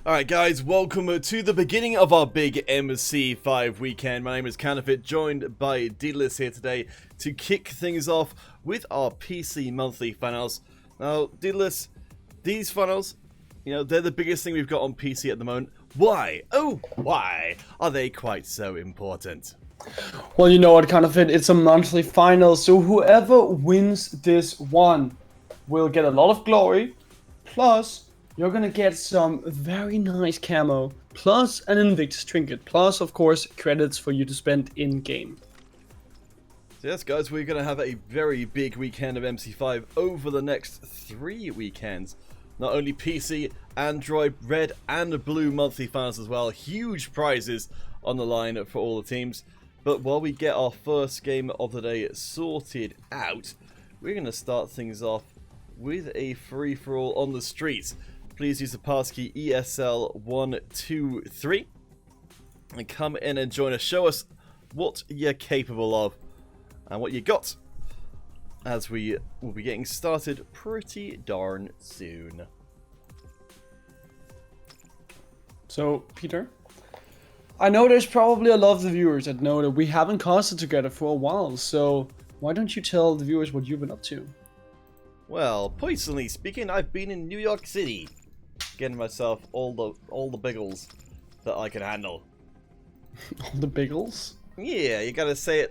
Alright guys, welcome to the beginning of our big MC5 weekend. My name is Counterfeit, joined by Daedalus here today to kick things off with our PC monthly finals. Now, Daedalus, these finals, they're the biggest thing we've got on PC at the moment. Why? Oh, why are they quite so important? Well, you know what, Counterfeit, it's a monthly final, so whoever wins this one will get a lot of glory, plus you're gonna get some very nice camo, plus an Invictus trinket, plus, of course, credits for you to spend in-game. So yes, guys, we're going to have a very big weekend of MC5 over the next 3 weekends. Not only PC, Android, Red and Blue monthly finals as well. Huge prizes on the line for all the teams. But while we get our first game of the day sorted out, we're going to start things off with a free-for-all on the streets. Please use the passkey ESL123 and come in and join us. Show us what you're capable of and what you got, as we will be getting started pretty darn soon. So, Peter, I know there's probably a lot of the viewers that know that we haven't casted together for a while, so why don't you tell the viewers what you've been up to? Well, personally speaking, I've been in New York City, getting myself all the biggles that I can handle. All the biggles? Yeah, you gotta say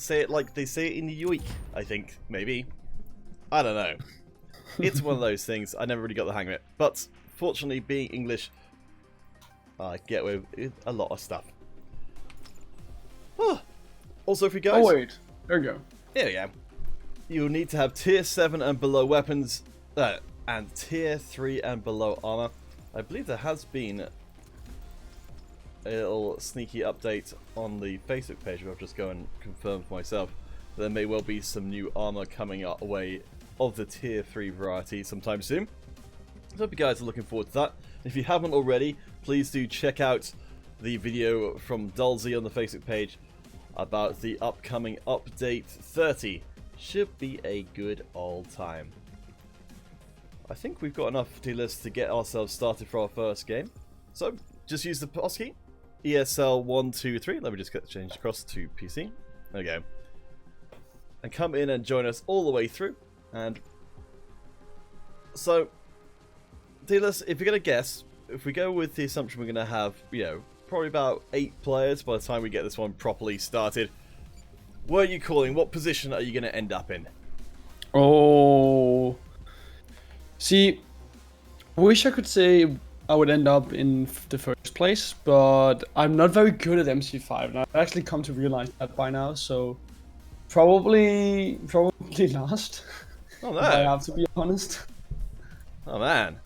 it like they say it in New York, I think, maybe. I don't know. It's one of those things, I never really got the hang of it. But, fortunately, being English, I get away with a lot of stuff. Also, for you guys... Oh wait, there you go. Here we go. You'll need to have tier 7 and below weapons, and tier 3 and below armor. I believe there has been a little sneaky update on the Facebook page, where I'll just go and confirm for myself. There may well be some new armor coming our way of the tier 3 variety sometime soon. So I hope you guys are looking forward to that. If you haven't already, please do check out the video from Dulzy on the Facebook page about the upcoming update 30. Should be a good old time. I think we've got enough Daedalus to get ourselves started for our first game. So, just use the passkey ESL123. Let me just get changed across to PC. There we go. And come in and join us all the way through. And so, Daedalus, if you're going to guess, if we go with the assumption we're going to have, probably about 8 players by the time we get this one properly started, what are you calling? What position are you going to end up in? Oh. See, I wish I could say I would end up in the first place, but I'm not very good at MC5, and I've actually come to realize that by now, so probably last. Oh, no. If I have to be honest. Oh, man.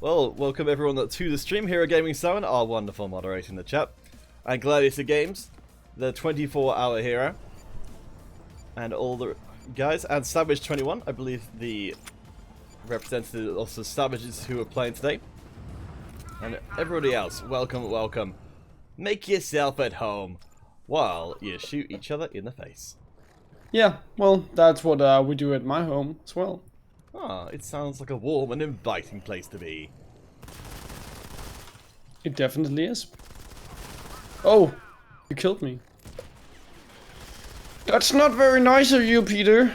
Well, welcome everyone to the stream. Hero Gaming 7, our wonderful moderator in the chat. And Gladiator Games, the 24-hour hero. And all the guys. And Savage21, I believe the representative of the Savages who are playing today. And everybody else, welcome, welcome. Make yourself at home while you shoot each other in the face. Yeah, well, that's what we do at my home as well. Ah, it sounds like a warm and inviting place to be. It definitely is. Oh, you killed me. That's not very nice of you, Peter.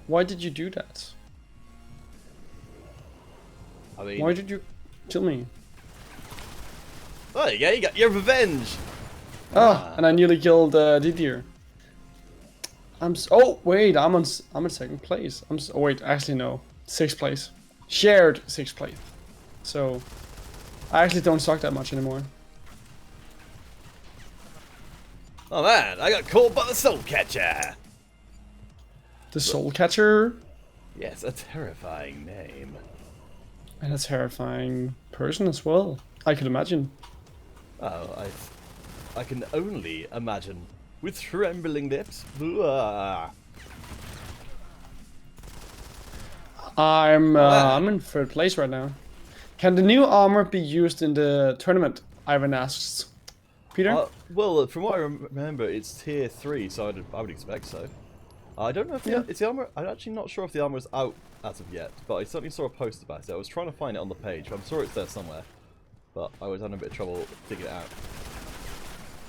Why did you do that? I mean, why did you kill me? Oh, there you go, you got your revenge! And I nearly killed Didier. Oh wait, I'm in second place. Oh wait, actually no, 6th place. Shared 6th place. So I actually don't suck that much anymore. Oh man, I got caught by the Soul Catcher! The Soul Catcher? Yes, a terrifying name. And a terrifying person as well, I could imagine. Oh, I can only imagine. With trembling lips. I'm in 3rd place right now. Can the new armor be used in the tournament? Ivan asks. Peter? Well, from what I remember, it's tier 3, so I would expect so. I don't know if it's the armor. I'm actually not sure if the armor is out as of yet, but I certainly saw a post about it. I was trying to find it on the page. I'm sure it's there somewhere, but I was having a bit of trouble digging it out.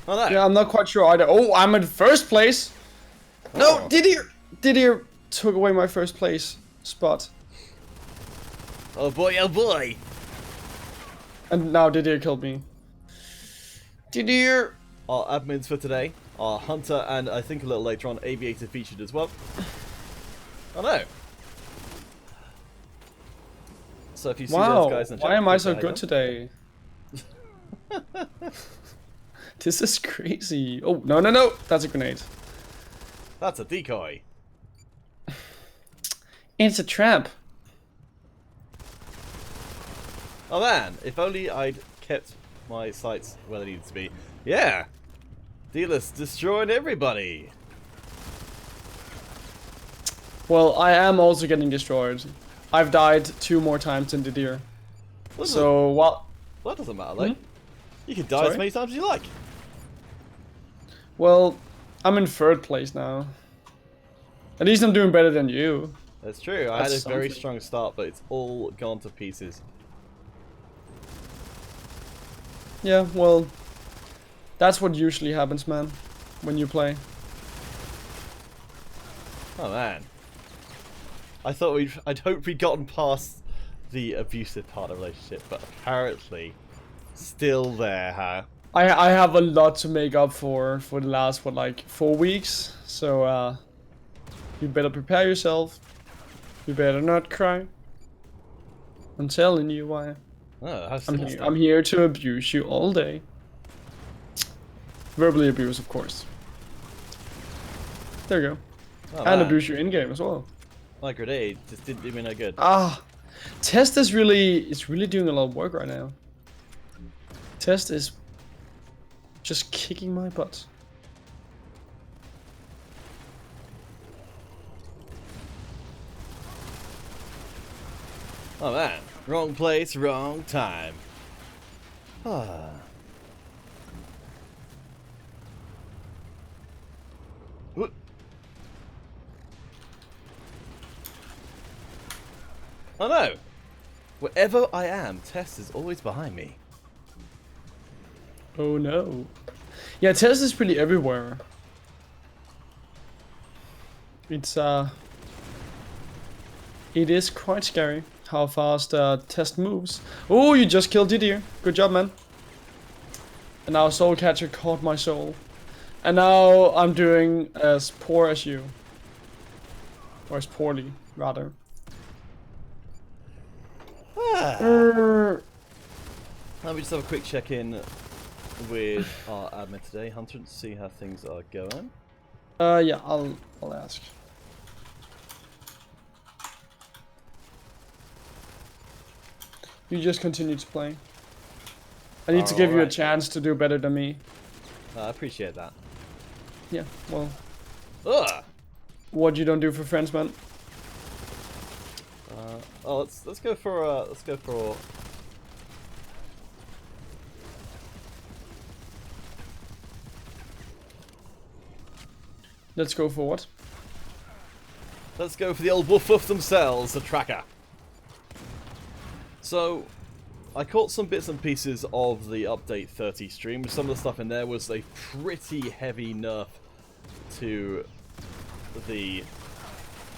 Oh, no. Yeah, I'm not quite sure either. Oh, I'm in first place. No, Didier took away my first place spot. Oh boy, oh boy. And now Didier killed me. Didier. Our admins for today are Hunter and I think a little later on Aviator featured as well. Oh no. So if you see those guys in the chat, why am I so good today? This is crazy. Oh, no, no, no. That's a grenade. That's a decoy. It's a trap. Oh man, if only I'd kept my sights where they needed to be. Yeah! Dealers destroying everybody! Well, I am also getting destroyed. I've died 2 more times than Didier. So, well... Well, that doesn't matter, like. You can die as many times as you like. Well, I'm in 3rd place now. At least I'm doing better than you. That's true. I had a very strong start, but it's all gone to pieces. Yeah, well... That's what usually happens, man. When you play. Oh man. I'd hoped we'd gotten past the abusive part of the relationship, but apparently still there, huh? I have a lot to make up for the last, what, like 4 weeks. So, you better prepare yourself. You better not cry. I'm telling you why. Oh, I'm here to abuse you all day. Verbally abuse, of course. There you go. Oh, and man. abuse you in-game as well. My grenade just didn't do me no good. Test is really doing a lot of work right now. Test is just kicking my butt. Oh man, wrong place, wrong time. Ah. Oh no! Wherever I am, Tess is always behind me. Oh no. Yeah, Test is pretty everywhere. It is quite scary how fast Test moves. Oh, you just killed Didier. Good job, man. And now Soul Catcher caught my soul. And now I'm doing as poor as you. Or as poorly, rather. Let me just have a quick check-in with our admin today, Hunter, to see how things are going. Yeah, I'll ask. You just continue to play. I need to give you a chance to do better than me. I appreciate that. Yeah, well. Ugh. What you don't do for friends, man. Let's go for Let's go for what? Let's go for the old woof woof themselves, the tracker. So, I caught some bits and pieces of the update 30 stream. Some of the stuff in there was a pretty heavy nerf to the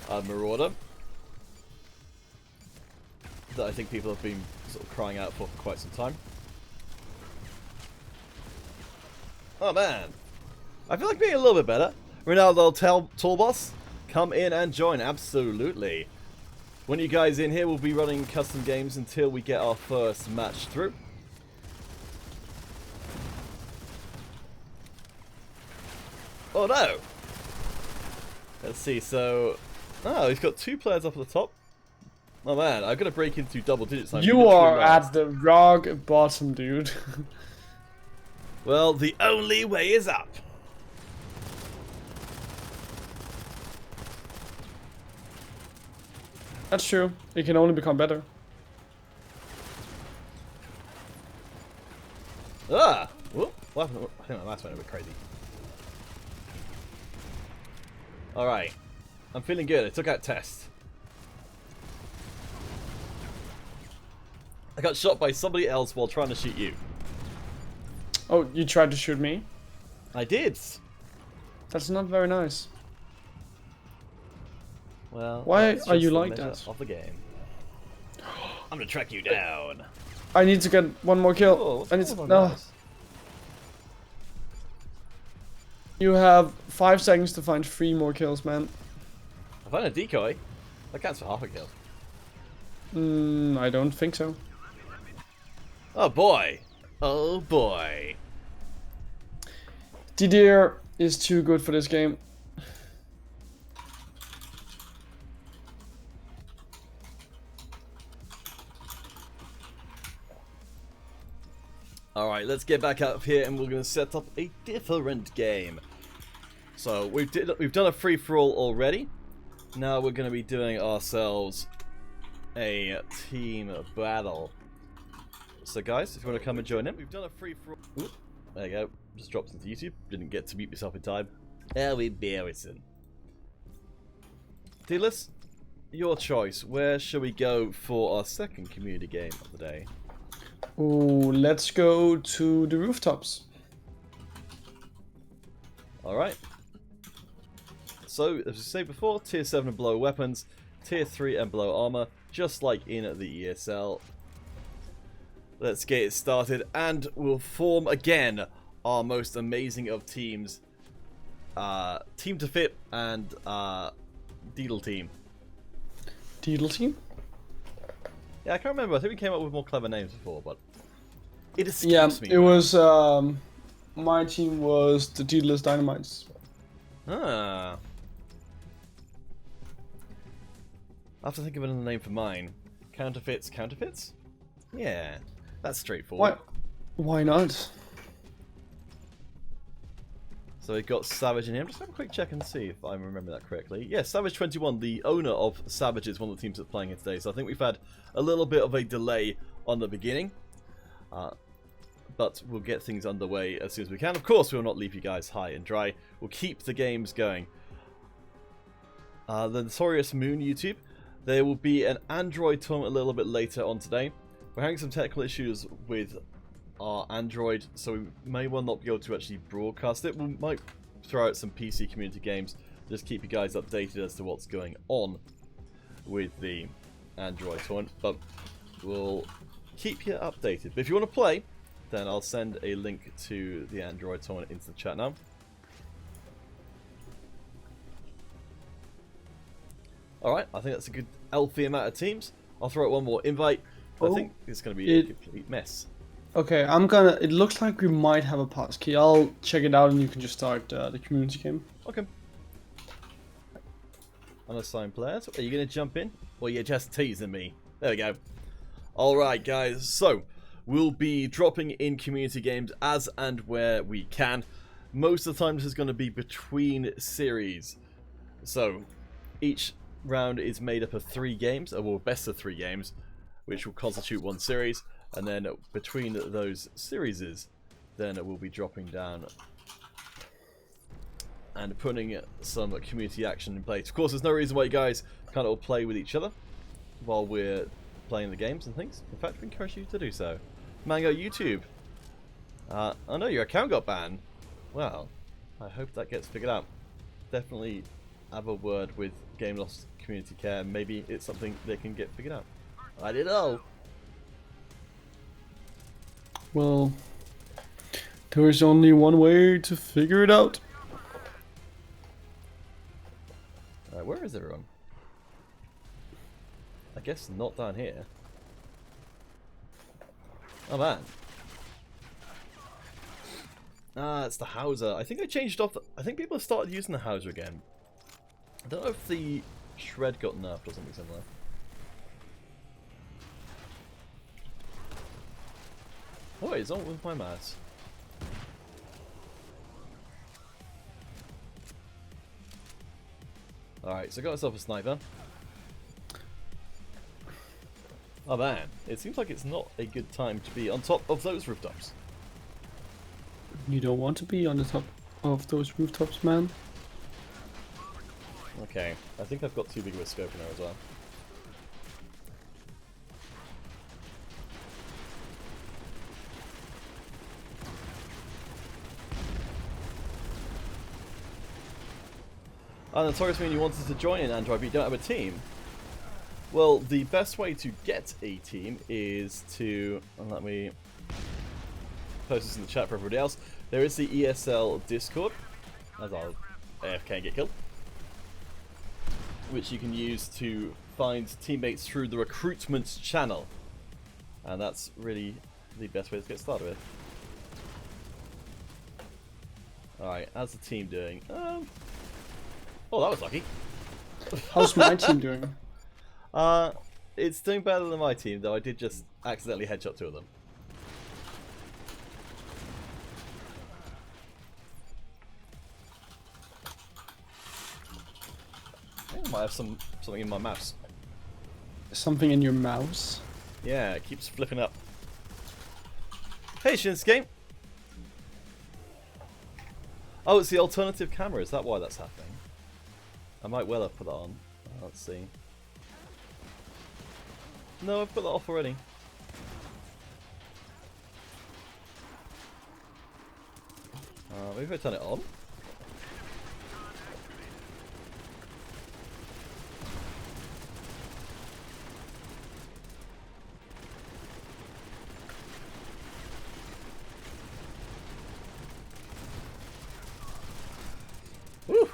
Marauder that I think people have been sort of crying out for quite some time. Oh man, I feel like being a little bit better. Ronaldo Toolboss, come in and join, absolutely. When you guys in here, we'll be running custom games until we get our first match through. Oh no! Let's see, so... Oh, he's got 2 players up at the top. Oh man, I'm gonna break into double digits. You are at the rock bottom, dude. Well, the only way is up. That's true. It can only become better. Ah! Whoop. What happened? I think my last went a bit crazy. Alright. I'm feeling good. I took out Test. I got shot by somebody else while trying to shoot you. Oh, you tried to shoot me? I did. That's not very nice. Well, why are you the like measure that? of the game. I'm gonna track you down. I need to get one more kill. Oh, what's I need going to. on, No. guys? You have 5 seconds to find 3 more kills, man. I found a decoy. That counts for half a kill. I don't think so. Oh boy. Oh boy. Didier is too good for this game. Alright, let's get back up here and we're going to set up a different game. So, we've done a free-for-all already. Now we're going to be doing ourselves a team battle. So guys, if you want to come and join in, we've done a free-for-all. There you go. Just dropped into YouTube. Didn't get to mute myself in time. How embarrassing. Dealers, your choice. Where shall we go for our second community game of the day? Oh, let's go to the rooftops. Alright. So, as we say before, tier 7 and below weapons, tier 3 and below armor, just like in the ESL. Let's get it started, and we'll form again our most amazing of teams. Team to Fit and Deedle Team. Deedle team? Yeah, I can't remember. I think we came up with more clever names before, but it escapes me. It was my team was the Deedless Dynamites. Ah. I have to think of another name for mine. Counterfeits? Yeah, that's straightforward. Why not? So we've got Savage in here. I'm just going to quick check and see if I remember that correctly. Yeah, Savage21, the owner of Savage, is one of the teams that's playing it today. So I think we've had a little bit of a delay on the beginning. But we'll get things underway as soon as we can. Of course, we will not leave you guys high and dry. We'll keep the games going. The Notorious Moon YouTube. There will be an Android tournament a little bit later on today. We're having some technical issues with our Android, so we may well not be able to actually broadcast it. We might throw out some PC community games, just keep you guys updated as to what's going on with the Android tournament, but we'll keep you updated. But if you want to play, then I'll send a link to the Android tournament into the chat now. Alright, I think that's a good healthy amount of teams. I'll throw out one more invite. I think it's going to be a complete mess. Okay, it looks like we might have a pass key. I'll check it out and you can just start the community game. Okay. Unassigned players. Are you going to jump in? Or you're just teasing me? There we go. Alright guys, so we'll be dropping in community games as and where we can. Most of the time this is going to be between series. So each round is made up of 3 games, or well, best of 3 games, which will constitute one series. And then between those series, then we'll be dropping down and putting some community action in place. Of course, there's no reason why you guys can't all play with each other while we're playing the games and things. In fact, we encourage you to do so. Mango YouTube. I know your account got banned. Well, I hope that gets figured out. Definitely have a word with Game Loss Community Care. Maybe it's something they can get figured out. I don't know. Well, there is only one way to figure it out. Where is everyone? I guess not down here. Oh man. Ah, it's the Hauser. I think I changed off. I think people have started using the Hauser again. I don't know if the Shred got nerfed or something similar. What is on with my mouse? Alright, so I got myself a sniper. Oh man, it seems like it's not a good time to be on top of those rooftops. You don't want to be on the top of those rooftops, man. Okay, I think I've got too big of a scope in there as well. Notorious mean you wanted to join in Android but you don't have a team. Well, the best way to get a team is to... let me post this in the chat for everybody else. There is the ESL Discord, as I'll AFK and get killed, which you can use to find teammates through the recruitment channel. And that's really the best way to get started with. Alright, how's the team doing? Oh, that was lucky. How's my team doing? It's doing better than my team, though I did just accidentally headshot 2 of them. I think I might have something in my mouse. Something in your mouse? Yeah, it keeps flipping up. Hey, Shinsuke! Oh, it's the alternative camera. Is that why that's happening? I might well have put that on. Let's see. No, I've put that off already. Maybe if I turn it on? Woo!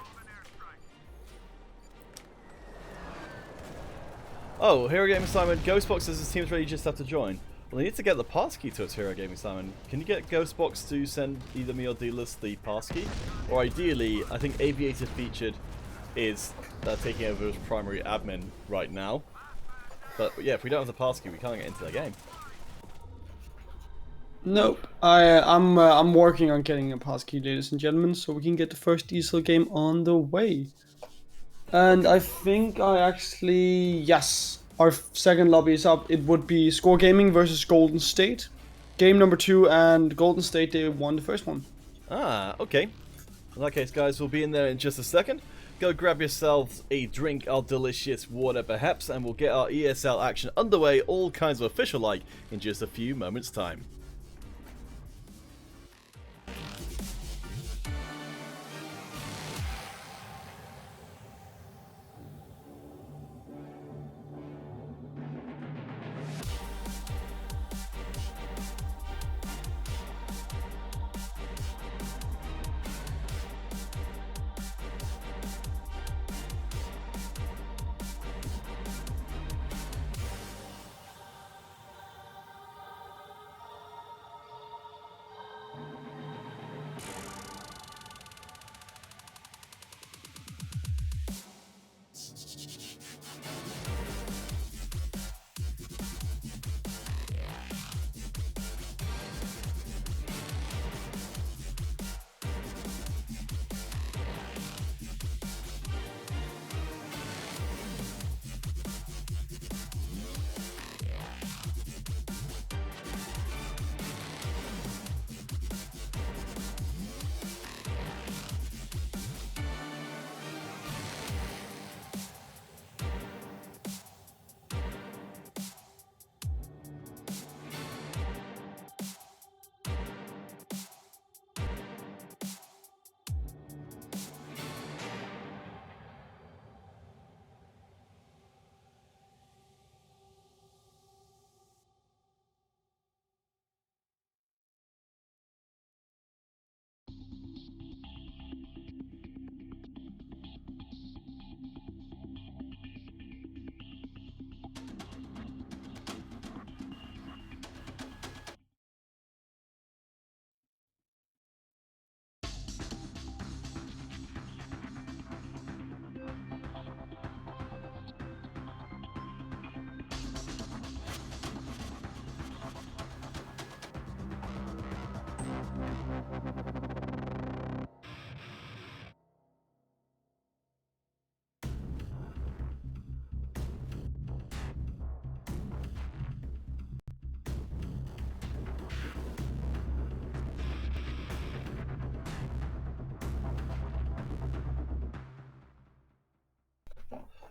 Oh, Hero Gaming Simon, Ghostbox says his team's ready, you just have to join. Well, they need to get the passkey to us, Hero Gaming Simon. Can you get Ghostbox to send either me or Dealers the passkey? Or ideally, I think Aviator Featured is taking over as primary admin right now. But yeah, if we don't have the passkey, we can't get into the game. Nope. I'm working on getting a passkey, ladies and gentlemen, so we can get the first diesel game on the way. And I think yes, our second lobby is up. It would be Score Gaming versus Golden State. Game number 2, and Golden State, they won the first one. Ah, okay. In that case, guys, we'll be in there in just a second. Go grab yourselves a drink of delicious water, perhaps, and we'll get our ESL action underway, all kinds of official-like, in just a few moments' time.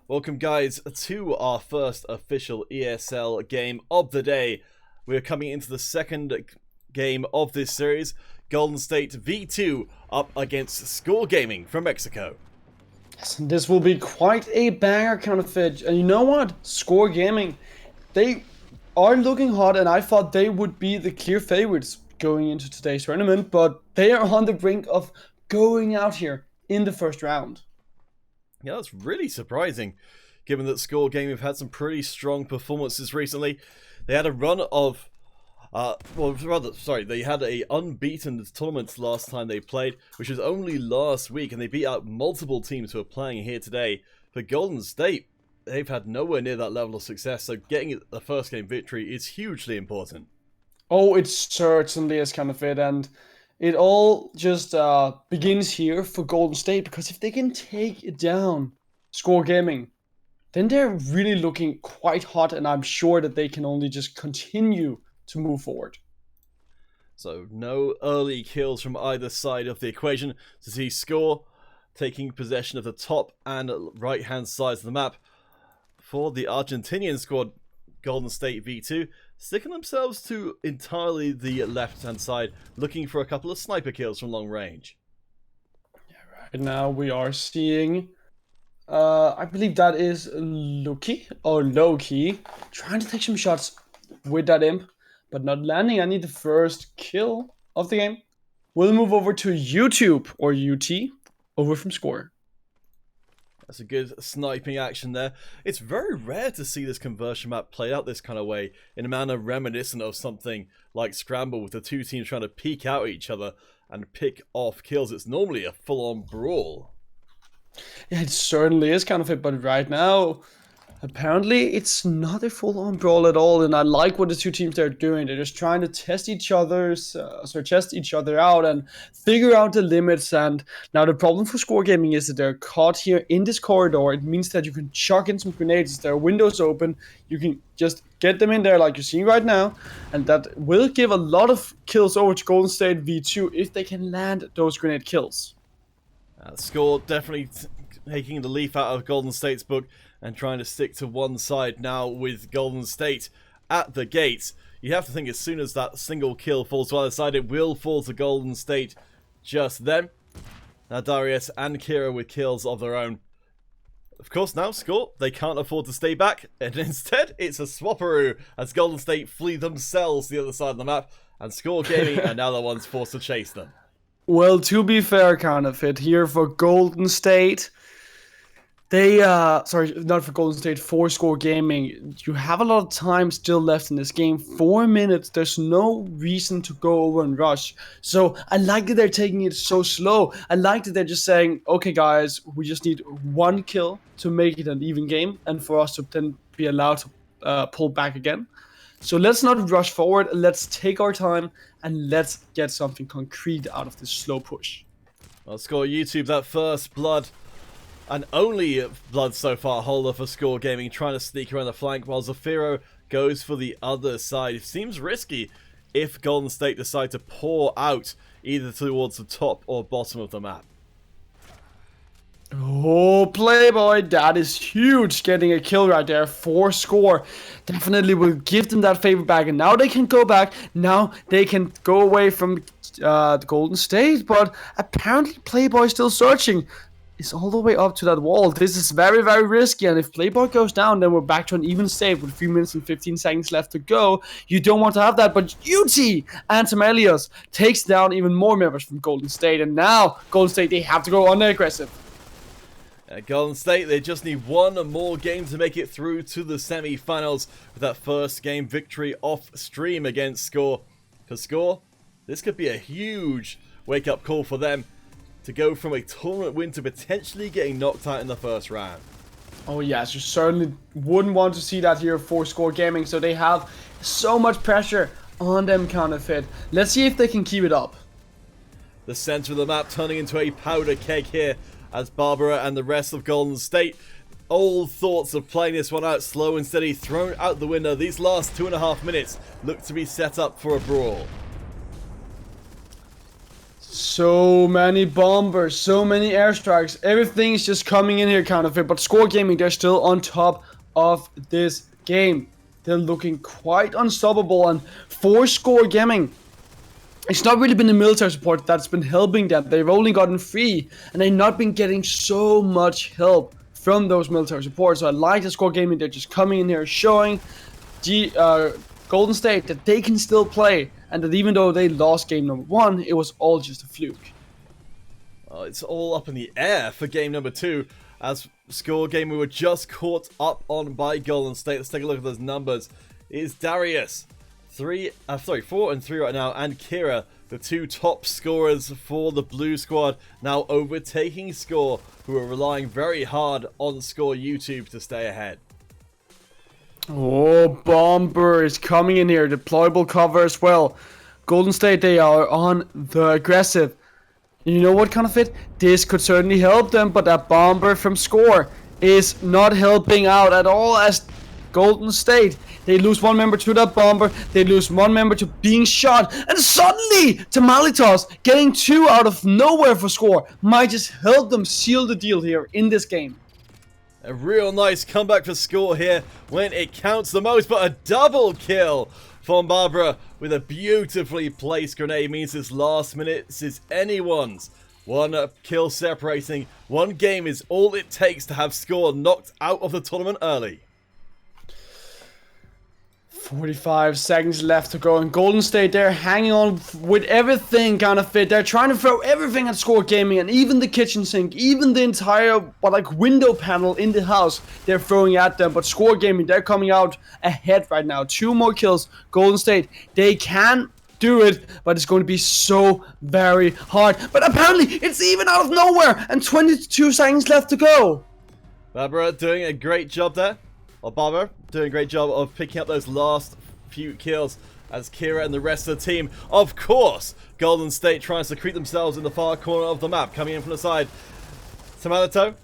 Welcome guys to our first official ESL game of the day. We are coming into the second game of this series, Golden State V2 up against Score Gaming from Mexico. Yes, and this will be quite a banger kind of fit. And you know what? Score Gaming, they are looking hot, and I thought they would be the clear favorites going into today's tournament, but they are on the brink of going out here in the first round. Yeah, that's really surprising, given that Score Gaming have had some pretty strong performances recently. They had a run of, they had a unbeaten tournament last time they played, which was only last week, and they beat out multiple teams who are playing here today. For Golden State, they've had nowhere near that level of success, so getting the first game victory is hugely important. Oh, it certainly is kind of it, and it all just begins here for Golden State, because if they can take it down, Score Gaming, then they're really looking quite hot, and I'm sure that they can only just continue to move forward. So no early kills from either side of the equation to see Score taking possession of the top and right hand sides of the map. For the Argentinian squad, Golden State V2 sticking themselves to entirely the left hand side, looking for a couple of sniper kills from long range. Yeah, right now we are seeing I believe that is Loki or Loki trying to take some shots with that imp, but not landing. I need the first kill of the game. We'll move over to YouTube or UT over from Score. That's a good sniping action there. It's very rare to see this conversion map played out this kind of way, in a manner reminiscent of something like Scramble, with the two teams trying to peek out at each other and pick off kills. It's normally a full-on brawl. Yeah, it certainly is kind of it, but right now, apparently it's not a full-on brawl at all, and I like what the two teams are doing. They're just trying to test each other out and figure out the limits. And now the problem for Score Gaming is that they're caught here in this corridor. It means that you can chuck in some grenades. There are windows open. You can just get them in there like you're seeing right now, and that will give a lot of kills over to Golden State V2 if they can land those grenade kills. Score definitely taking the leaf out of Golden State's book and trying to stick to one side now with Golden State at the gates. You have to think as soon as that single kill falls to either side, it will fall to Golden State just then. Now Darius and Kira with kills of their own. Of course now Score, they can't afford to stay back, and instead it's a swapperoo as Golden State flee themselves to the other side of the map, and Score Gaming are now the ones forced to chase them. Well, to be fair, kind of it here for Golden State. They, sorry, not for Golden State, for Score Gaming. You have a lot of time still left in this game. 4 minutes, there's no reason to go over and rush. So I like that they're taking it so slow. I like that they're just saying, okay guys, we just need one kill to make it an even game, and for us to then be allowed to pull back again. So let's not rush forward, let's take our time, and let's get something concrete out of this slow push. Well, Score YouTube, that first blood and only blood so far holder for Score Gaming, trying to sneak around the flank, while Zafiro goes for the other side. It seems risky if Golden State decide to pour out either towards the top or bottom of the map. Oh, Playboy, that is huge. Getting a kill right there for Score. Definitely will give them that favor back. And now they can go back. Now they can go away from the Golden State. But apparently Playboy is still searching. It's all the way up to that wall. This is very, very risky. And if Playboy goes down, then we're back to an even state with 3 minutes and 15 seconds left to go. You don't want to have that. But UT and Tamelios takes down even more members from Golden State. And now Golden State, they have to go on the aggressive. Golden State, they just need one more game to make it through to the semi-finals with that first game victory off stream against Score. For Score, this could be a huge wake-up call for them to go from a tournament win to potentially getting knocked out in the first round. Oh yes, you certainly wouldn't want to see that here for Score Gaming, so they have so much pressure on them counterfeit. Let's see if they can keep it up. The center of the map turning into a powder keg here, as Barbara and the rest of Golden State, all thoughts of playing this one out slow and steady thrown out the window. These last 2.5 minutes look to be set up for a brawl. So many bombers, so many airstrikes. Everything's just coming in here, Counterfeit. But Score Gaming, they're still on top of this game. They're looking quite unstoppable. And for Score Gaming, it's not really been the military support that's been helping them. They've only gotten 3, and they've not been getting so much help from those military supports. So I like the Score Gaming. They're just coming in here showing Golden State that they can still play, and that even though they lost game number 1, it was all just a fluke. It's all up in the air for game number 2. As Score Game, we were just caught up on by Golden State. Let's take a look at those numbers. Is Darius 4 and 3 right now, and Kira, the 2 top scorers for the Blue Squad, now overtaking Score, who are relying very hard on Score YouTube to stay ahead. Oh, Bomber is coming in here. Deployable cover as well. Golden State, they are on the aggressive. You know what, Counterfeit? This could certainly help them, but that Bomber from Score is not helping out at all as Golden State. They lose 1 member to that Bomber. They lose 1 member to being shot. And suddenly, Tamalitos getting 2 out of nowhere for Score might just help them seal the deal here in this game. A real nice comeback for Score here when it counts the most, but a double kill from Barbara with a beautifully placed grenade means this last minute is anyone's. 1 kill separating, 1 game is all it takes to have Score knocked out of the tournament early. 45 seconds left to go, and Golden State, they're hanging on with everything, Counterfeit. They're trying to throw everything at Score Gaming, and even the kitchen sink, even the entire window panel in the house, they're throwing at them. But Score Gaming, they're coming out ahead right now. 2 more kills. Golden State, they can do it, but it's going to be so very hard. But apparently, it's even out of nowhere, and 22 seconds left to go. Barbara doing a great job there. Barbara doing a great job of picking up those last few kills as Kira and the rest of the team. Of course, Golden State trying to secrete themselves in the far corner of the map, coming in from the side. Samalito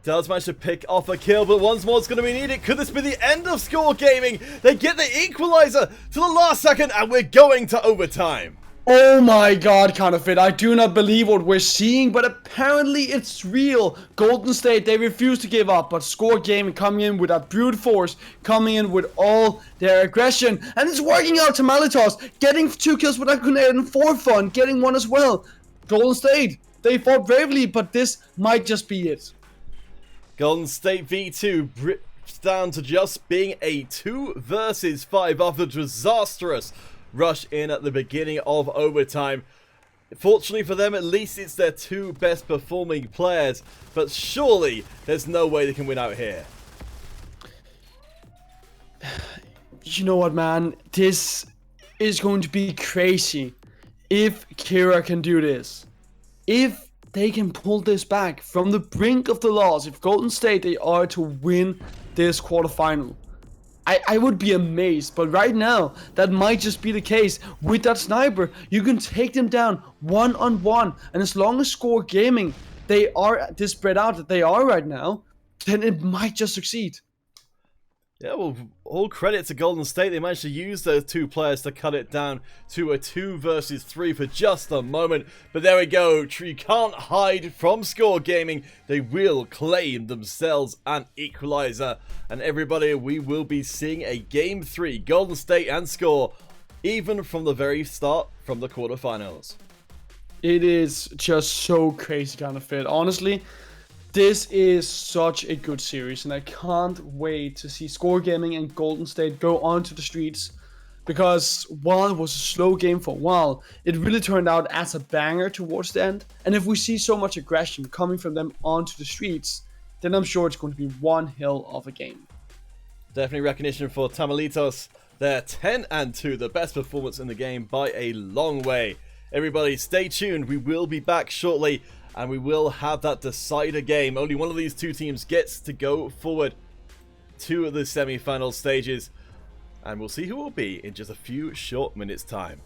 does manage to pick off a kill, but once more it's going to be needed. Could this be the end of Score Gaming? They get the equalizer to the last second, and we're going to overtime. Oh my god, Counterfeit, I do not believe what we're seeing, but apparently it's real. Golden State, they refuse to give up, but Score Gaming coming in with that brute force, coming in with all their aggression, and it's working out to Malitos, getting 2 kills with that grenade and 4 fun, getting 1 as well. Golden State, they fought bravely, but this might just be it. Golden State V2 brips down to just being a 2 versus 5 after disastrous rush in at the beginning of overtime. Fortunately for them, at least it's their 2 best performing players, but surely there's no way they can win out here. You know what, man? This is going to be crazy if Kira can do this. If they can pull this back from the brink of the loss, if Golden State, they are to win this quarterfinal. I would be amazed, but right now, that might just be the case. With that sniper, you can take them down 1-on-1, and as long as Score Gaming, they are this spread out that they are right now, then it might just succeed. Yeah, well, all credit to Golden State. They managed to use those 2 players to cut it down to a 2 versus 3 for just a moment. But there we go. You can't hide from Score Gaming. They will claim themselves an equalizer. And everybody, we will be seeing a Game 3, Golden State and Score, even from the very start, from the quarterfinals. It is just so crazy, Counterfeit. Honestly, this is such a good series, and I can't wait to see Score Gaming and Golden State go onto the streets, because while it was a slow game for a while, it really turned out as a banger towards the end. And if we see so much aggression coming from them onto the streets, then I'm sure it's going to be one hell of a game. Definitely recognition for Tamalitos. They're 10-2, the best performance in the game by a long way. Everybody, stay tuned. We will be back shortly, and we will have that decider game. Only one of these 2 teams gets to go forward to the semi-final stages, and we'll see who will be in just a few short minutes' time.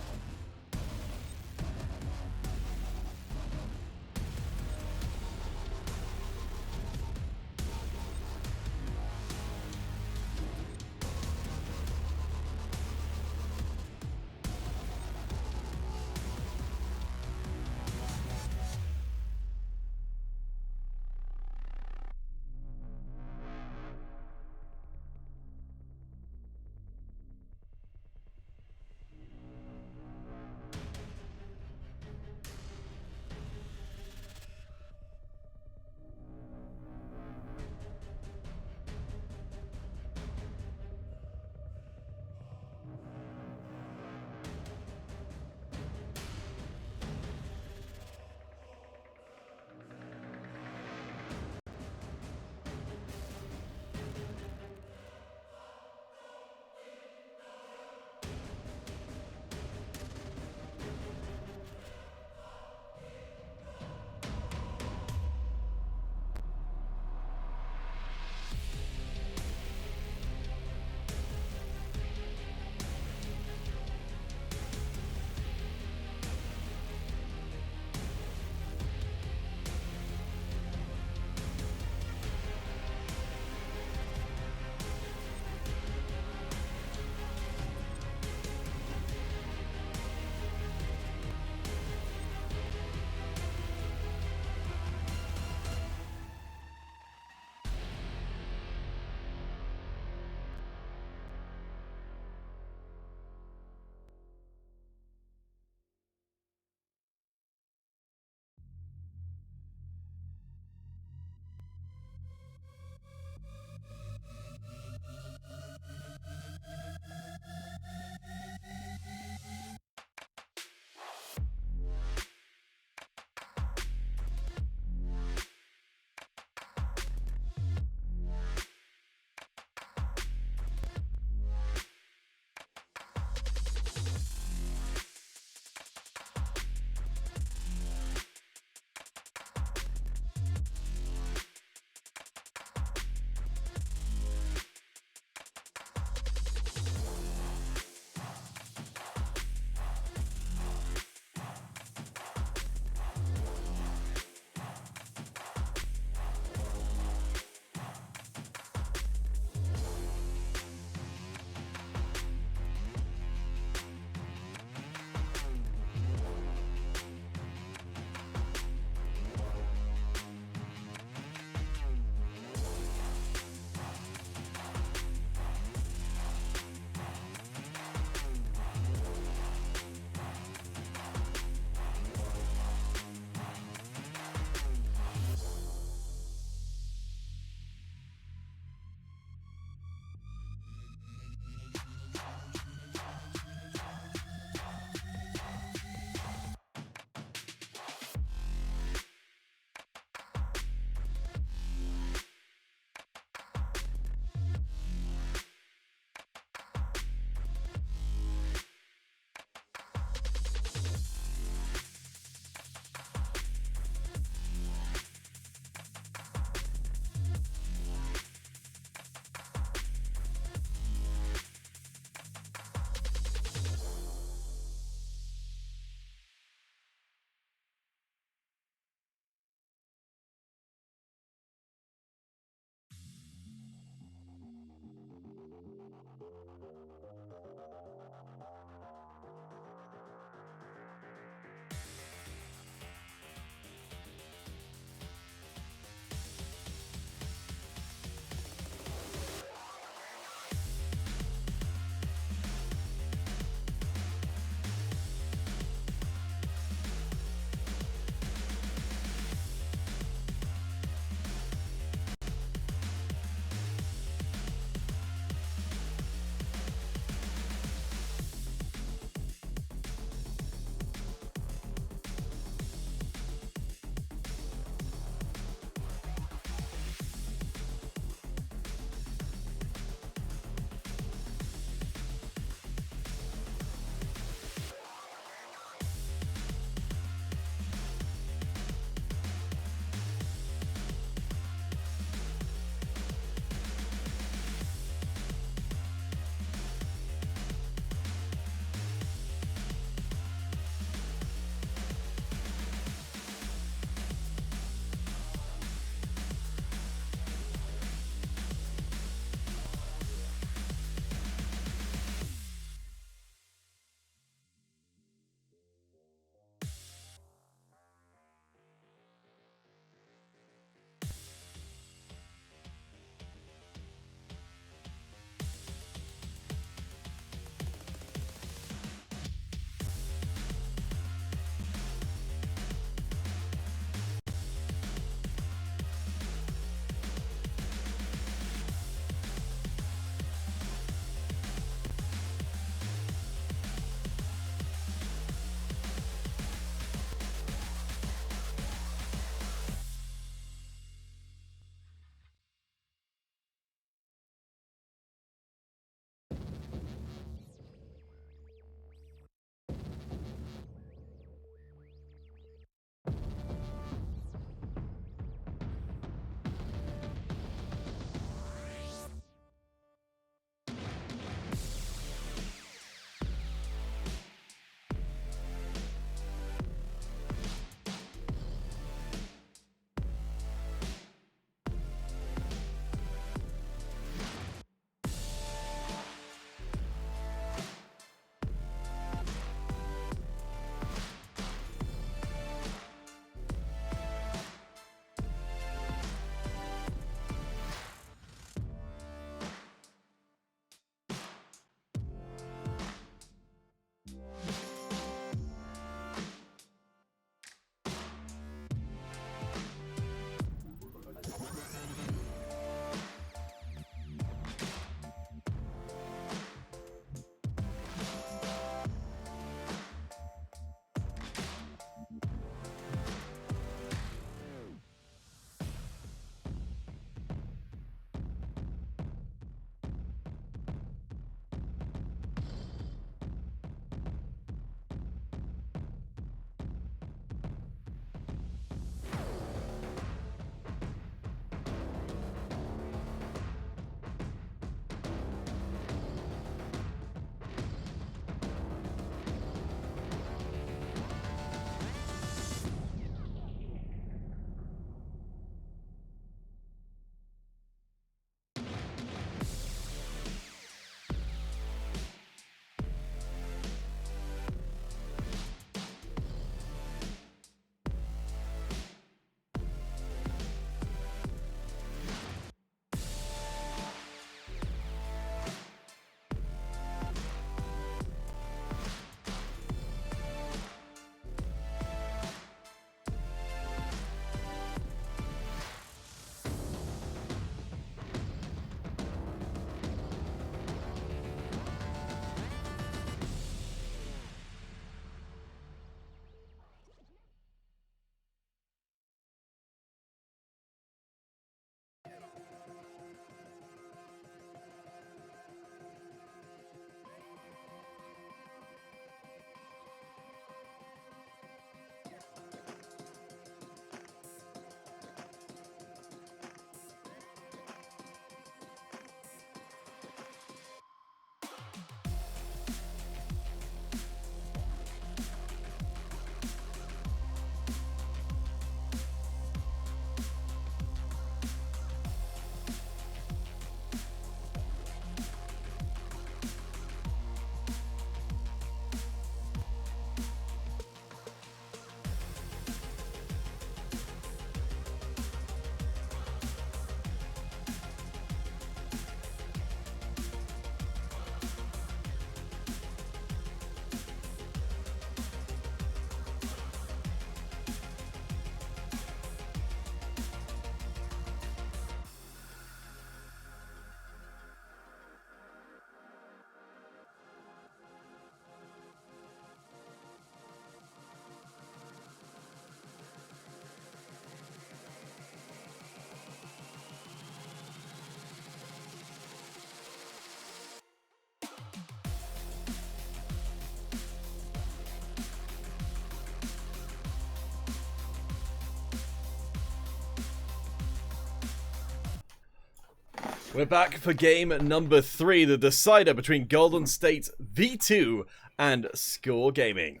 We're back for game number 3, the decider between Golden State V2 and Score Gaming.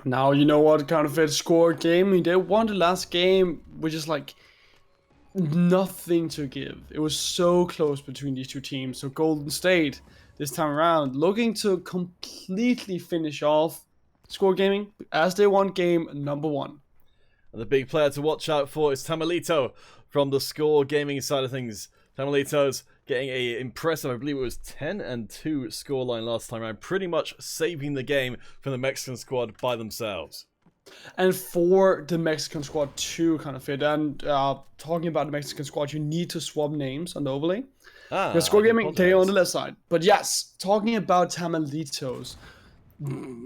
Now, you know what kind of it, Score Gaming, they won the last game, which is like nothing to give. It was so close between these two teams. So Golden State, this time around, looking to completely finish off Score Gaming as they won game number 1. And the big player to watch out for is Tamalito from the Score Gaming side of things. Tamalito's getting a impressive, I believe it was 10-2 scoreline last time around, pretty much saving the game from the Mexican squad by themselves. And for the Mexican squad too, kind of fit. And talking about the Mexican squad, you need to swap names on the overlay. The Score Gaming, they on the left side. But yes, talking about Tamalitos,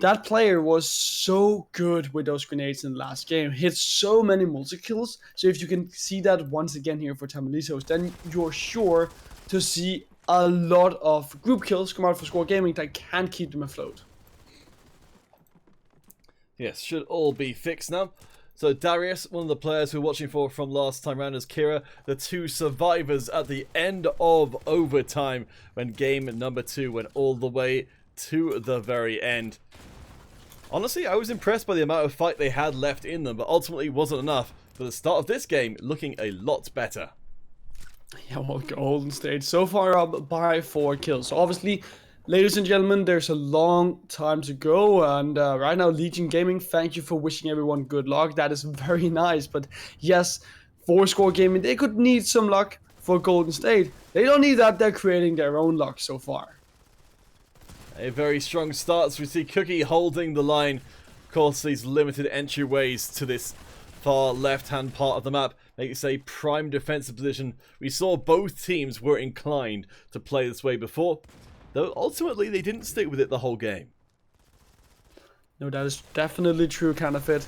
that player was so good with those grenades in the last game. Hit so many multi-kills. So if you can see that once again here for Tamalitos, then you're sure to see a lot of group kills come out for Score Gaming that can keep them afloat. Yes, should all be fixed now. So Darius, one of the players we're watching for from last time round, is Kira, the 2 survivors at the end of overtime when game number 2 went all the way to the very end. Honestly, I was impressed by the amount of fight they had left in them, but ultimately wasn't enough for the start of this game looking a lot better. Yeah, well, Golden State so far up by 4 kills. So obviously, ladies and gentlemen, there's a long time to go, and right now, Legion Gaming, thank you for wishing everyone good luck. That is very nice, but yes, for Score Gaming, they could need some luck. For Golden State, they don't need that, they're creating their own luck so far. A very strong start, so we see Cookie holding the line. Of course, these limited entryways to this far left-hand part of the map makes a prime defensive position. We saw both teams were inclined to play this way before, though ultimately they didn't stick with it the whole game. No, that is definitely true, kind of it.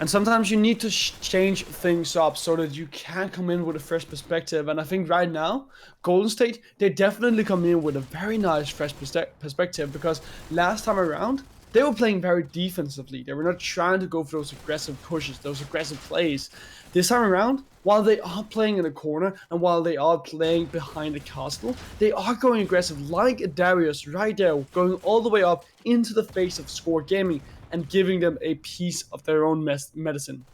And sometimes you need to change things up so that you can come in with a fresh perspective. And I think right now, Golden State, they definitely come in with a very nice fresh perspective, because last time around, they were playing very defensively. They were not trying to go for those aggressive pushes, those aggressive plays. This time around, while they are playing in the corner and while they are playing behind the castle, they are going aggressive like Darius right there, going all the way up into the face of Score Gaming and giving them a piece of their own medicine.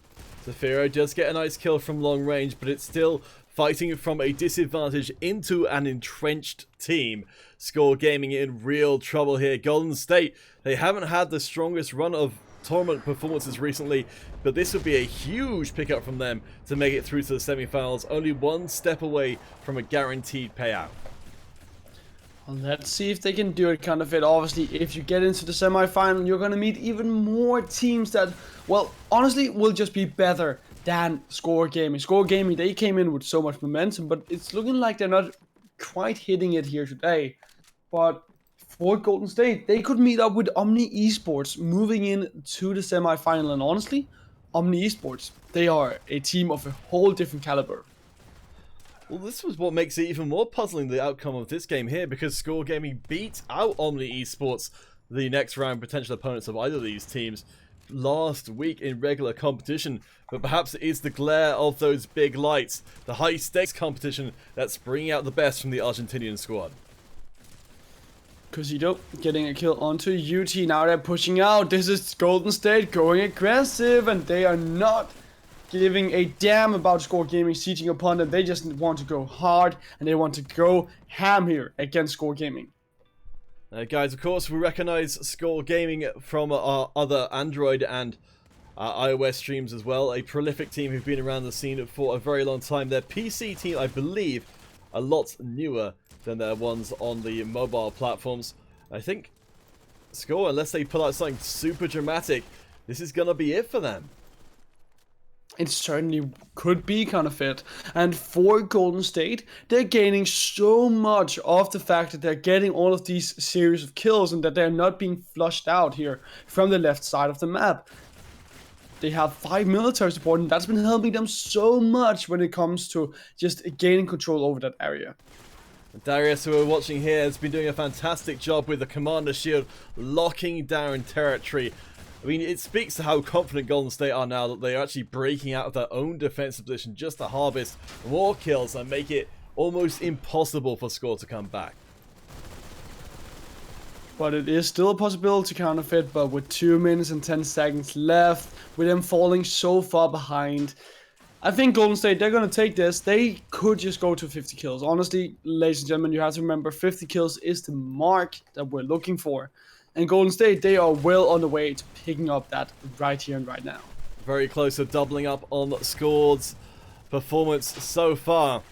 Zafiro does get a nice kill from long range, but it's still fighting from a disadvantage into an entrenched team. Score Gaming in real trouble here. Golden State, they haven't had the strongest run of tournament performances recently, but this would be a huge pickup from them to make it through to the semifinals, only one step away from a guaranteed payout. Let's see if they can do it, kind of it. Obviously, if you get into the semi-final, you're going to meet even more teams that, well, honestly, will just be better than Score Gaming. Score Gaming, they came in with so much momentum, but it's looking like they're not quite hitting it here today. But for Golden State, they could meet up with Omni Esports moving in to the semi-final. And honestly, Omni Esports, they are a team of a whole different caliber. Well, this was what makes it even more puzzling, the outcome of this game here, because Score Gaming beat out Omni Esports, the next round potential opponents of either of these teams, last week in regular competition. But perhaps it is the glare of those big lights, the high stakes competition, that's bringing out the best from the Argentinian squad. Cosito getting a kill onto UT. Now they're pushing out. This is Golden State going aggressive, and they are not giving a damn about Score Gaming sieging upon them. They just want to go hard, and they want to go ham here against Score Gaming. Guys, of course, we recognize Score Gaming from our other Android and iOS streams as well. A prolific team who've been around the scene for a very long time. Their PC team, I believe, a lot newer than their ones on the mobile platforms. I think Score, unless they pull out something super dramatic, this is going to be it for them. It certainly could be kind of it. And for Golden State, they're gaining so much of the fact that they're getting all of these series of kills and that they're not being flushed out here from the left side of the map. They have 5 military support, and that's been helping them so much when it comes to just gaining control over that area. Darius, who we're watching here, has been doing a fantastic job with the Commander Shield, locking down territory. I mean, it speaks to how confident Golden State are now that they're actually breaking out of their own defensive position just to harvest more kills and make it almost impossible for Score to come back. But it is still a possibility to counterfeit, but with 2 minutes and 10 seconds left, with them falling so far behind, I think Golden State, they're going to take this. They could just go to 50 kills. Honestly, ladies and gentlemen, you have to remember 50 kills is the mark that we're looking for. And Golden State, they are well on the way to picking up that right here and right now. Very close to doubling up on Scored's performance so far.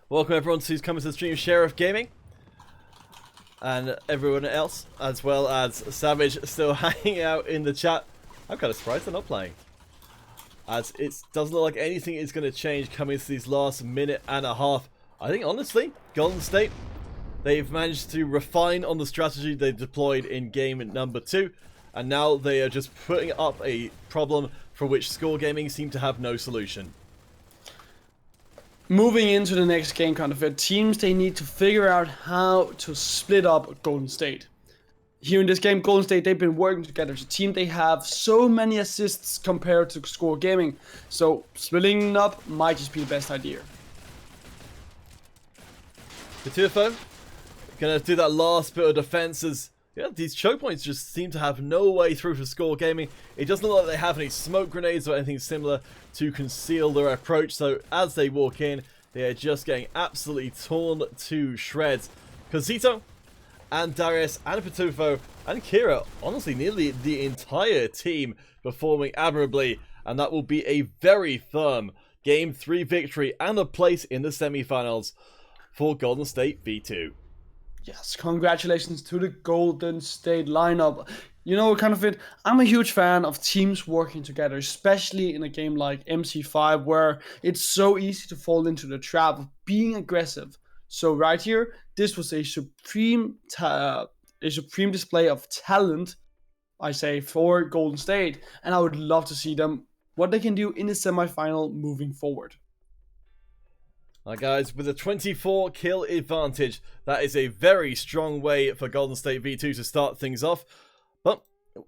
Welcome everyone who's coming to the stream, Sheriff Gaming. And everyone else, as well as Savage, still hanging out in the chat. I'm kind of surprised they're not playing, as it doesn't look like anything is going to change coming to these last minute and a half. I think, honestly, Golden State, they've managed to refine on the strategy they deployed in game number 2, and now they are just putting up a problem for which Score Gaming seem to have no solution. Moving into the next game, Counterfeit, teams, they need to figure out how to split up Golden State. Here in this game, Golden State, they've been working together as a team. They have so many assists compared to Score Gaming, so splitting up might just be the best idea. Quarterfinal gonna do that last bit of defense as these choke points just seem to have no way through for Score Gaming. It doesn't look like they have any smoke grenades or anything similar to conceal their approach, so as they walk in, they are just getting absolutely torn to shreds. Cosito and Darius and Pitufo and Kira, honestly nearly the entire team performing admirably, and that will be a very firm Game 3 victory and a place in the semifinals for Golden State V2. Yes, congratulations to the Golden State lineup. You know, Counterfeit, I'm a huge fan of teams working together, especially in a game like MC5, where it's so easy to fall into the trap of being aggressive. So right here, this was a supreme display of talent, I say, for Golden State, and I would love to see them, what they can do in the semifinal moving forward. Alright guys, with a 24 kill advantage, that is a very strong way for Golden State V2 to start things off. But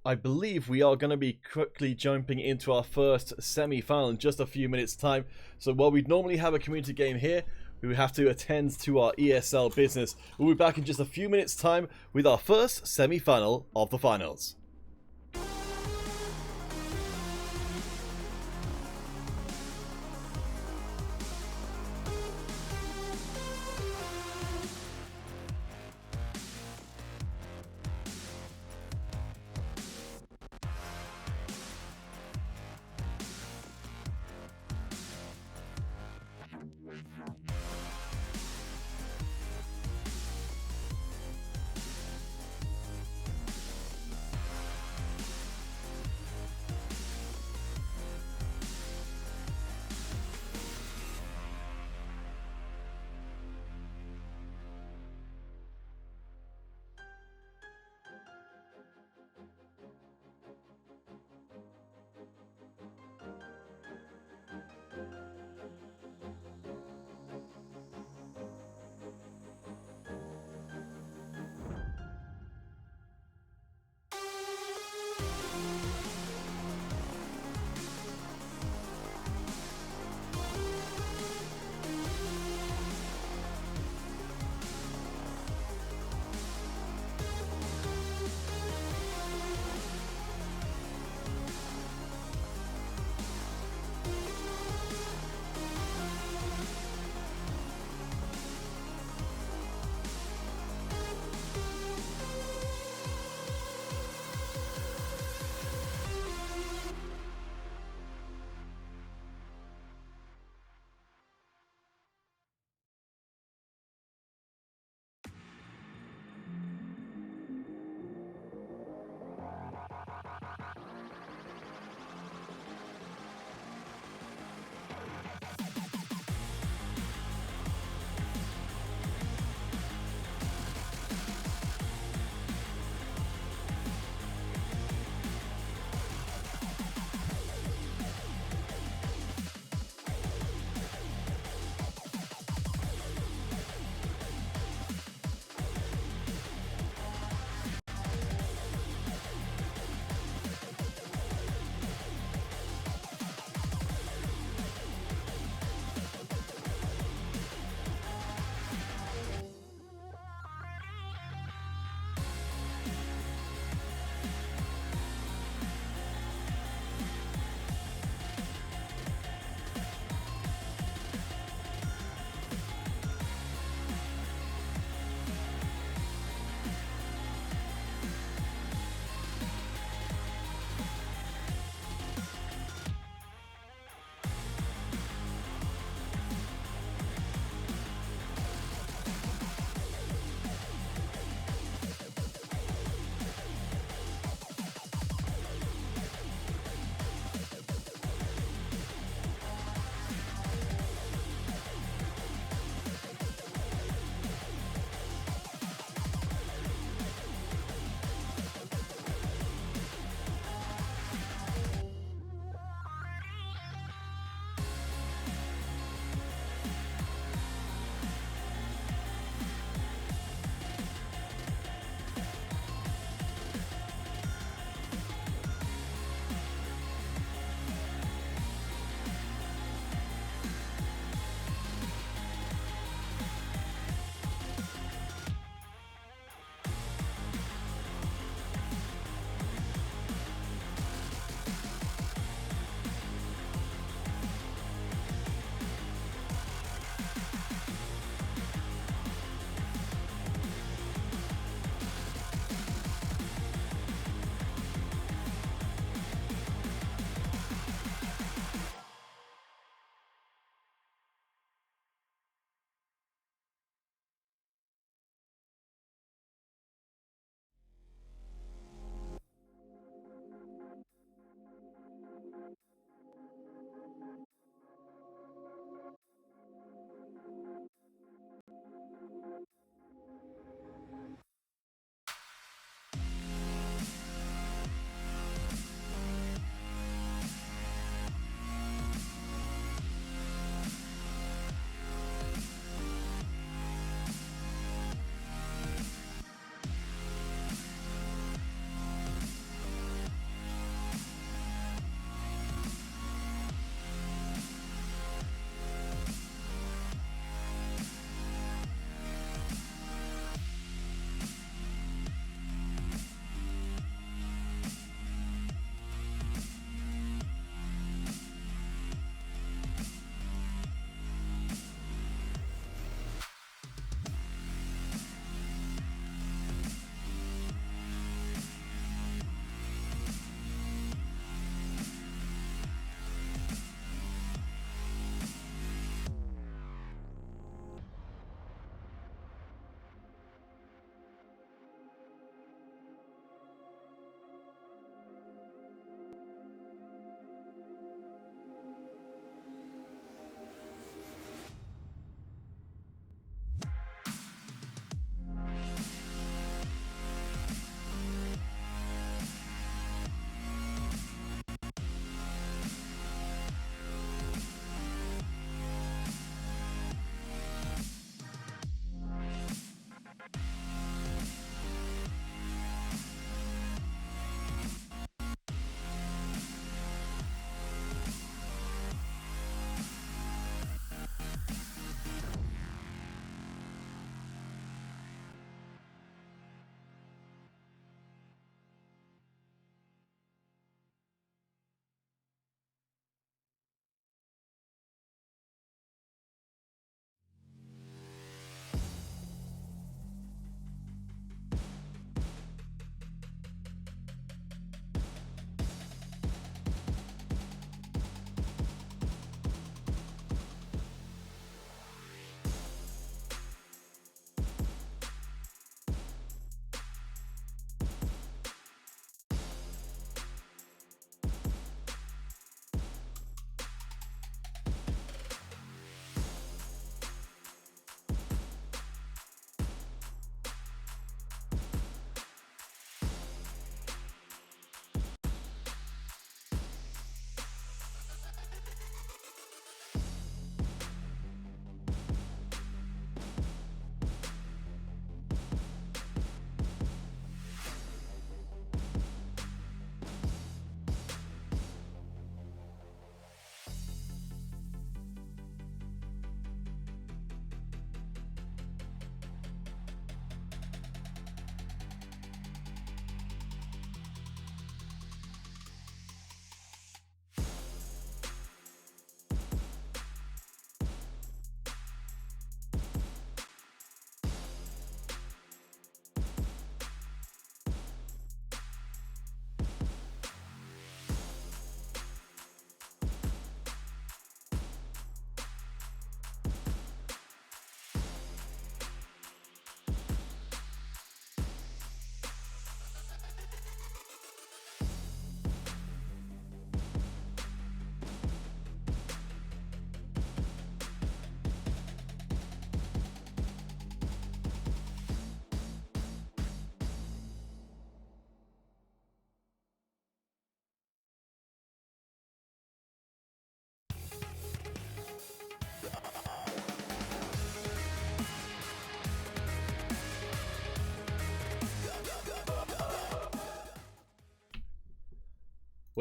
I believe we are going to be quickly jumping into our first semi-final in just a few minutes time. So while we'd normally have a community game here, we would have to attend to our ESL business. We'll be back in just a few minutes time with our first semi-final of the finals.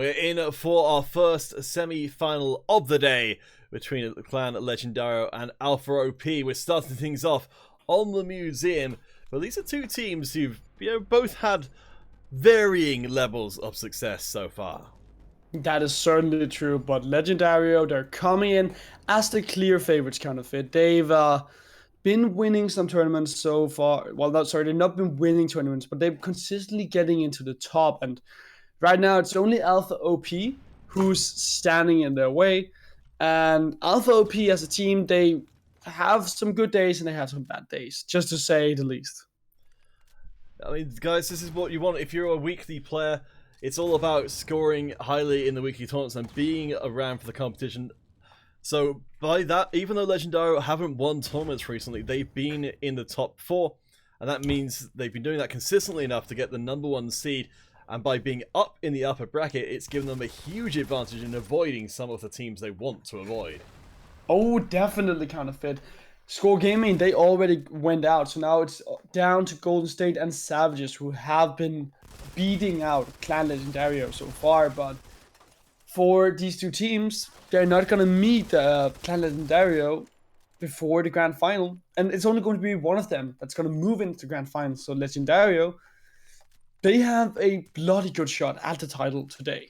We're in for our first semi-final of the day between Clan Legendario and Alpha OP. We're starting things off on the Museum, but these are two teams who've both had varying levels of success so far. That is certainly true, but Legendario, they're coming in as the clear favorites kind of it. They've been winning some tournaments so far. Well, they've not been winning tournaments, but they're consistently getting into the top. And right now, it's only Alpha OP who's standing in their way. And Alpha OP as a team, they have some good days and they have some bad days, just to say the least. I mean, guys, this is what you want if you're a weekly player. It's all about scoring highly in the weekly tournaments and being around for the competition. So by that, even though Legendario haven't won tournaments recently, they've been in the top 4. And that means they've been doing that consistently enough to get the #1 seed. And by being up in the upper bracket, it's given them a huge advantage in avoiding some of the teams they want to avoid. Oh, definitely kind of fit. Score Gaming, they already went out. So now it's down to Golden State and Savages, who have been beating out Clan Legendario so far. But for these two teams, they're not going to meet Clan Legendario before the grand final. And it's only going to be one of them that's going to move into the grand final. So Legendario, they have a bloody good shot at the title today.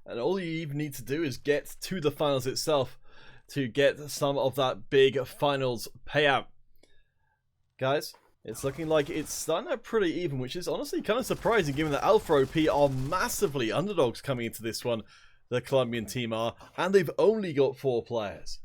And all you even need to do is get to the finals itself to get some of that big finals payout. Guys, it's looking like it's starting out pretty even, which is honestly kind of surprising given that Alpha OP are massively underdogs coming into this one, the Colombian team are, and they've only got 4 players.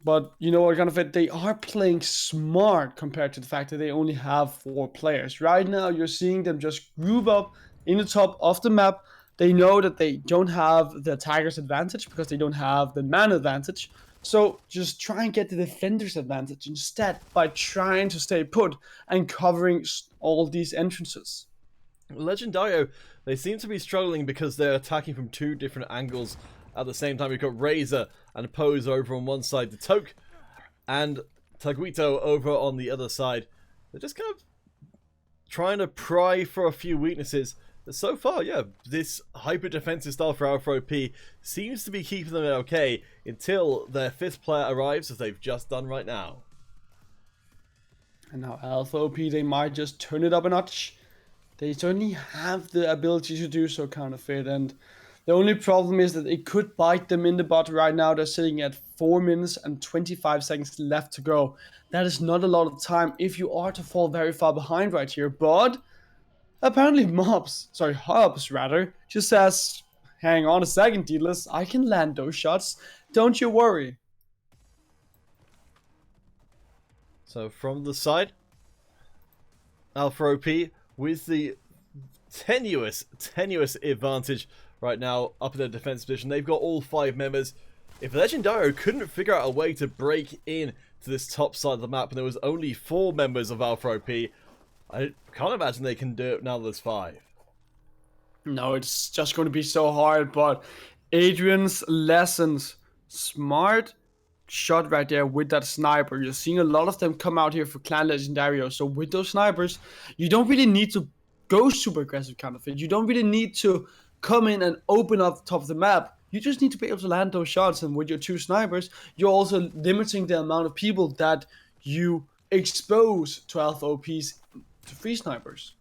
But you know what, kind of it, they are playing smart compared to the fact that they only have 4 players. Right now, you're seeing them just group up in the top of the map. They know that they don't have the Tigers advantage because they don't have the man advantage. So just try and get the defender's advantage instead by trying to stay put and covering all these entrances. Legendario, they seem to be struggling because they're attacking from 2 different angles at the same time. We've got Razor and Pose over on one side, the Toke and Taguito over on the other side. They're just kind of trying to pry for a few weaknesses. But so far, yeah, this hyper defensive style for Alpha OP seems to be keeping them okay until their 5th player arrives, as they've just done right now. And now Alpha OP, they might just turn it up a notch. They certainly have the ability to do so, kind of it. And the only problem is that it could bite them in the butt right now. They're sitting at 4 minutes and 25 seconds left to go. That is not a lot of time if you are to fall very far behind right here. But apparently Hobbs just says, hang on a second, Deedless, I can land those shots. Don't you worry. So from the side, Alpha OP with the tenuous advantage right now up in their defense position. They've got all 5 members. If Legendario couldn't figure out a way to break in to this top side of the map and there was only 4 members of Alpha OP, I can't imagine they can do it now that there's 5. No, it's just going to be so hard, but Adrian's lessons, smart shot right there with that sniper. You're seeing a lot of them come out here for Clan Legendario. So with those snipers, you don't really need to go super aggressive kind of thing. You don't really need to come in and open up the top of the map. You just need to be able to land those shots. And with your 2 snipers, you're also limiting the amount of people that you expose to Alpha OPs to 3 snipers.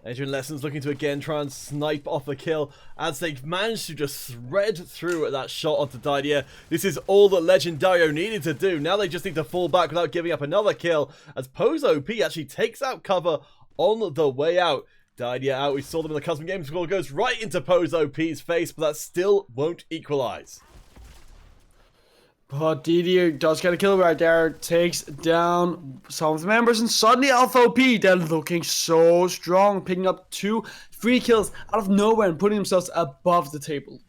Adrian Lessons looking to again try and snipe off a kill as they've managed to just thread through that shot onto Didier. This is all that Legendario needed to do. Now they just need to fall back without giving up another kill as Pose OP actually takes out cover on the way out. Didier out, we saw them in the custom game score, goes right into Pose OP's face, but that still won't equalize. But Didier does get a kill right there, takes down some of the members, and suddenly Alpha OP, they're looking so strong, picking up 2 free kills out of nowhere and putting themselves above the table.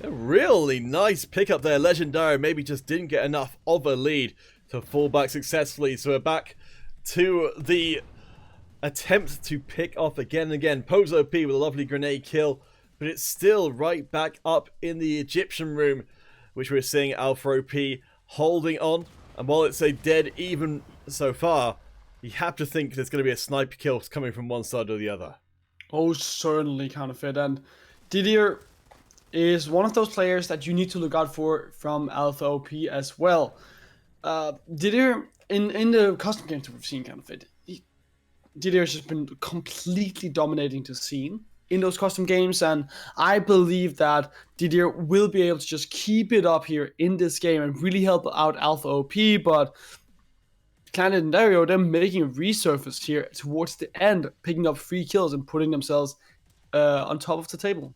A really nice pickup there. Legendario maybe just didn't get enough of a lead to fall back successfully, so we're back to the attempt to pick off again and again. Pose OP with a lovely grenade kill, but it's still right back up in the Egyptian room, which we're seeing Alpha OP holding on. And while it's a dead even so far, you have to think there's going to be a sniper kill coming from one side or the other. Oh, certainly, Counterfeit. And Didier is one of those players that you need to look out for from Alpha OP as well. Didier, in the custom games that we've seen, Counterfeit, Didier has just been completely dominating the scene in those custom games, and I believe that Didier will be able to just keep it up here in this game and really help out Alpha OP, but Planet and Dario, they're making a resurface here towards the end, picking up 3 kills and putting themselves on top of the table.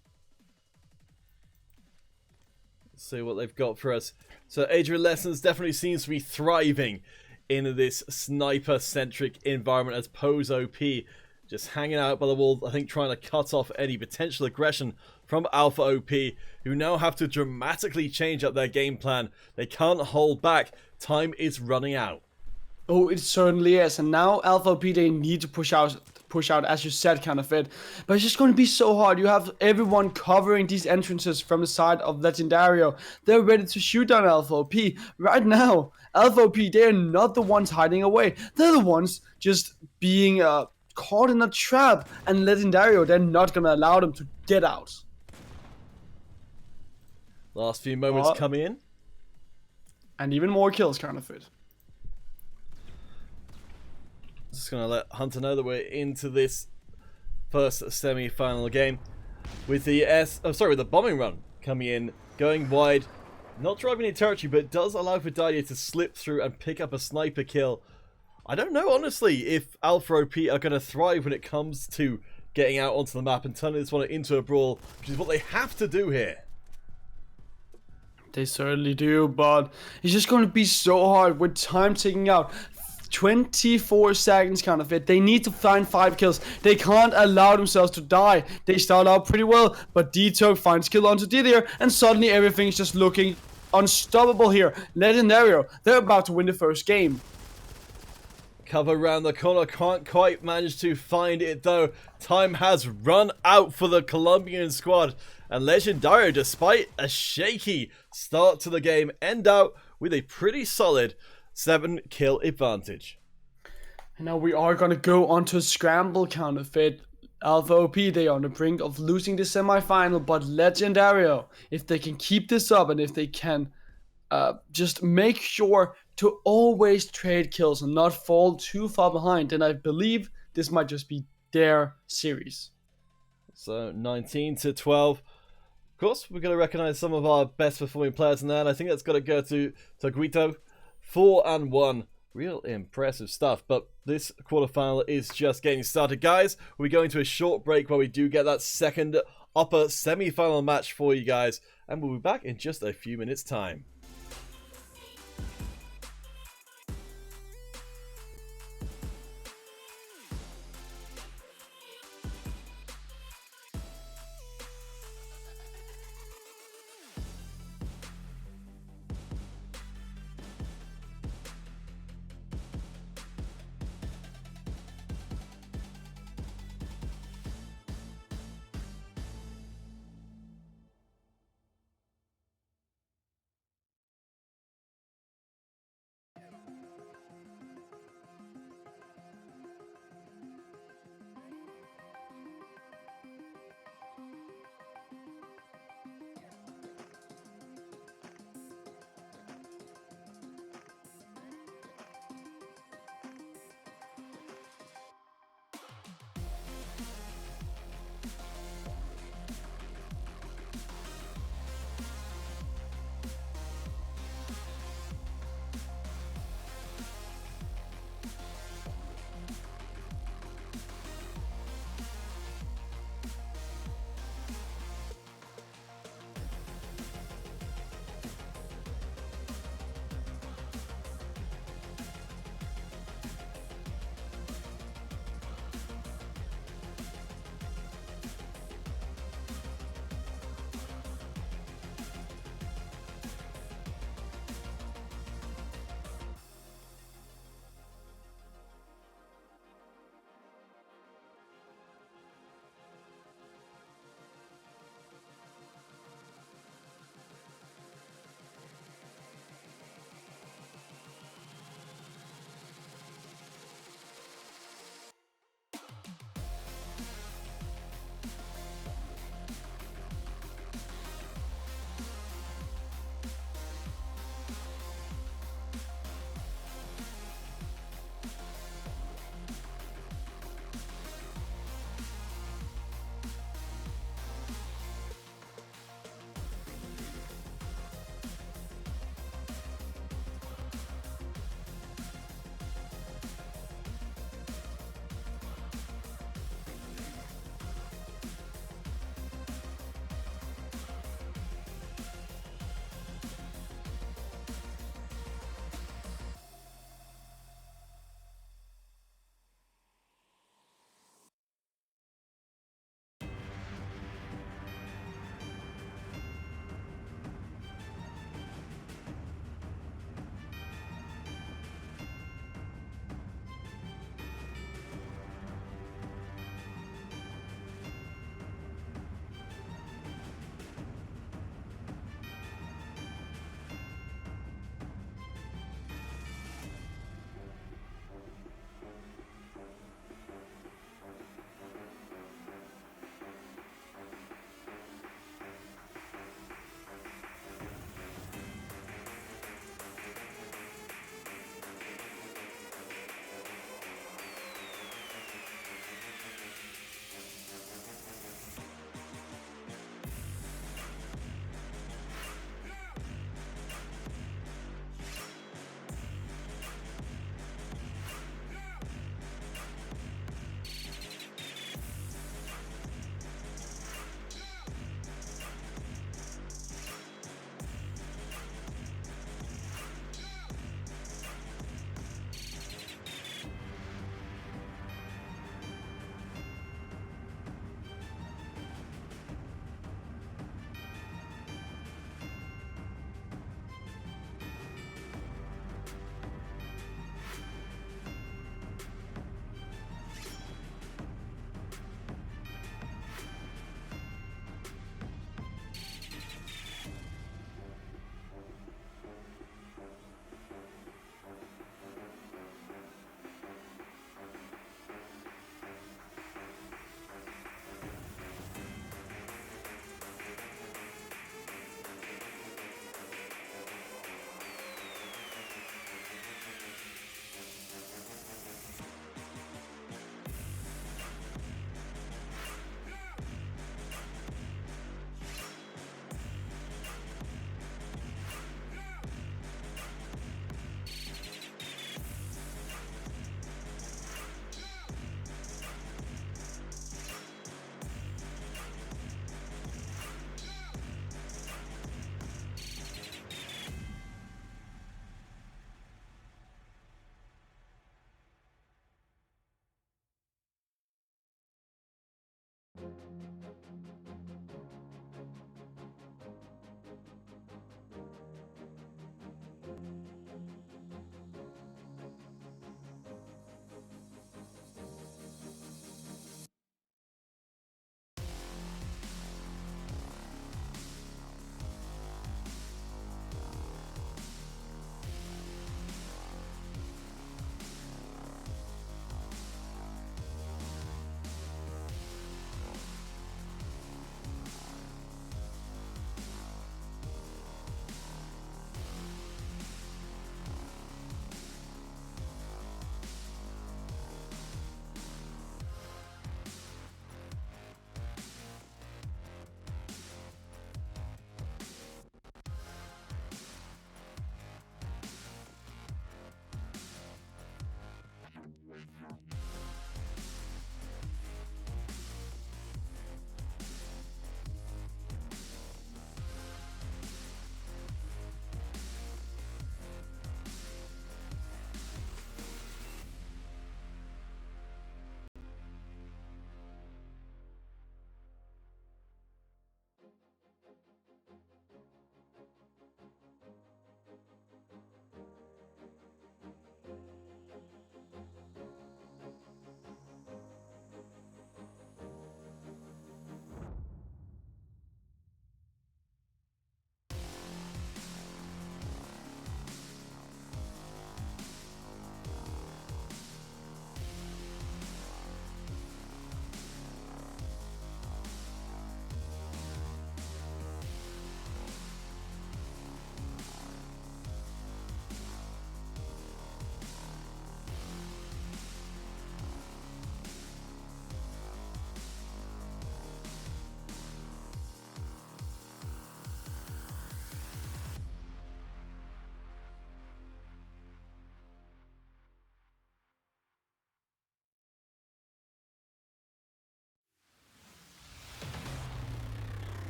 Let's see what they've got for us. So Adrian Lessons definitely seems to be thriving in this sniper-centric environment as Pose OP just hanging out by the wall, I think trying to cut off any potential aggression from Alpha OP, who now have to dramatically change up their game plan. They can't hold back. Time is running out. Oh, it certainly is. And now Alpha P, they need to push out, as you said, Counterfeit. But it's just going to be so hard. You have everyone covering these entrances from the side of Legendario. They're ready to shoot down Alpha P. Right now, Alpha P, they're not the ones hiding away. They're the ones just being caught in a trap. And Legendario, they're not going to allow them to get out. Last few moments coming in. And even more kills, Counterfeit. Just gonna let Hunter know that we're into this first semi-final game with the with the bombing run coming in, going wide, not driving any territory, but it does allow for Didier to slip through and pick up a sniper kill. I don't know honestly if Alpha OP are gonna thrive when it comes to getting out onto the map and turning this one into a brawl, which is what they have to do here. They certainly do, but it's just going to be so hard with time ticking out. 24 seconds, Counterfeit. They need to find 5 kills. They can't allow themselves to die. They start out pretty well, but D-Tog finds kill onto Didier, and suddenly everything's just looking unstoppable here. Legendario, they're about to win the first game. Cover around the corner, can't quite manage to find it though. Time has run out for the Colombian squad, and Legendario, despite a shaky start to the game, end out with a pretty solid 7-kill advantage. And now we are going to go on to a scramble, Counterfeit. Alpha OP, they are on the brink of losing the semifinal, but Legendario, if they can keep this up and if they can just make sure to always trade kills and not fall too far behind, then I believe this might just be their series. So 19-12. Of course, we're going to recognize some of our best performing players in there, and I think that's got to go to Guito. 4-1. Real impressive stuff. But this quarterfinal is just getting started. Guys, we're going to a short break where we do get that second upper semi-final match for you guys. And we'll be back in just a few minutes' time.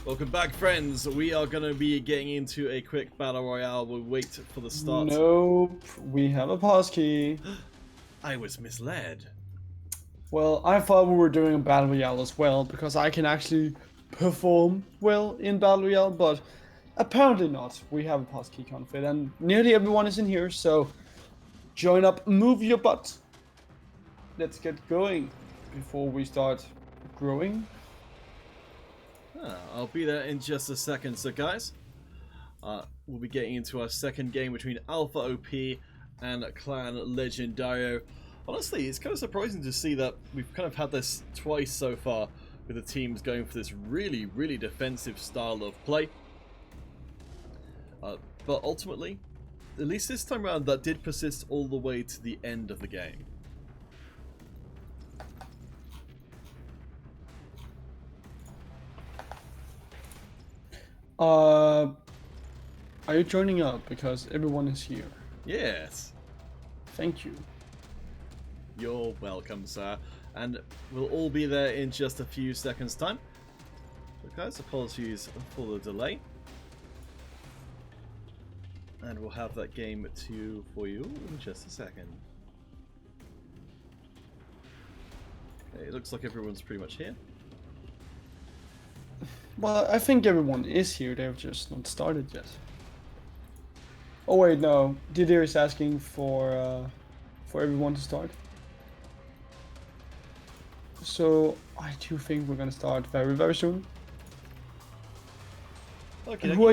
Welcome back, friends. We are going to be getting into a quick battle royale. We'll wait for the start. Nope, we have a pass key. I was misled. Well, I thought we were doing a battle royale as well, because I can actually perform well in battle royale, but apparently not. We have a pass key confit, and nearly everyone is in here, so join up, move your butt. Let's get going before we start growing. I'll be there in just a second. So, guys, we'll be getting into our second game between Alpha OP and Clan Legendario. Honestly, it's kind of surprising to see that we've kind of had this twice so far, with the teams going for this really, really defensive style of play. But ultimately, at least this time around, that did persist all the way to the end of the game. Are you joining up? Because everyone is here. Yes. Thank you. You're welcome, sir. And we'll all be there in just a few seconds' time. So, guys, apologies for the delay. And we'll have that game for you in just a second. Okay, it looks like everyone's pretty much here. Well, I think everyone is here. They've just not started yet. Oh wait, no. Didier is asking for everyone to start. So I do think we're gonna start very, very soon. Okay. Who are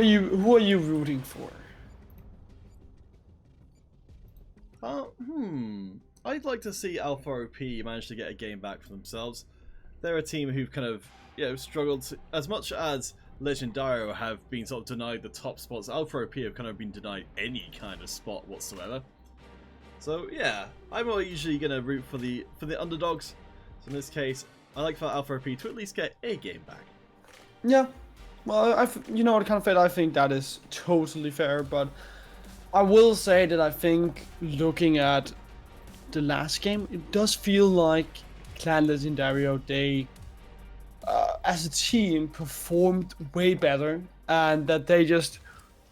you rooting for? I'd like to see Alpha OP manage to get a game back for themselves. They're a team who've kind of, struggled to, as much as Legendario have been sort of denied the top spots. Alpha OP have kind of been denied any kind of spot whatsoever. So yeah, I'm usually gonna root for the underdogs. So in this case, I like for Alpha OP to at least get a game back. Yeah, well, you know what, kind of fit. I think that is totally fair, but I will say that I think looking at the last game, it does feel like Clan Legendario, they as a team performed way better, and that they just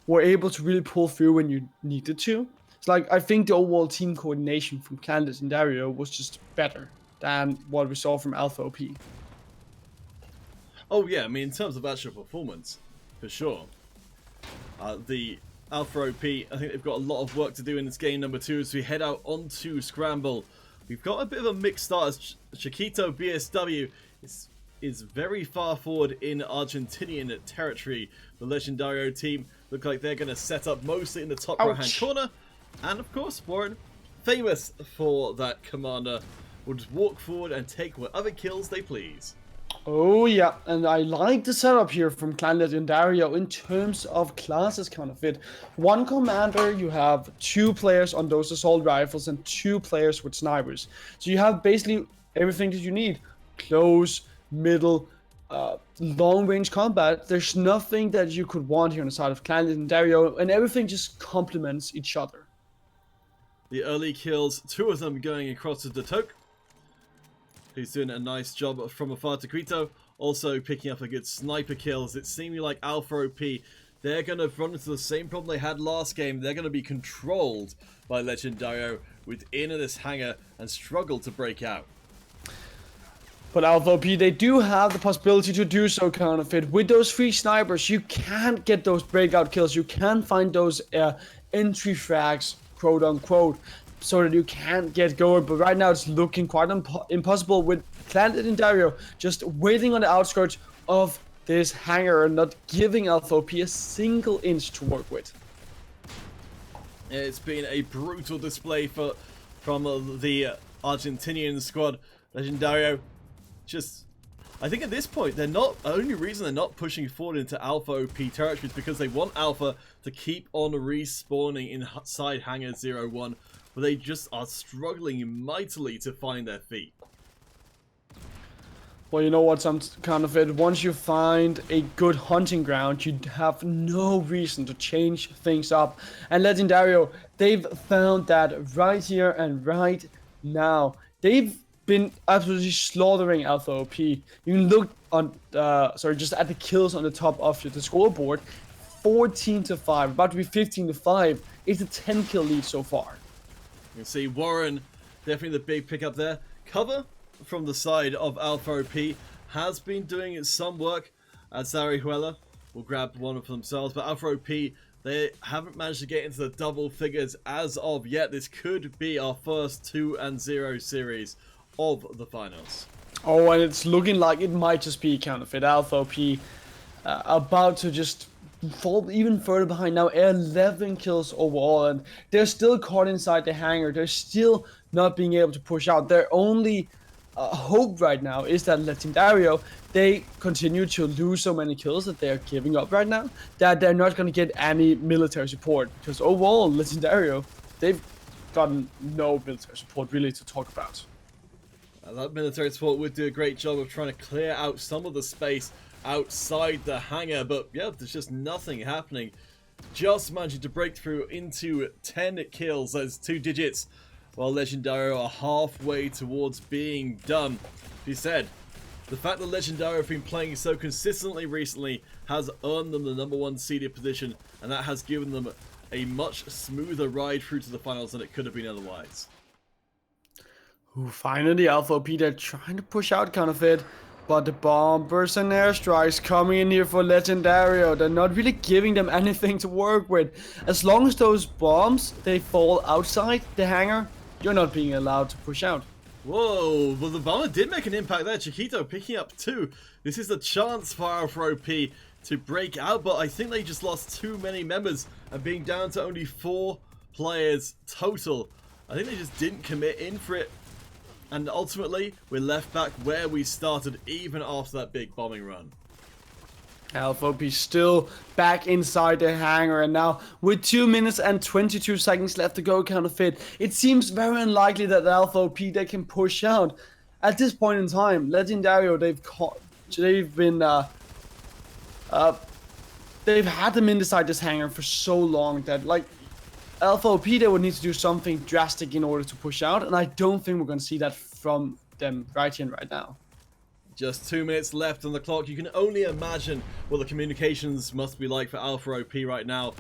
were able to really pull through when you needed to. It's like, I think the overall team coordination from Clan Legendario was just better than what we saw from Alpha OP. Oh yeah, I mean in terms of actual performance, for sure. The Alpha OP, I think they've got a lot of work to do in this game number 2 as we head out onto Scramble. We've got a bit of a mixed start as Chiquito BSW is very far forward in Argentinian territory. The Legendario team look like they're going to set up mostly in the top right-hand corner. And of course, Warren, famous for that commander, will just walk forward and take whatever kills they please. Oh yeah, and I like the setup here from Clan Legendario in terms of classes counterfeit. One commander, you have 2 players on those assault rifles and 2 players with snipers. So you have basically everything that you need. Close, middle, long range combat. There's nothing that you could want here on the side of Clan Legendario, and everything just complements each other. The early kills, 2 of them going across to the Toke, who's doing a nice job from afar to Quito, also picking up a good sniper kills. It seems like Alpha OP, they're going to run into the same problem they had last game. They're going to be controlled by Legendario within this hangar and struggle to break out. But Alpha OP, they do have the possibility to do so, counterfeit. With those 3 snipers, you can't get those breakout kills. You can find those entry frags, quote unquote, so that you can't get going. But right now it's looking quite impossible with Clan Legendario just waiting on the outskirts of this hangar and not giving Alpha OP a single inch to work with. It's been a brutal display from the Argentinian squad. Legendario just, I think at this point, they're not, the only reason they're not pushing forward into Alpha OP territory is because they want Alpha to keep on respawning inside Hangar 01, but they just are struggling mightily to find their feet. Well, you know what, some counterfeit, once you find a good hunting ground, you have no reason to change things up. And Legendario, they've found that right here and right now. They've been absolutely slaughtering Alpha OP. You can look on, just at the kills on the top of the scoreboard. 14-5, about to be 15-5. It's a 10 kill lead so far. You can see Warren, definitely the big pickup there. Cover from the side of Alpha OP has been doing some work, as Zarihuela will grab one for themselves, but Alpha OP, they haven't managed to get into the double figures as of yet. This could be our first 2-0 series of the finals. Oh, and it's looking like it might just be counterfeit. Alpha OP about to just fall even further behind now. 11 kills overall, and they're still caught inside the hangar. They're still not being able to push out. Their only hope right now is that Legendario, they continue to lose so many kills that they're giving up right now, that they're not going to get any military support, because overall Legendario, they've gotten no military support really to talk about. That military support would do a great job of trying to clear out some of the space outside the hangar, but yeah, there's just nothing happening. Just managing to break through into 10 kills, those 2 digits, while Legendario are halfway towards being done. He said, the fact that Legendario have been playing so consistently recently has earned them the #1 seeded position, and that has given them a much smoother ride through to the finals than it could have been otherwise. Ooh, finally, Alpha OP, they're trying to push out counterfeit, but the bombers and airstrikes coming in here for Legendario, they're not really giving them anything to work with. As long as those bombs, they fall outside the hangar, you're not being allowed to push out. Whoa, well the bomber did make an impact there. Chiquito picking up 2. This is a chance for Alpha OP to break out, but I think they just lost too many members, and being down to only 4 players total, I think they just didn't commit in for it. And ultimately, we're left back where we started even after that big bombing run. Alpha OP still back inside the hangar, and now with 2 minutes and 22 seconds left to go, counterfeit, it seems very unlikely that Alpha OP, they can push out. At this point in time, Legendario, they've had them inside this hangar for so long that, like, Alpha OP, they would need to do something drastic in order to push out, and I don't think we're going to see that from them right here and right now. Just 2 minutes left on the clock. You can only imagine what the communications must be like for Alpha OP right now,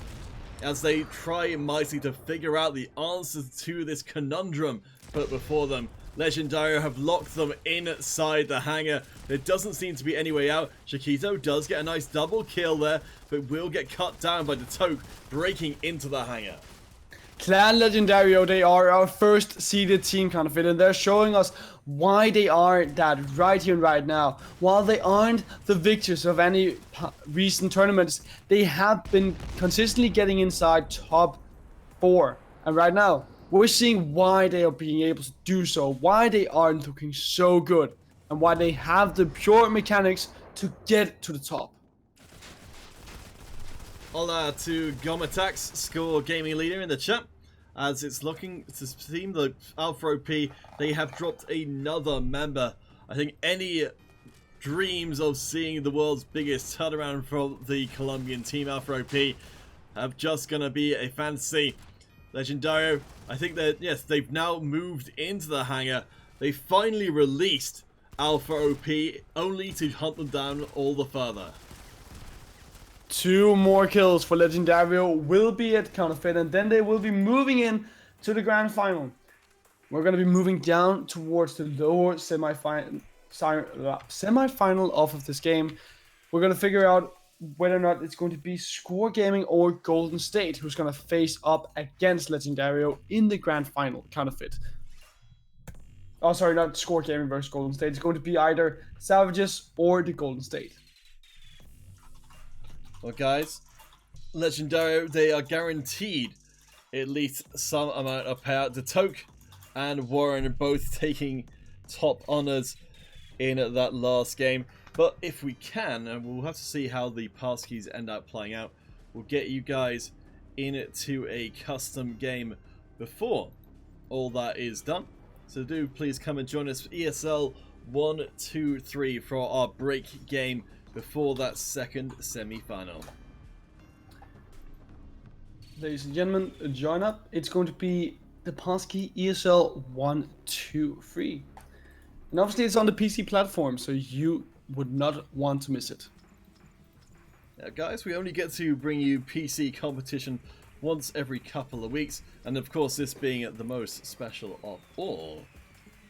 as they try mightily to figure out the answers to this conundrum put before them. Legendario have locked them inside the hangar. There doesn't seem to be any way out. Chiquito does get a nice double kill there, but will get cut down by the Toke breaking into the hangar. Clan Legendario, they are our first seeded team, kind of, and they're showing us why they are that right here and right now. While they aren't the victors of any recent tournaments, they have been consistently getting inside top 4. And right now, we're seeing why they are being able to do so, why they are looking so good, and why they have the pure mechanics to get to the top. Hola to Gomatax, Score Gaming Leader in the chat. As it's looking to seem like Alpha OP, they have dropped another member. I think any dreams of seeing the world's biggest turnaround from the Colombian team Alpha OP have just gonna be a fantasy. Legendario, I think that, yes, they've now moved into the hangar. They finally released Alpha OP, only to hunt them down all the further. 2 more kills for Legendario will be at counterfeit, and then they will be moving in to the grand final. We're going to be moving down towards the lower semifinal of this game. We're going to figure out whether or not it's going to be Score Gaming or Golden State who's going to face up against Legendario in the grand final counterfeit. Oh, sorry, not Score Gaming versus Golden State. It's going to be either Savages or the Golden State. Well, guys, Legendario, they are guaranteed at least some amount of payout. The Toke and Warren are both taking top honors in that last game. But if we can, and we'll have to see how the passkeys end up playing out, we'll get you guys into a custom game before all that is done. So do please come and join us for ESL 1, 2, 3 for our break game before that second semi-final. Ladies and gentlemen, join up. It's going to be the passkey ESL 1, 2, 3. And obviously it's on the PC platform, so you would not want to miss it. Now guys, we only get to bring you PC competition once every couple of weeks, and of course this being the most special of all.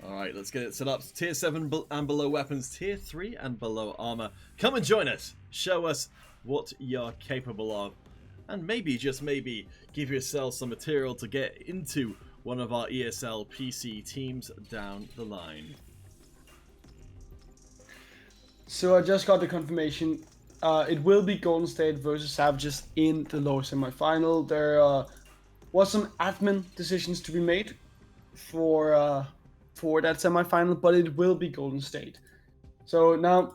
Alright, let's get it set up. Tier 7 and below weapons, Tier 3 and below armor. Come and join us. Show us what you're capable of. And maybe, just maybe, give yourself some material to get into one of our ESL PC teams down the line. So I just got the confirmation. It will be Golden State versus Savages in the lower semi-final. There was some admin decisions to be made for that semi-final, but it will be Golden State. So now,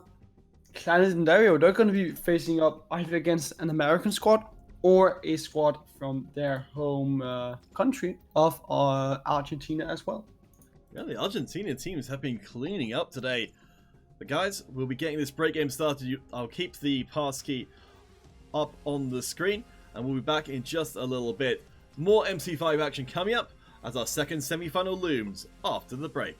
Clan Legendario, they're going to be facing up either against an American squad or a squad from their home country of Argentina as well. Yeah, the Argentina teams have been cleaning up today. But guys, we'll be getting this break game started. I'll keep the passkey up on the screen, and we'll be back in just a little bit. More MC5 action coming up as our second semi-final looms after the break.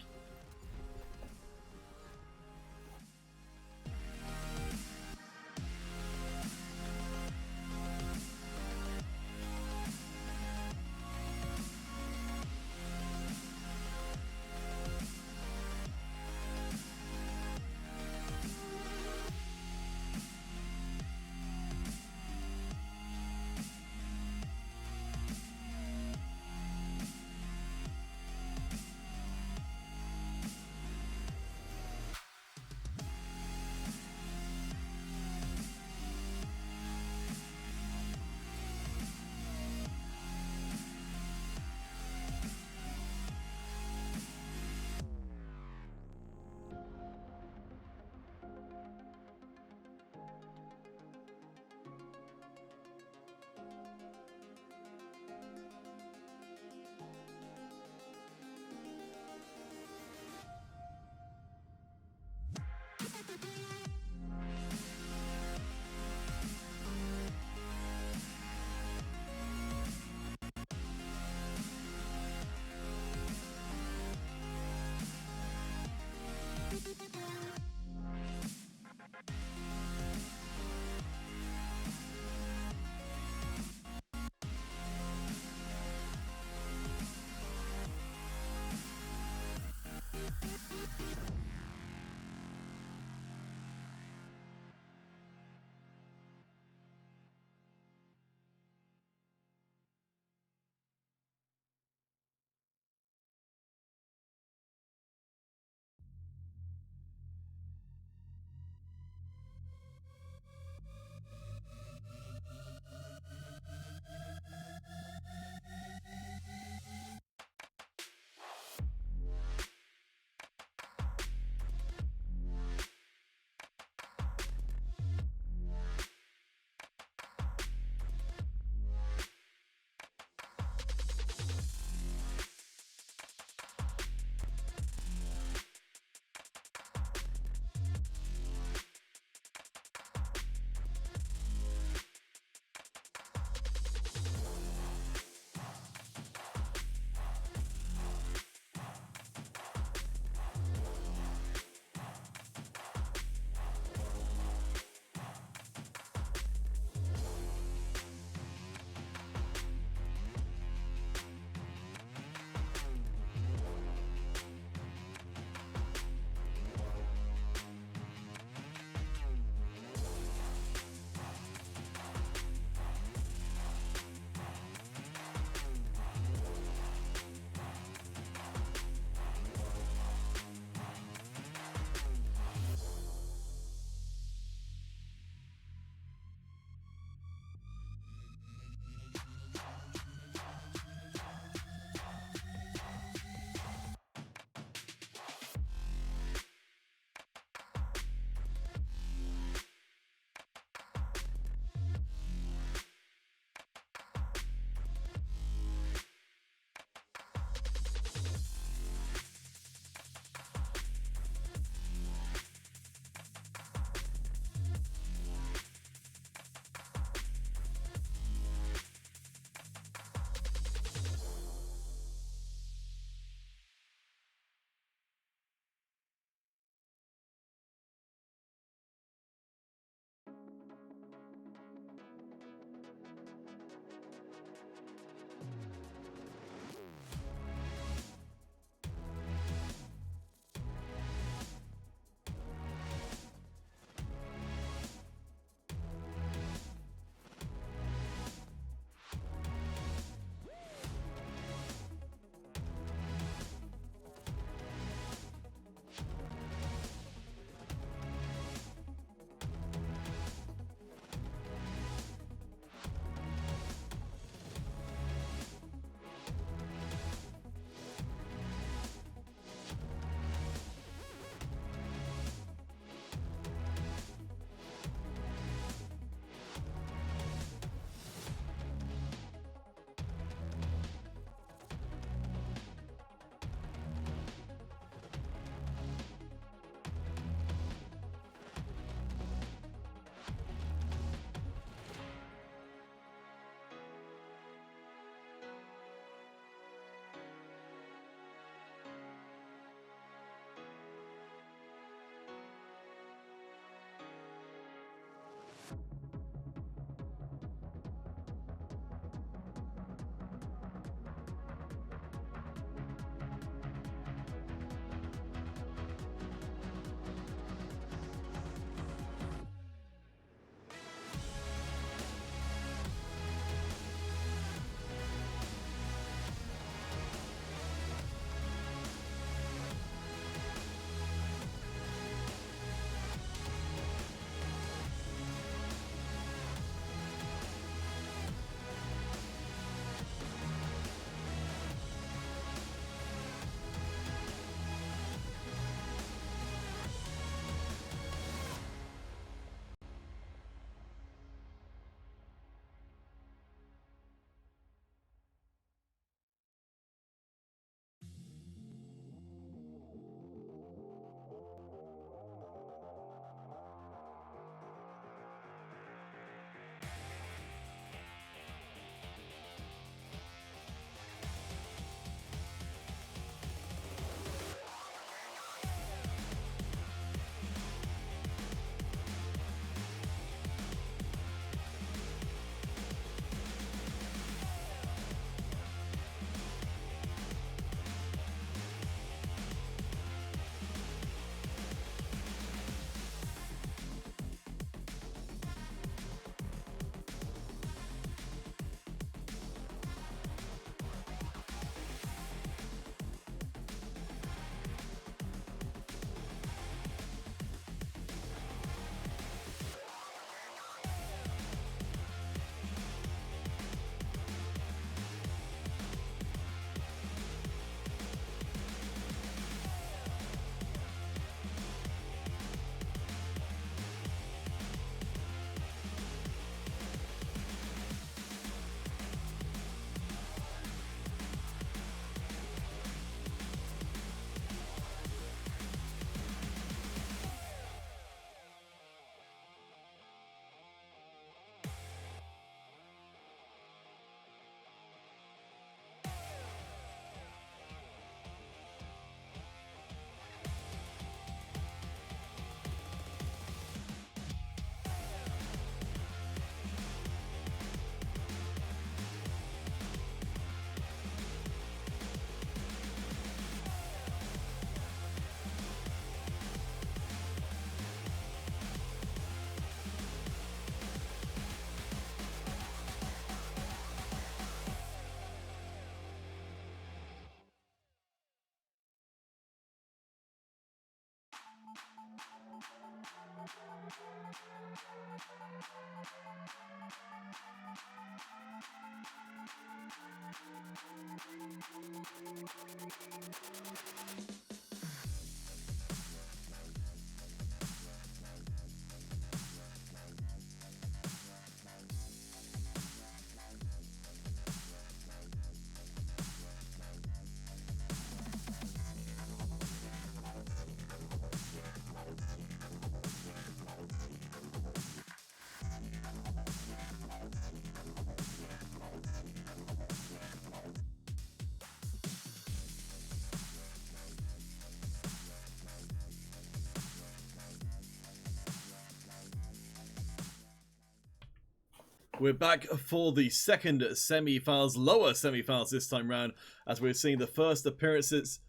We're back for the second semi-finals, lower semi-finals this time round, as we're seeing the first appearances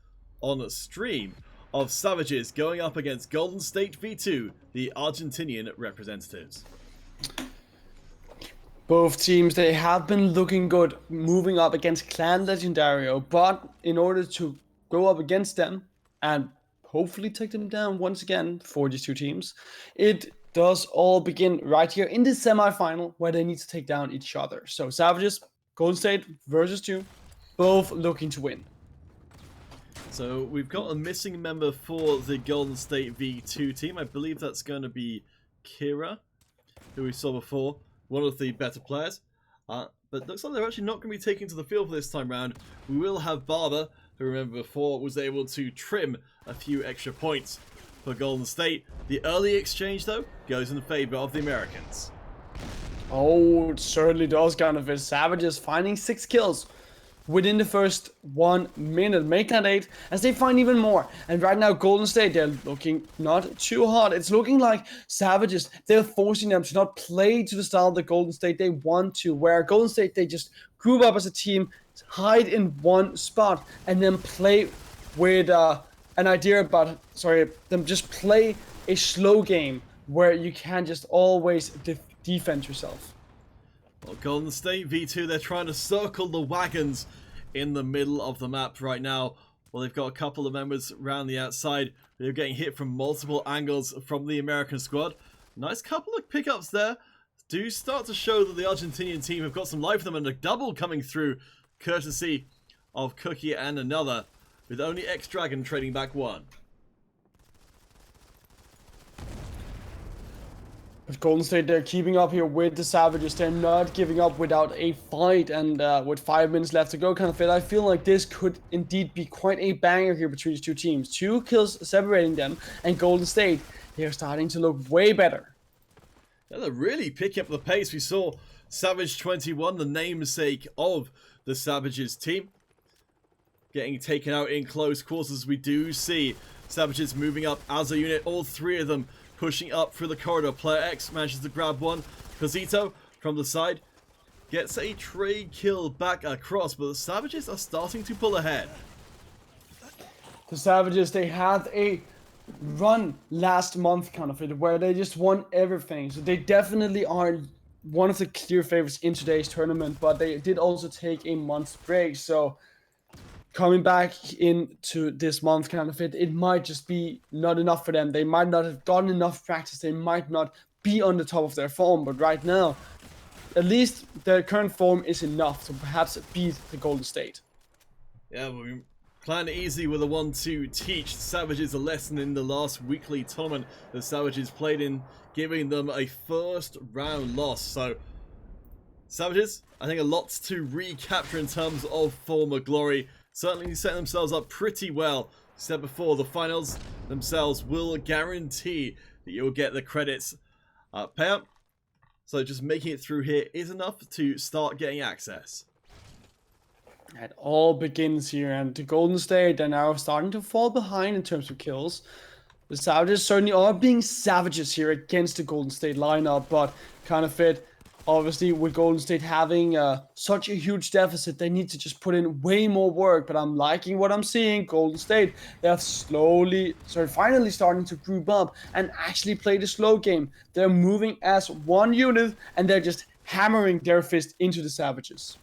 on stream of Savages going up against Golden State V2, the Argentinian representatives. Both teams, they have been looking good moving up against Clan Legendario, but in order to go up against them and hopefully take them down once again for these two teams, it does all begin right here in the semifinal where they need to take down each other. So Savages, Golden State versus 2, both looking to win. So we've got a missing member for the Golden State V2 team. I believe that's going to be Kira, who we saw before, one of the better players. But looks like they're actually not going to be taken to the field for this time round. We will have Barber, who remember before was able to trim a few extra points for Golden State. The early exchange, though, goes in favor of the Americans. Oh, it certainly does, kind of. Savages finding 6 kills within the first 1 minute, make that 8, as they find even more. And right now, Golden State, they're looking not too hard. It's looking like Savages, they're forcing them to not play to the style that Golden State they want to, where Golden State, they just group up as a team, hide in one spot, and then play with an idea about, them just play a slow game where you can just always defend yourself. Well, Golden State V2, they're trying to circle the wagons in the middle of the map right now. Well, they've got a couple of members around the outside. They're getting hit from multiple angles from the American squad. Nice couple of pickups there. Do start to show that the Argentinian team have got some life for them, and a double coming through, courtesy of Cookie and another, with only X-Dragon trading back 1. But Golden State, they're keeping up here with the Savages. They're not giving up without a fight. And with 5 minutes left to go, kind of fit, I feel like this could indeed be quite a banger here between these two teams. 2 kills separating them. And Golden State, they're starting to look way better. Yeah, they're really picking up the pace. We saw Savage 21, the namesake of the Savages team, getting taken out in close quarters. We do see Savages moving up as a unit, all 3 of them pushing up through the corridor. Player X manages to grab one. Cosito from the side gets a trade kill back across, but the Savages are starting to pull ahead. The Savages, they had a run last month, kind of it, where they just won everything. So they definitely are one of the clear favorites in today's tournament, but they did also take a month's break. So coming back into this month, kind of it might just be not enough for them. They might not have gotten enough practice. They might not be on the top of their form. But right now, at least their current form is enough to perhaps beat the Golden State. Yeah, we plan easy with a 1-2 teach Savages a lesson in the last weekly tournament the Savages played in, giving them a first round loss. So Savages, I think a lot to recapture in terms of former glory. Certainly set themselves up pretty well. Said before, the finals themselves will guarantee that you'll get the credits payout. So just making it through here is enough to start getting access. It all begins here, and the Golden State are now starting to fall behind in terms of kills. The Savages certainly are being savages here against the Golden State lineup, but kind of fit. Obviously, with Golden State having such a huge deficit, they need to just put in way more work. But I'm liking what I'm seeing. Golden State, they are finally starting to group up and actually play the slow game. They're moving as one unit, and they're just hammering their fist into the Savages.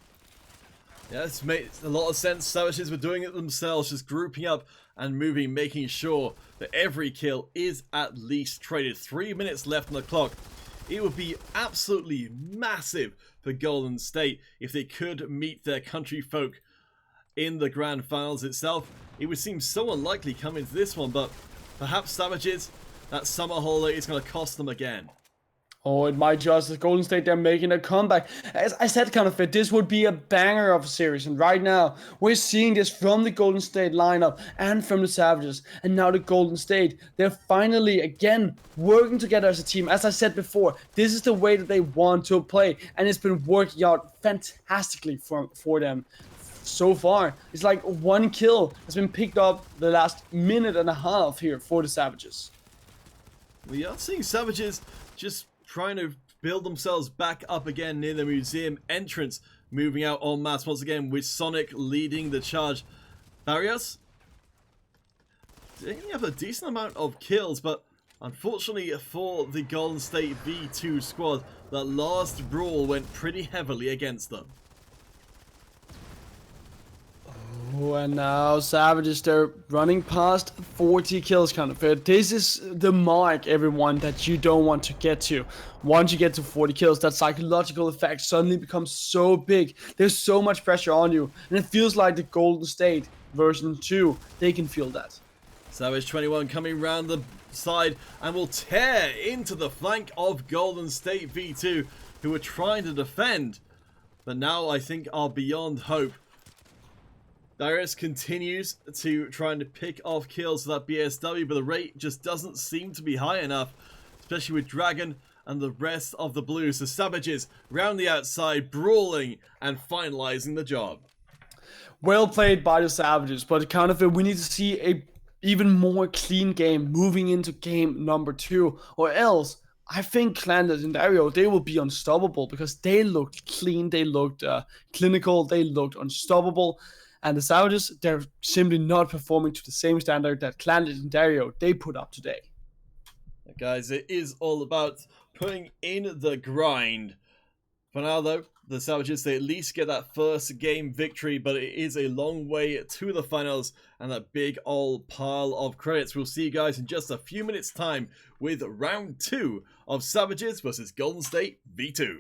Yeah, this makes a lot of sense. Savages were doing it themselves, just grouping up and moving, making sure that every kill is at least traded. 3 minutes left on the clock. It would be absolutely massive for Golden State if they could meet their country folk in the grand finals itself. It would seem so unlikely coming into this one, but perhaps Savages, that summer holiday is going to cost them again. Oh, it might just as Golden State, they're making a comeback. As I said, kind of, this would be a banger of a series. And right now, we're seeing this from the Golden State lineup and from the Savages. And now the Golden State, they're finally, again, working together as a team. As I said before, this is the way that they want to play. And it's been working out fantastically for them so far. It's like one kill has been picked up the last minute and a half here for the Savages. We are seeing Savages just trying to build themselves back up again near the museum entrance, moving out en masse once again with Sonic leading the charge. Barrios, they have a decent amount of kills, but unfortunately for the Golden State V2 squad, that last brawl went pretty heavily against them. Oh, and now Savages, they're running past 40 kills, kind of. This is the mark, everyone, that you don't want to get to. Once you get to 40 kills, that psychological effect suddenly becomes so big. There's so much pressure on you, and it feels like the Golden State version 2, they can feel that. Savage 21 coming round the side and will tear into the flank of Golden State V2, who are trying to defend, but now I think are beyond hope. Darius continues to try and pick off kills for that BSW, but the rate just doesn't seem to be high enough, especially with Dragon and the rest of the Blues. The Savages round the outside, brawling and finalizing the job. Well played by the Savages, but kind of we need to see a even more clean game moving into game number 2, or else I think Clan Legendario, they will be unstoppable because they looked clean, they looked clinical, they looked unstoppable. And the Savages, they're simply not performing to the same standard that Clan Legendario, they put up today. Guys, it is all about putting in the grind. For now, though, the Savages, they at least get that first game victory, but it is a long way to the finals and that big old pile of credits. We'll see you guys in just a few minutes' time with round 2 of Savages versus Golden State V2.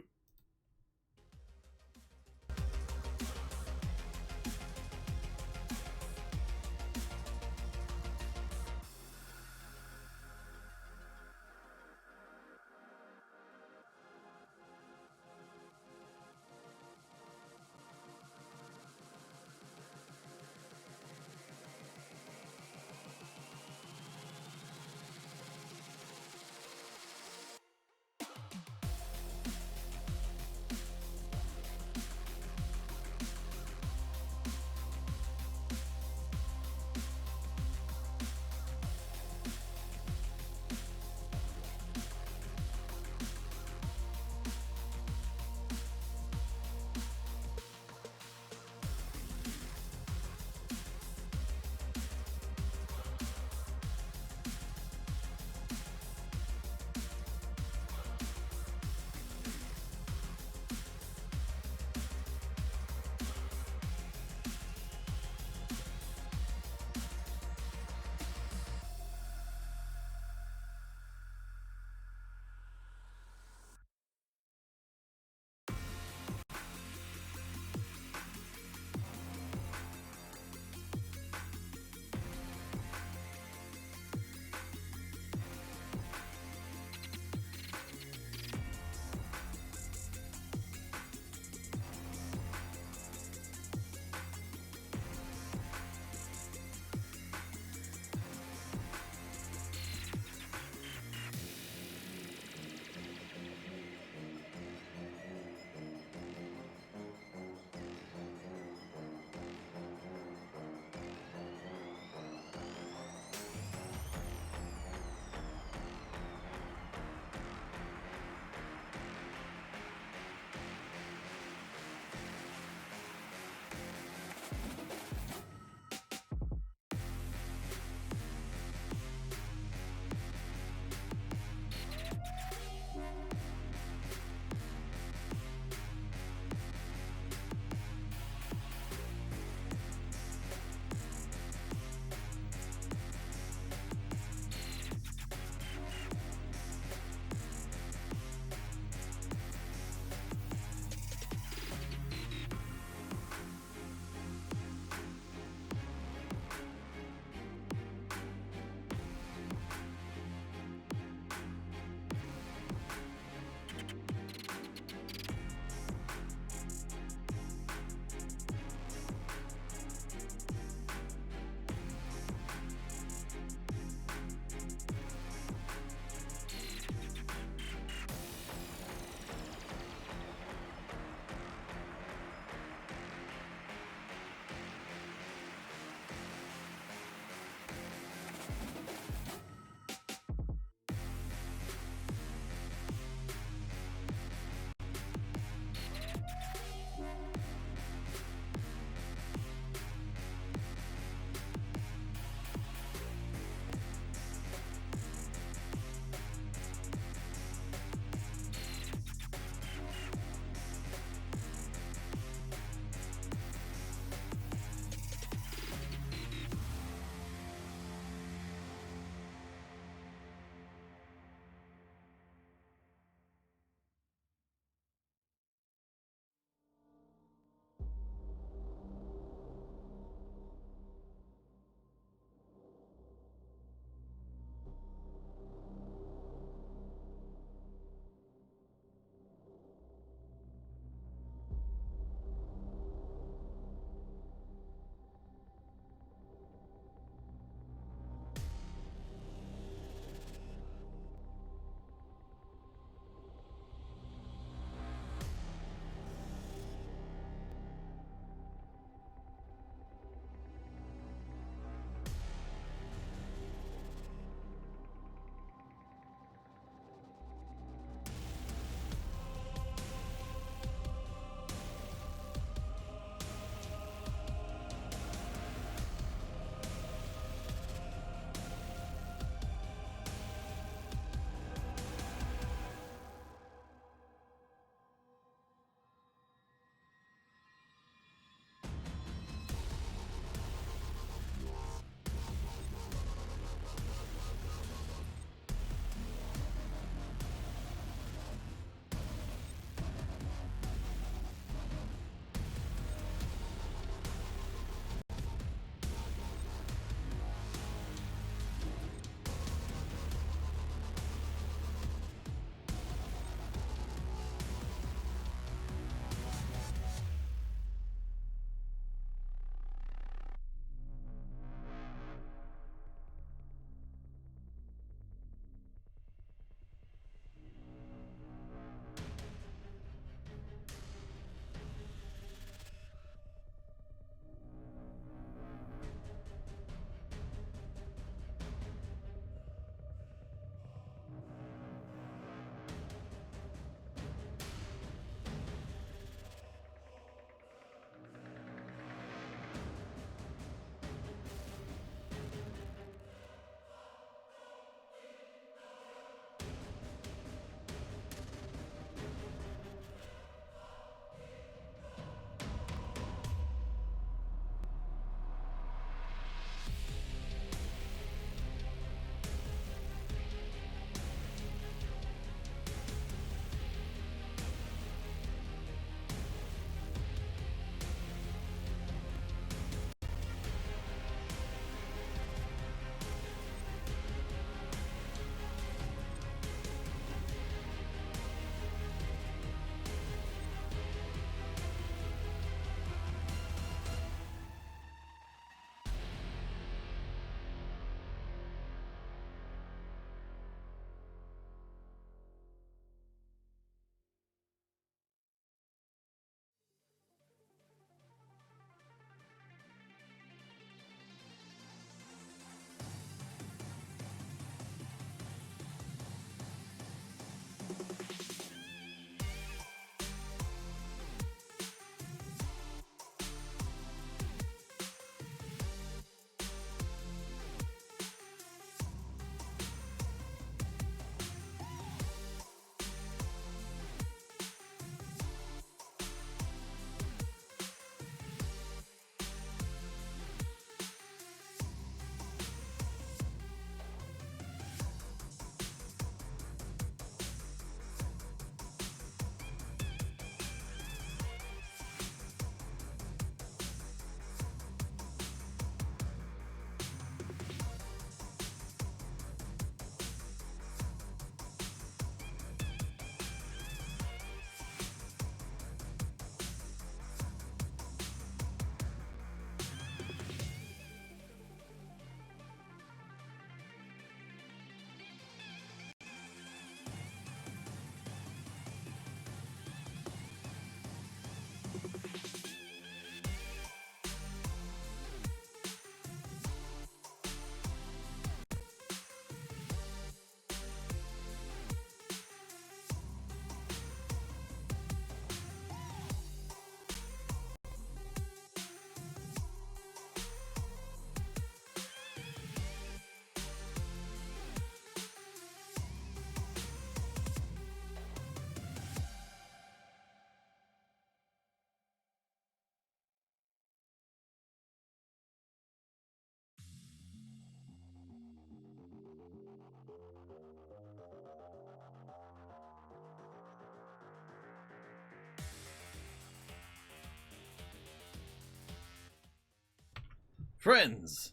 Friends,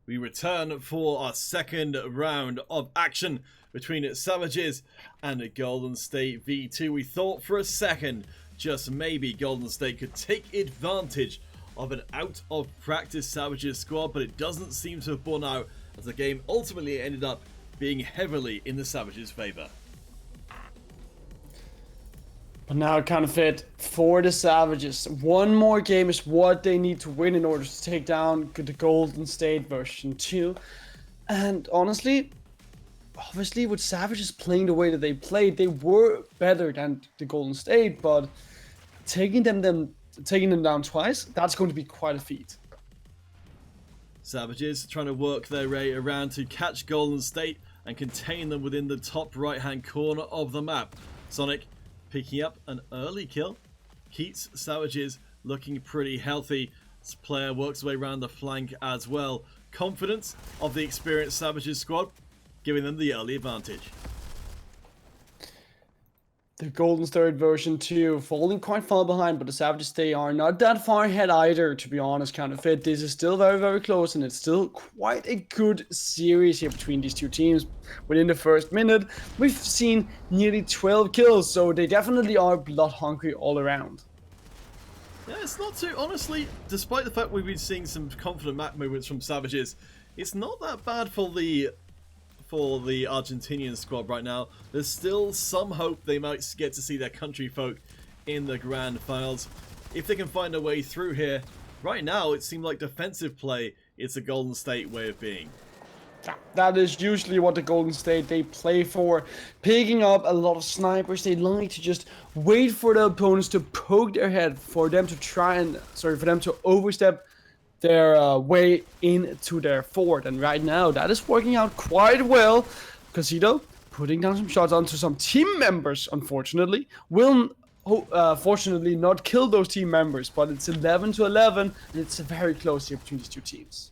we return for our second round of action between Savages and Golden State V2. We thought for a second, just maybe, Golden State could take advantage of an out-of-practice Savages squad, but it doesn't seem to have borne out, as the game ultimately ended up being heavily in the Savages' favour. But now it kind of fit for the Savages. One more game is what they need to win in order to take down the Golden State version 2. And honestly, obviously with Savages playing the way that they played, they were better than the Golden State, but taking them down twice, that's going to be quite a feat. Savages trying to work their way around to catch Golden State and contain them within the top right-hand corner of the map. Sonic picking up an early kill keeps Savages looking pretty healthy. This player works his way around the flank as well. Confidence of the experienced Savages squad, giving them the early advantage. The Golden State version 2 falling quite far behind, but the Savages, they are not that far ahead either, to be honest, kind of fit. This is still very, very close, and it's still quite a good series here between these two teams. Within the first minute, we've seen nearly 12 kills, so they definitely are blood hungry all around. Yeah, it's not too, honestly, despite the fact we've been seeing some confident map movements from Savages, it's not that bad for the Argentinian squad right now. There's still some hope they might get to see their country folk in the grand finals. If they can find a way through here, right now it seems like defensive play is the Golden State way of being. That is usually what the Golden State, they play for. Picking up a lot of snipers, they like to just wait for the opponents to poke their head, for them to overstep their way into their fort, and right now that is working out quite well. Casito putting down some shots onto some team members, unfortunately, will fortunately not kill those team members, but it's 11-11, and it's very close here between these two teams.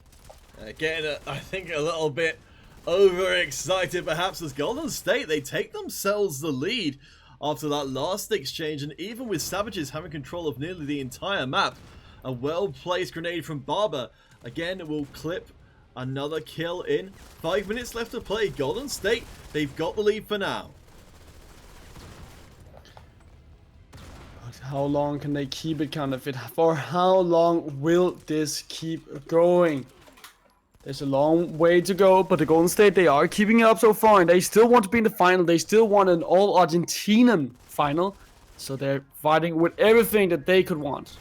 Again, I think a little bit overexcited perhaps, as Golden State, they take themselves the lead after that last exchange, and even with Savages having control of nearly the entire map, a well-placed grenade from Barber, again, will clip another kill in. 5 minutes left to play. Golden State, they've got the lead for now. But how long can they keep it, kind of fit? For how long will this keep going? There's a long way to go, but the Golden State, they are keeping it up so far, and they still want to be in the final. They still want an all-Argentinian final, so they're fighting with everything that they could want.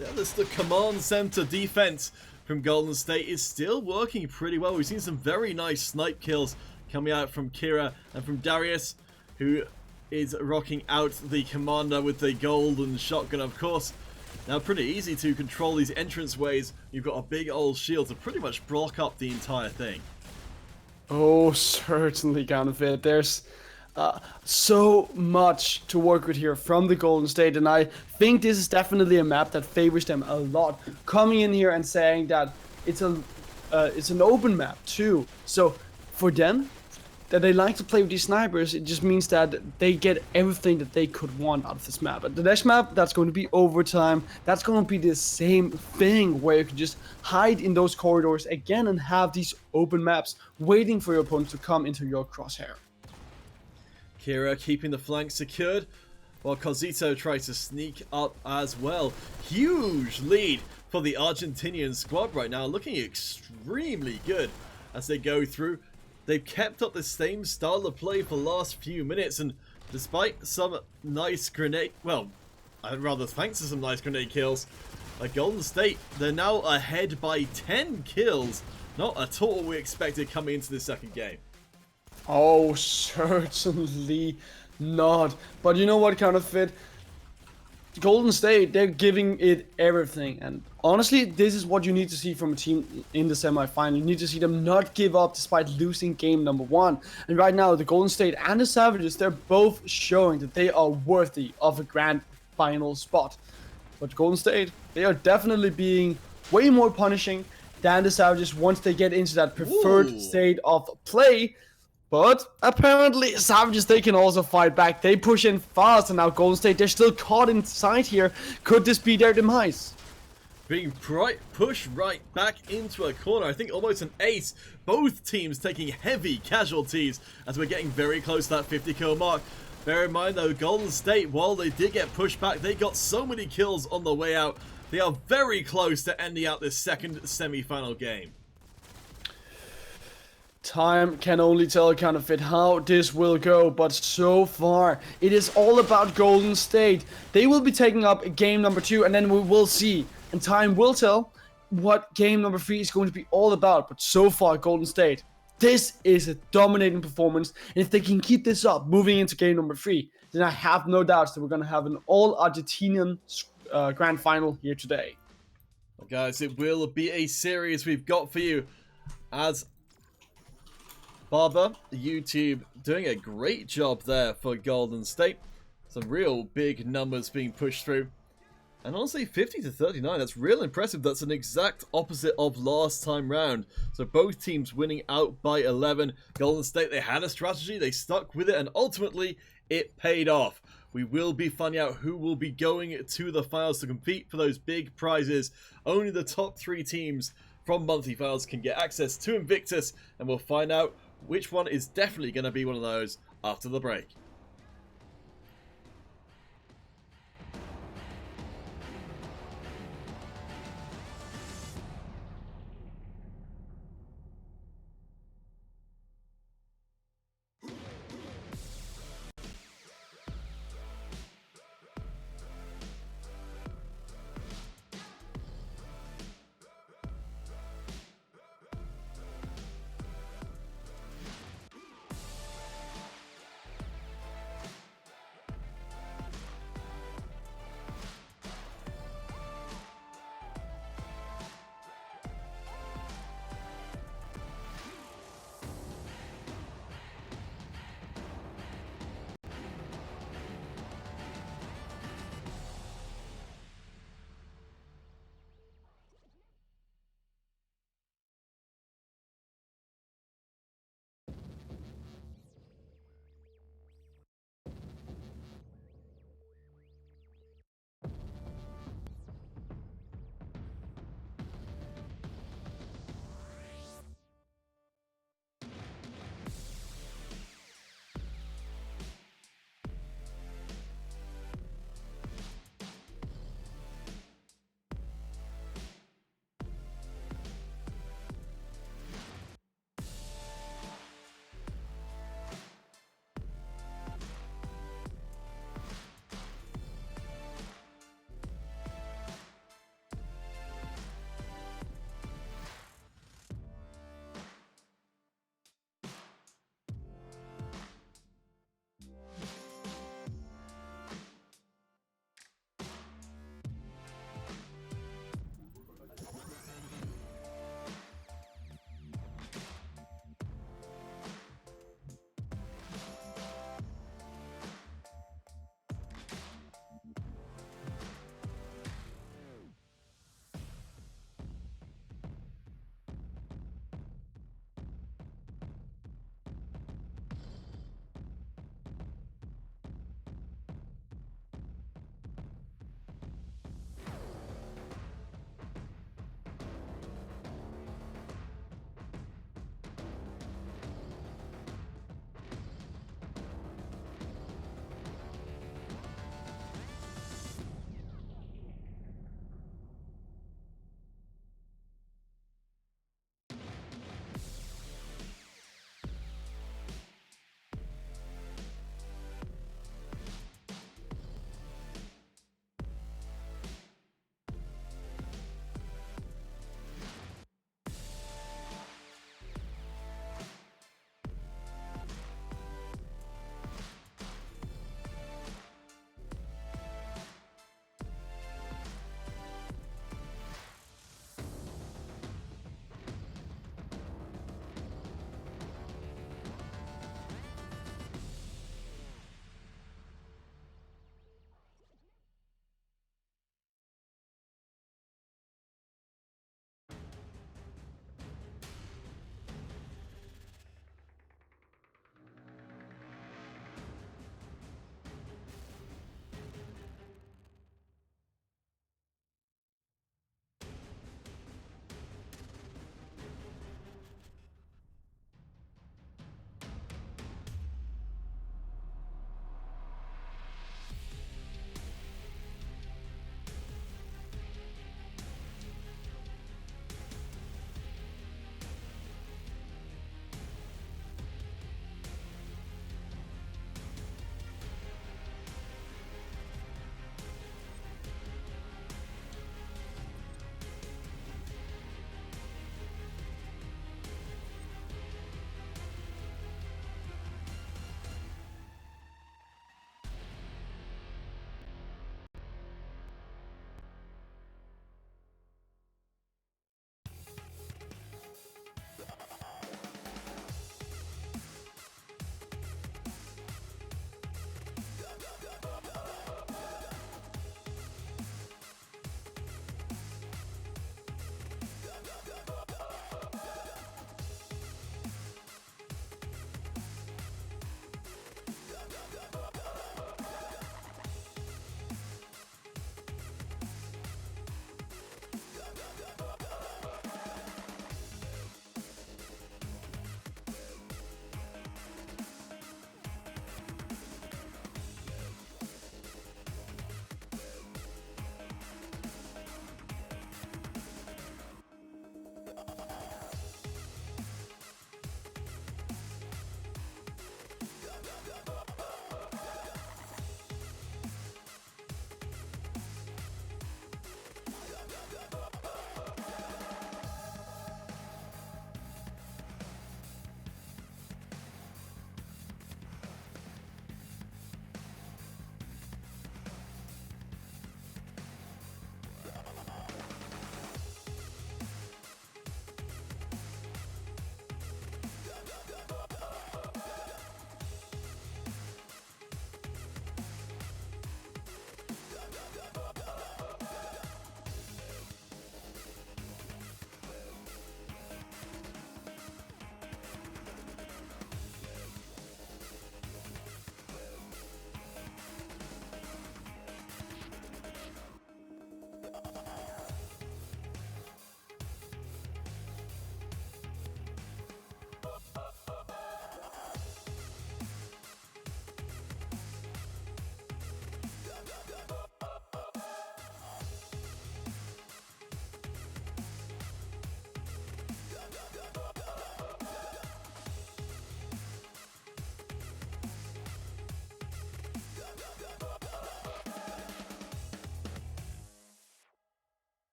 Yeah, the command center defense from Golden State is still working pretty well. We've seen some very nice snipe kills coming out from Kira and from Darius, who is rocking out the commander with the golden shotgun, of course. Now, pretty easy to control these entrance ways. You've got a big old shield to pretty much block up the entire thing. Oh, certainly, Counterfeit. There's so much to work with here from the Golden State, and I think this is definitely a map that favors them a lot. Coming in here and saying that it's an open map too, so for them, that they like to play with these snipers, it just means that they get everything that they could want out of this map. But the next map, that's going to be overtime. That's going to be the same thing, where you can just hide in those corridors again and have these open maps waiting for your opponent to come into your crosshair. Kira keeping the flank secured, while Cosito tries to sneak up as well. Huge lead for the Argentinian squad right now, looking extremely good as they go through. They've kept up the same style of play for the last few minutes, and despite some nice grenade, well, rather thanks to some nice grenade kills, Golden State, they're now ahead by 10 kills. Not at all what we expected coming into the second game. Oh, certainly not. But you know what, Counterfeit? Golden State, they're giving it everything. And honestly, this is what you need to see from a team in the semifinal. You need to see them not give up despite losing game number 1. And right now, the Golden State and the Savages, they're both showing that they are worthy of a grand final spot. But Golden State, they are definitely being way more punishing than the Savages once they get into that preferred state of play. But apparently, Savages, they can also fight back. They push in fast, and now Golden State, they're still caught inside here. Could this be their demise? being pushed right back into a corner. I think almost an ace. Both teams taking heavy casualties as we're getting very close to that 50 kill mark. Bear in mind though, Golden State, while they did get pushed back, they got so many kills on the way out. They are very close to ending out this second semi-final game. Time can only tell Counterfeit how this will go, but so far it is all about Golden State. They will be taking up game number 2, and then we will see, and time will tell what game number 3 is going to be all about. But so far, Golden State, this is a dominating performance, and if they can keep this up moving into game number 3, then I have no doubts that we're going to have an all-Argentinian grand final here today. Well, guys, it will be a series we've got for you as Barber, YouTube, doing a great job there for Golden State. Some real big numbers being pushed through. And honestly, 50 to 39, that's real impressive. That's an exact opposite of last time round. So both teams winning out by 11. Golden State, they had a strategy, they stuck with it, and ultimately it paid off. We will be finding out who will be going to the finals to compete for those big prizes. Only the top 3 teams from monthly finals can get access to Invictus, and we'll find out which one is definitely going to be one of those after the break.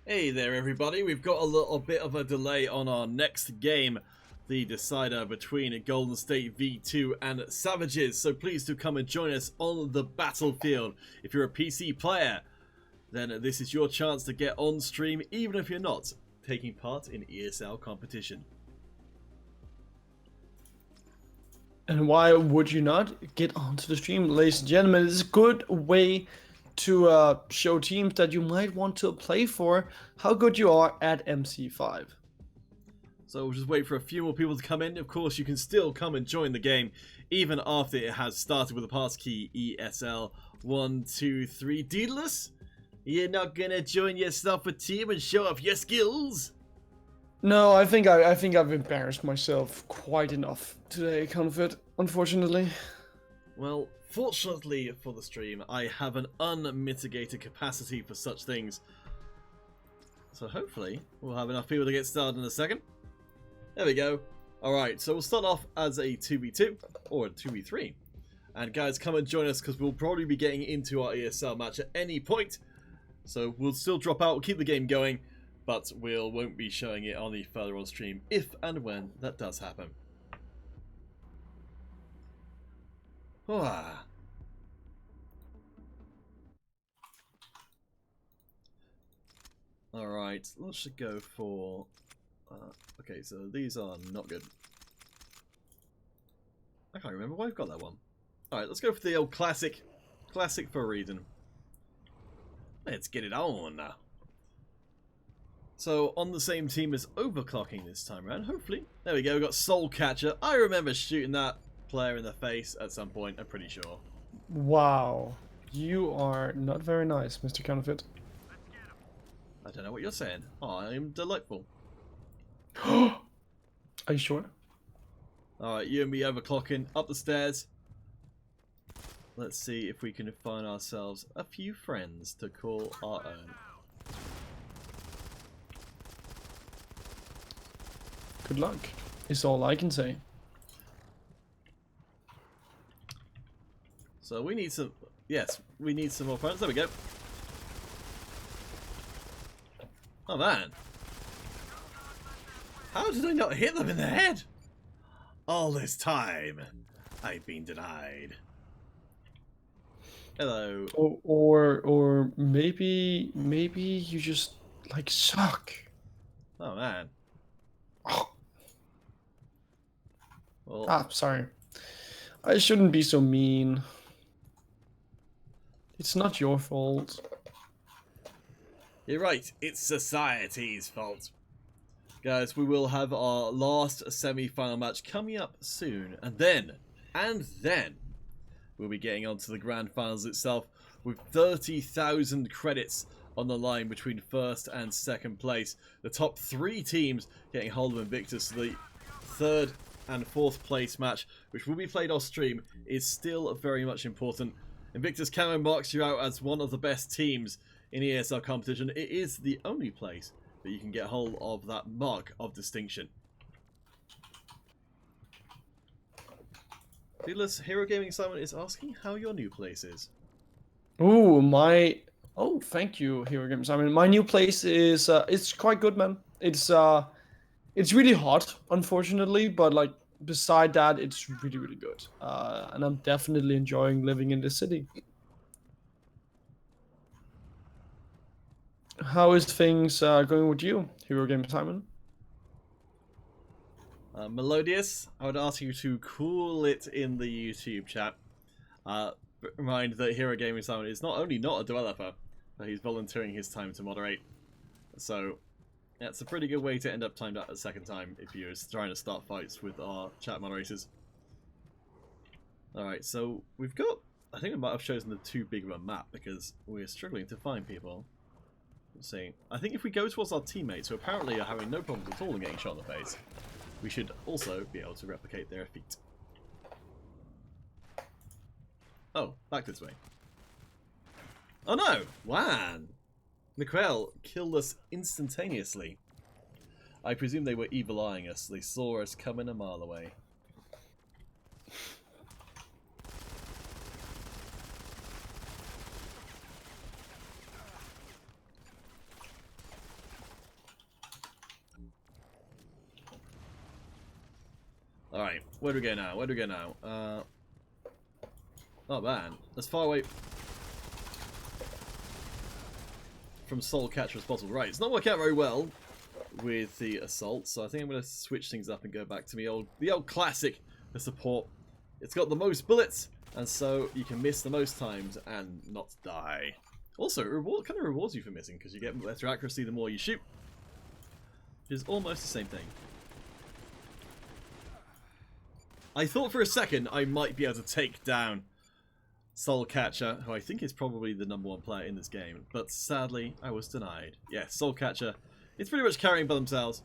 Hey there everybody, we've got a little bit of a delay on our next game, the decider between Golden State V2 and Savages, so please do come and join us on the battlefield. If you're a PC player, then this is your chance to get on stream even if you're not taking part in ESL competition. And why would you not get onto the stream, ladies and gentlemen? It's a good way to show teams that you might want to play for how good you are at MC5. So we'll just wait for a few more people to come in. Of course, you can still come and join the game even after it has started with the passkey ESL 123. Daedalus, you're not gonna join yourself a team and show off your skills? No, I think I've embarrassed myself quite enough today, Confit, unfortunately. Well, fortunately for the stream, I have an unmitigated capacity for such things. So hopefully we'll have enough people to get started in a second. There we go. Alright, so we'll start off as a 2v2 or a 2v3. And guys, come and join us because we'll probably be getting into our ESL match at any point. So we'll still drop out, we'll keep the game going, but we won't be showing it on the further on stream if and when that does happen. Alright, let's just go for... okay, so these are not good. I can't remember why I've got that one. Alright, let's go for the old classic. Classic for a reason. Let's get it on. So, on the same team as overclocking this time around, hopefully. There we go, we've got Soul Catcher. I remember shooting that player in the face at some point, I'm pretty sure. Wow. You are not very nice, Mr. Counterfeit. I don't know what you're saying. Oh, I am delightful. Are you sure? Alright, you and me overclocking up the stairs. Let's see if we can find ourselves a few friends to call our own. Good luck, is all I can say. So we need some... Yes, we need some more friends. There we go. Oh man. How did I not hit them in the head? All this time, I've been denied. Hello. Or maybe you just like suck. Oh man. Oh. Well, Sorry. I shouldn't be so mean. It's not your fault. you're right. It's society's fault. Guys, we will have our last semi-final match coming up soon. And then, we'll be getting on to the grand finals itself with 30,000 credits on the line between first and second place. The top 3 teams getting hold of Invictus. The third and fourth place match, which will be played off stream, is still very much important. Invictus Camo marks you out as one of the best teams in ESL competition. It is the only place that you can get hold of that mark of distinction. Fearless Hero Gaming Simon is asking how your new place is. Oh, thank you, Hero Games. I mean, my new place is it's quite good, man. It's really hot, unfortunately, but like beside that, it's really, really good. And I'm definitely enjoying living in the city. How is things going with you, Hero Games Simon? Melodious, I would ask you to cool it in the YouTube chat. Remind that Hero Gaming Simon is not only not a developer, but he's volunteering his time to moderate. So, that's a pretty good way to end up timed out a second time if you're trying to start fights with our chat moderators. Alright, so we've got... I think we might have chosen the too big of a map because we're struggling to find people. Let's see. I think if we go towards our teammates, who apparently are having no problems at all in getting shot in the face, we should also be able to replicate their feat. Oh, back this way. Oh no! Wan! McQuell killed us instantaneously. I presume they were evil-eyeing us. They saw us coming a mile away. Alright, where do we go now? Where do we go now? Oh man, as far away from Soul Catcher as possible. Right, it's not working out very well with the assault, so I think I'm going to switch things up and go back to the old classic, the support. It's got the most bullets, and so you can miss the most times and not die. Also, it kind of rewards you for missing, because you get better accuracy the more you shoot, which is almost the same thing. I thought for a second I might be able to take down Soul Catcher, who I think is probably the #1 player in this game, but sadly I was denied. Yeah, Soul Catcher, it's pretty much carrying by themselves.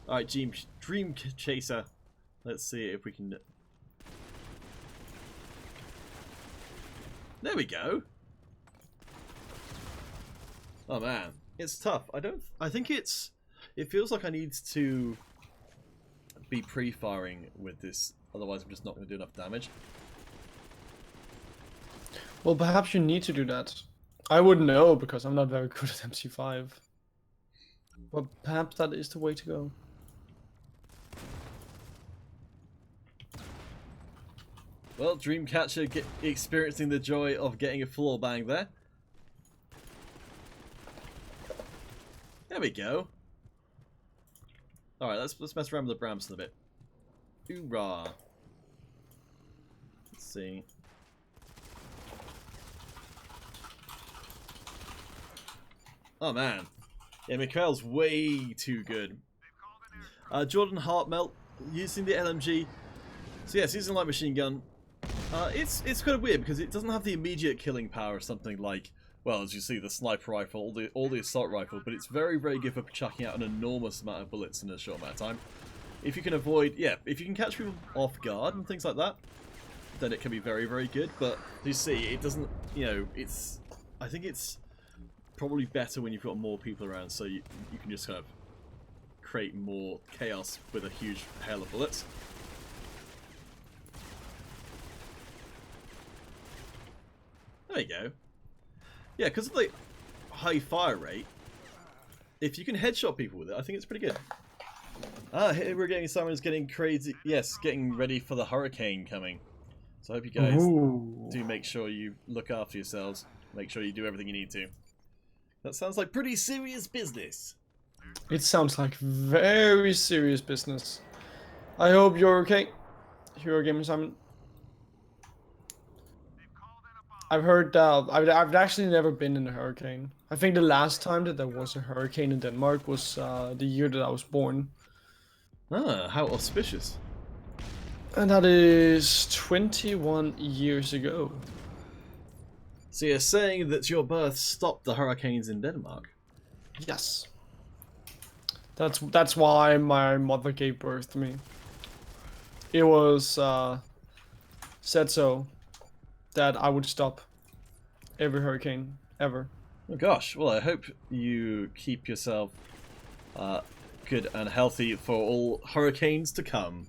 Alright, Dream Chaser, let's see if we can... There we go! Oh man, it's tough. I think it feels like I need to be pre-firing with this, otherwise I'm just not going to do enough damage. Well, perhaps you need to do that. I wouldn't know because I'm not very good at MC5. But perhaps that is the way to go. Well, Dreamcatcher experiencing the joy of getting a floor bang there. There we go. Alright, let's mess around with the Bramson a bit. Hoorah. Let's see. Oh man. Yeah, Mikhail's way too good. Jordan Heartmelt using the LMG. So yes, using a light machine gun. It's kind of weird because it doesn't have the immediate killing power of something like, well, as you see, the sniper rifle, all the assault rifle, but it's very, very good for chucking out an enormous amount of bullets in a short amount of time. If you can avoid, yeah, if you can catch people off guard and things like that, then it can be very, very good. But you see, it doesn't, you know, I think it's probably better when you've got more people around, so you can just kind of create more chaos with a huge hail of bullets. There you go. Yeah, because of the high fire rate, if you can headshot people with it, I think it's pretty good. Here we're getting someone's getting crazy. Yes, getting ready for the hurricane coming. So I hope you guys do make sure you look after yourselves. Make sure you do everything you need to. That sounds like pretty serious business. It sounds like very serious business. I hope you're okay. Hero Gaming Simon. I've heard, I've actually never been in a hurricane. I think the last time that there was a hurricane in Denmark was the year that I was born. Ah, how auspicious. And that is 21 years ago. So you're saying that your birth stopped the hurricanes in Denmark? Yes. That's why my mother gave birth to me. It was said so that I would stop every hurricane ever. Oh gosh, well I hope you keep yourself good and healthy for all hurricanes to come.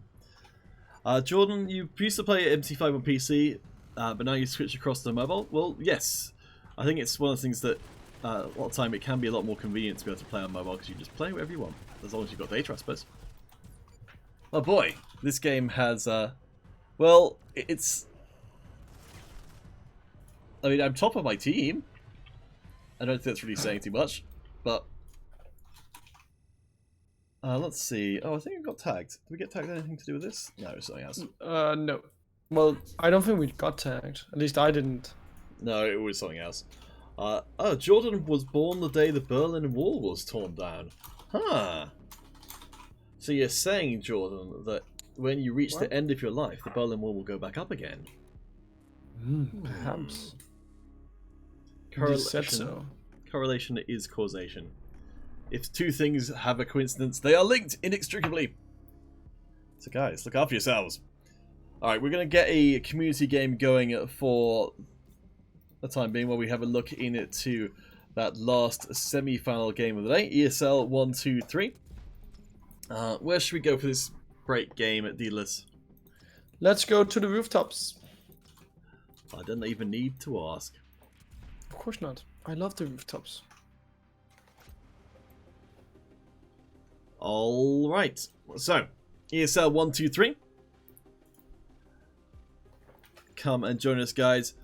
Jordan, you used to play MC5 on PC, but now you switch across to mobile. Well, yes, I think it's one of the things that a lot of time it can be a lot more convenient to be able to play on mobile because you just play whatever you want, as long as you've got data, I suppose. Oh boy, this game has, well, it's... I mean, I'm top of my team. I don't think that's really saying too much, but... let's see. Oh, I think we got tagged. Did we get tagged anything to do with this? No, it's something else. No. Well, I don't think we got tagged. At least I didn't. No, it was something else. Oh, Jordan was born the day the Berlin Wall was torn down. Huh. So you're saying, Jordan, that when you reach the end of your life, the Berlin Wall will go back up again? Perhaps. Correlation, said so. Correlation is causation. If two things have a coincidence, they are linked inextricably. So guys, look after yourselves. Alright, we're going to get a community game going for the time being while we have a look into that last semi-final game of the day, ESL 1, 2, 3. Where should we go for this great game at Dealers? Let's go to the rooftops. I don't even need to ask. Of course not. I love the rooftops. Alright, so ESL 123. Come and join us, guys.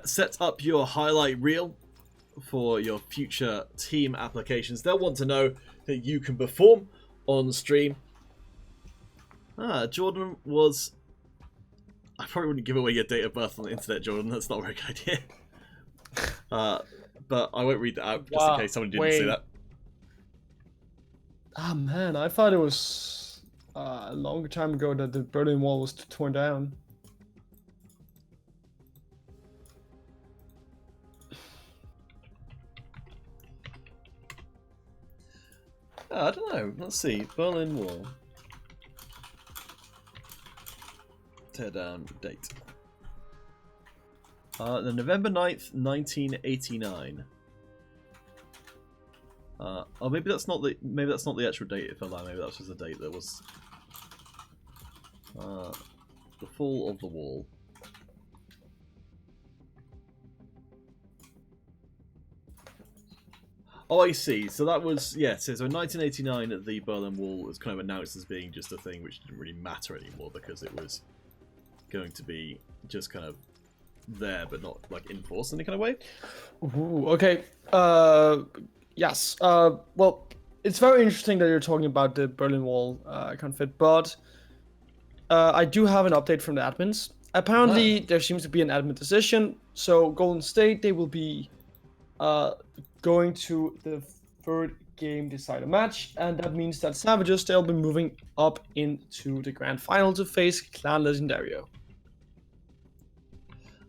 Set up your highlight reel for your future team applications. They'll want to know that you can perform on stream. Jordan was... I probably wouldn't give away your date of birth on the internet, Jordan. That's not a very good idea. But I won't read that out just in case someone didn't see that. Ah, man, I thought it was a long time ago that the Berlin Wall was torn down. I don't know. Let's see. Berlin Wall. Tear down date. The November 9th, 1989. Oh, maybe that's not the actual date. If I lie, maybe that's just the date that was the fall of the wall. Oh, I see. So that was, yeah, so in 1989 the Berlin Wall was kind of announced as being just a thing which didn't really matter anymore because it was going to be just kind of there but not like enforced in any kind of way. Ooh, okay. Yes. Well, it's very interesting that you're talking about the Berlin Wall conflict, but I do have an update from the admins. Apparently, there seems to be an admin decision. So Golden State, they will be going to the third game decider match, and that means that Savages, they'll be moving up into the grand final to face Clan Legendario.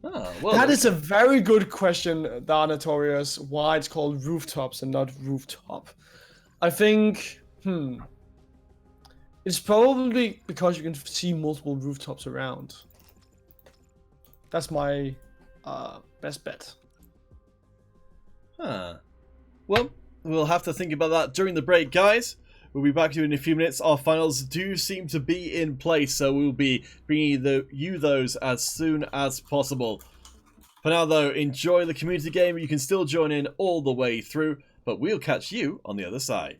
Well, that is a very good question, Da Notorious, why it's called rooftops and not rooftop. I think, it's probably because you can see multiple rooftops around. That's my best bet. Well, we'll have to think about that during the break, guys. We'll be back to you in a few minutes. Our finals do seem to be in place, so we'll be bringing you those as soon as possible. For now, though, enjoy the community game. You can still join in all the way through, but we'll catch you on the other side.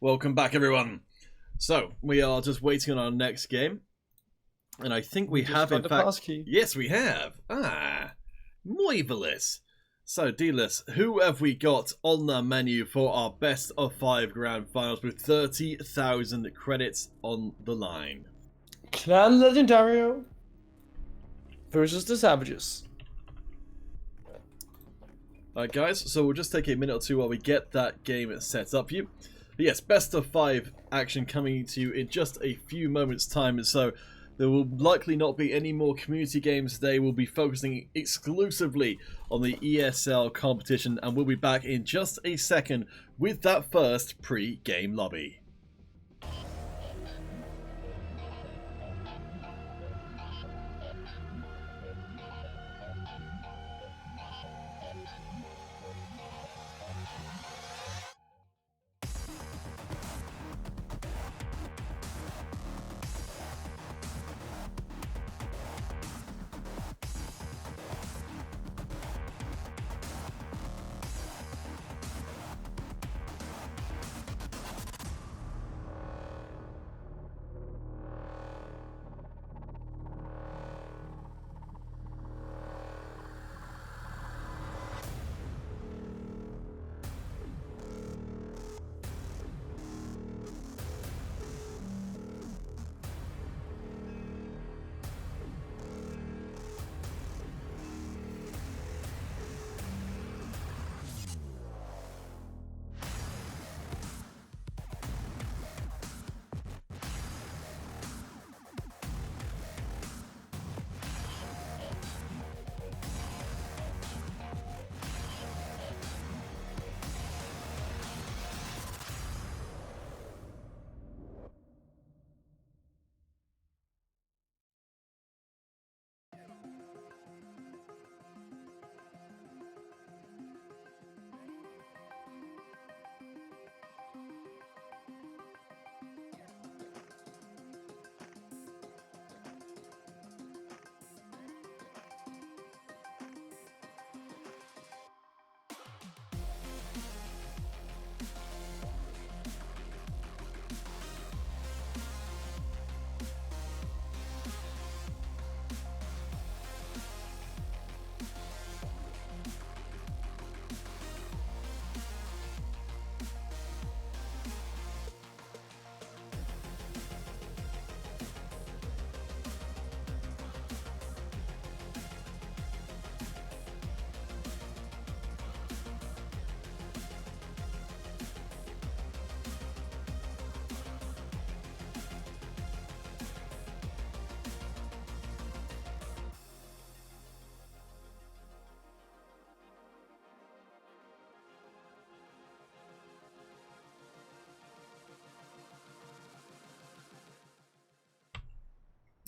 Welcome back, everyone. So, we are just waiting on our next game. And I think we have, in fact... Passkey. Yes, we have. Marvelous. So, D-list, who have we got on the menu for our best of 5 grand finals with 30,000 credits on the line? Clan Legendario versus the Savages. Alright guys, so we'll just take a minute or two while we get that game set up for you. But yes, best of 5 action coming to you in just a few moments time, and so there will likely not be any more community games today. We'll be focusing exclusively on the ESL competition, and we'll be back in just a second with that first pre-game lobby.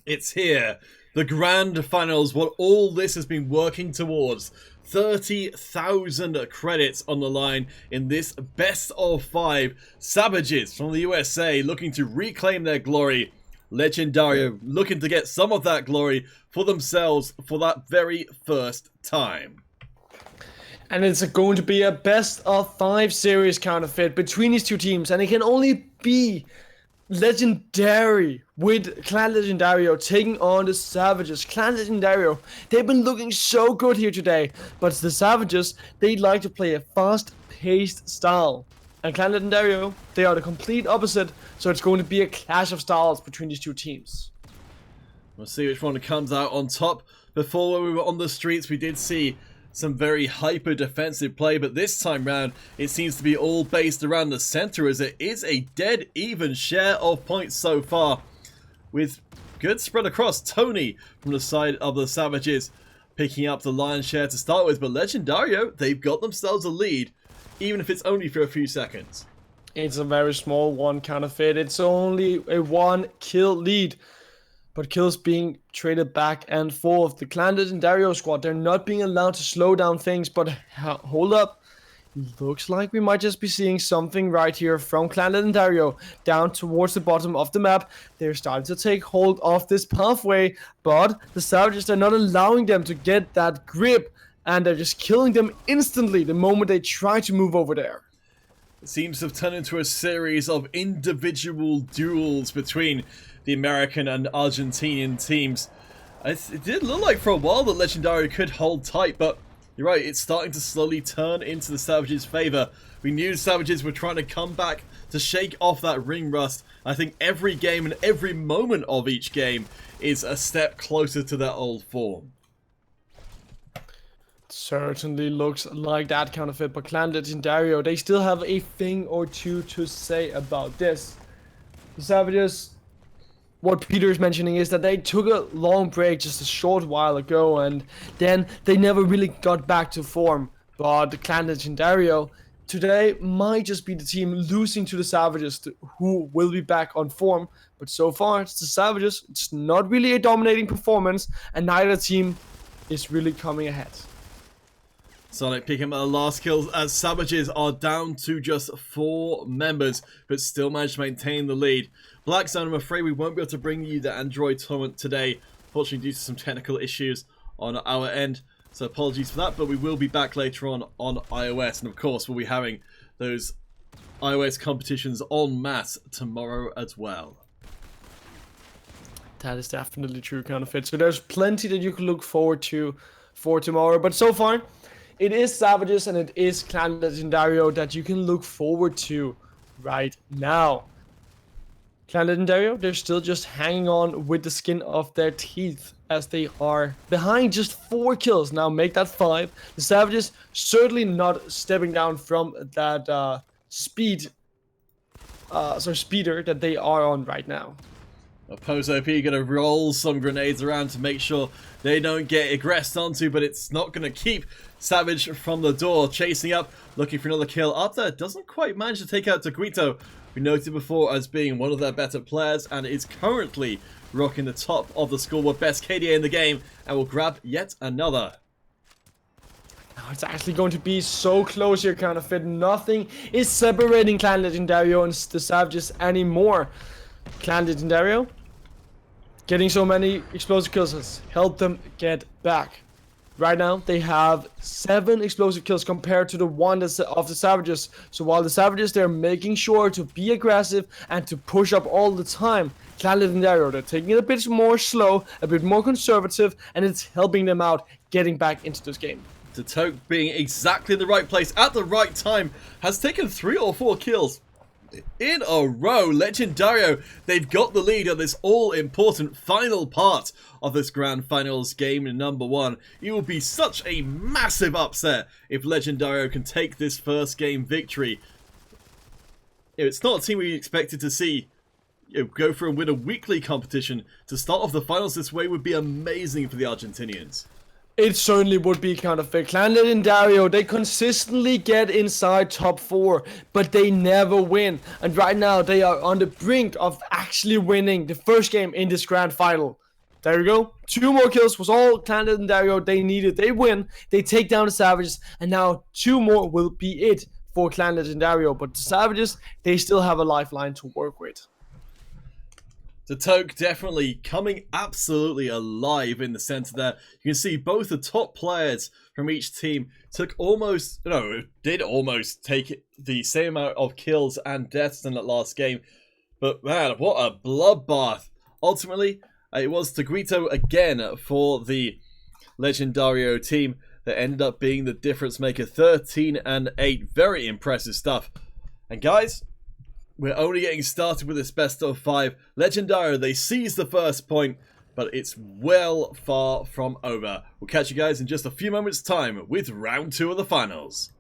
It's here. The grand finals, what all this has been working towards. 30,000 credits on the line in this best of 5. Savages from the USA looking to reclaim their glory. Legendario looking to get some of that glory for themselves for that very first time. And it's going to be a best of 5 series counterfeit between these two teams, and it can only be Legendary with Clan Legendario taking on the Savages. Clan Legendario, they've been looking so good here today, but the Savages, they like to play a fast-paced style. And Clan Legendario, they are the complete opposite, so it's going to be a clash of styles between these two teams. We'll see which one comes out on top. Before, when we were on the streets, we did see some very hyper-defensive play, but this time round, it seems to be all based around the center, as it is a dead even share of points so far, with good spread across. Tony from the side of the Savages picking up the lion's share to start with, but Legendario, they've got themselves a lead, even if it's only for a few seconds. It's a very small one counterfeit. It's only a 1-kill lead, but kills being traded back and forth. The Clan Legendario squad, they're not being allowed to slow down things, but hold up. Looks like we might just be seeing something right here from Clan Legendario down towards the bottom of the map. They're starting to take hold of this pathway, but the Savages are not allowing them to get that grip, and they're just killing them instantly the moment they try to move over there. It seems to have turned into a series of individual duels between the American and Argentinian teams. It did look like for a while that Legendary could hold tight, but you're right, it's starting to slowly turn into the Savages' favour. We knew the Savages were trying to come back to shake off that ring rust. I think every game and every moment of each game is a step closer to their old form. Certainly looks like that kind of it, but Clan Legendario, they still have a thing or two to say about this. The Savages, what Peter's mentioning is that they took a long break just a short while ago, and then they never really got back to form. But the Clan Legendario today might just be the team losing to the Savages, who will be back on form. But so far, it's the Savages. It's not really a dominating performance, and neither team is really coming ahead. Sonic picking up the last kills as Savages are down to just 4 members, but still managed to maintain the lead. Blackstone, I'm afraid we won't be able to bring you the Android tournament today, fortunately due to some technical issues on our end. So apologies for that, but we will be back later on iOS, and of course we'll be having those iOS competitions en masse tomorrow as well. That is definitely true, kind of it. So there's plenty that you can look forward to for tomorrow, but so far it is Savages and it is Clan Legendario that you can look forward to right now. Clan Legendario, they're still just hanging on with the skin of their teeth as they are behind just 4 kills. Now make that 5. The Savages certainly not stepping down from that speeder that they are on right now. Pozo P going to roll some grenades around to make sure they don't get aggressed onto, but it's not going to keep Savage from the door. Chasing up, looking for another kill up there. Doesn't quite manage to take out Taguito, we noted before as being one of their better players, and is currently rocking the top of the scoreboard, best KDA in the game, and will grab yet another. Now it's actually going to be so close here, kind of it. Nothing is separating Clan Legendario and the Savages anymore. Clan Legendario getting so many explosive kills has helped them get back. Right now, they have 7 explosive kills compared to the 1 of the Savages. So while the Savages, they're making sure to be aggressive and to push up all the time, Clan Legendario, they're taking it a bit more slow, a bit more conservative, and it's helping them out getting back into this game. The Toke being exactly in the right place at the right time has taken 3 or 4 kills in a row. Legendario, they've got the lead on this all-important final part of this Grand Finals game number 1. It will be such a massive upset if Legendario can take this first game victory. It's not a team we expected to see go for and win a weekly competition. To start off the finals this way would be amazing for the Argentinians. It certainly would be kind of fair. Clan Legendario, they consistently get inside top 4, but they never win. And right now, they are on the brink of actually winning the first game in this grand final. There you go. 2 more kills was all Clan Legendario they needed. They win, they take down the Savages, and now 2 more will be it for Clan Legendario. But the Savages, they still have a lifeline to work with. The Toke definitely coming absolutely alive in the center there. You can see both the top players from each team did almost take the same amount of kills and deaths in that last game. But man, what a bloodbath. Ultimately, it was Taguito again for the Legendario team that ended up being the difference maker. 13-8, very impressive stuff. And guys, we're only getting started with this best of 5. Legendario, they seize the first point, but it's well far from over. We'll catch you guys in just a few moments' time with round 2 of the finals.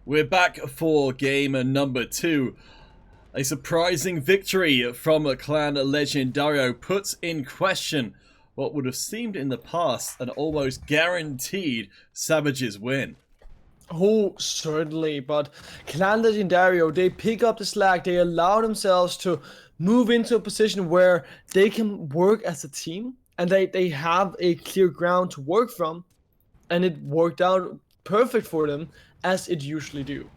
We're back for game number 2. A surprising victory from Clan Legendario puts in question what would have seemed in the past an almost guaranteed Savages win. Oh, certainly, but Clan Legendario, they pick up the slack, they allow themselves to move into a position where they can work as a team, and they have a clear ground to work from, and it worked out perfect for them, as it usually do.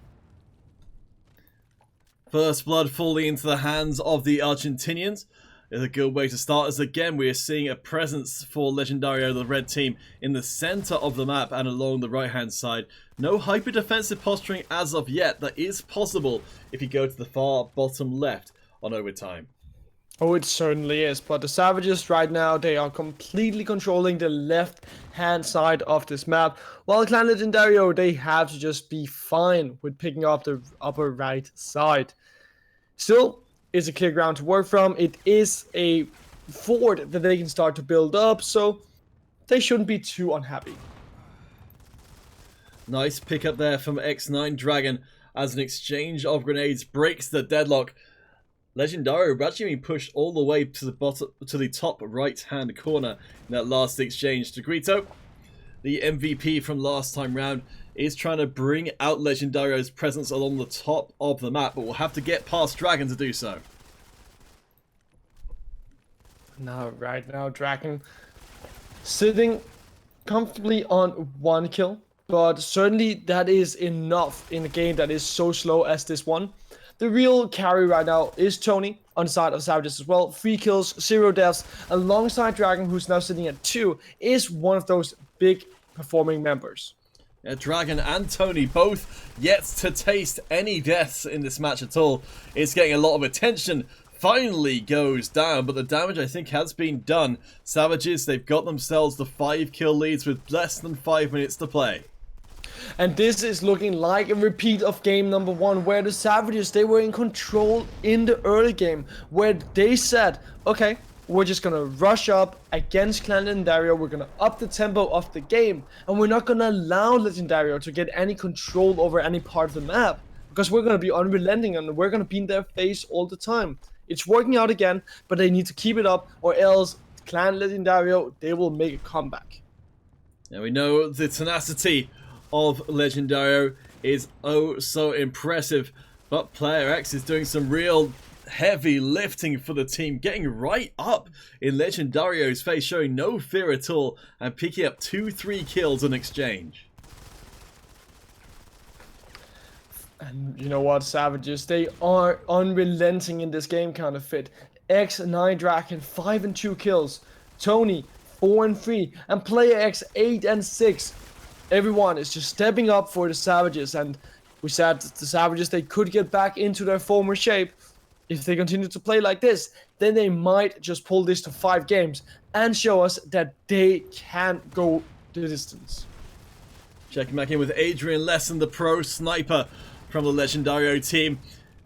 First blood falling into the hands of the Argentinians is a good way to start, as again we are seeing a presence for Legendario, the red team, in the center of the map and along the right hand side. No hyper defensive posturing as of yet. That is possible if you go to the far bottom left on overtime. Oh, it certainly is, but the Savages right now, they are completely controlling the left-hand side of this map, while Clan Legendario, they have to just be fine with picking up the upper right side. Still, it's a clear ground to work from. It is a fort that they can start to build up, so they shouldn't be too unhappy. Nice pick up there from X9 Dragon as an exchange of grenades breaks the deadlock. Legendario actually being pushed all the way to the bottom, to the top right-hand corner in that last exchange. Degrito, the MVP from last time round, is trying to bring out Legendario's presence along the top of the map, but will have to get past Dragon to do so. Now, right now, Dragon sitting comfortably on 1 kill, but certainly that is enough in a game that is so slow as this one. The real carry right now is Tony on the side of Savages as well. 3 kills, 0 deaths, alongside Dragon, who's now sitting at 2, is one of those big performing members. Yeah, Dragon and Tony both yet to taste any deaths in this match at all. It's getting a lot of attention. Finally goes down, but the damage I think has been done. Savages, they've got themselves the 5 kill leads with less than 5 minutes to play. And this is looking like a repeat of game number 1, where the Savages, they were in control in the early game, where they said, okay, we're just gonna rush up against Clan Legendario, we're gonna up the tempo of the game, and we're not gonna allow Legendario to get any control over any part of the map, because we're gonna be unrelenting and we're gonna be in their face all the time. It's working out again, but they need to keep it up, or else Clan Legendario, they will make a comeback. Now we know the tenacity of Legendario is oh so impressive, but Player X is doing some real heavy lifting for the team, getting right up in Legendario's face, showing no fear at all and picking up 2-3 kills in exchange. And you know what, Savages, they are unrelenting in this game counterfeit. X9 Dragon 5 and 2 kills, Tony 4 and 3, and Player X 8 and 6. Everyone is just stepping up for the Savages, and we said the Savages, they could get back into their former shape. If they continue to play like this, then they might just pull this to 5 games and show us that they can go the distance. Checking back in with Adrian Lesson, the pro sniper from the Legendario team.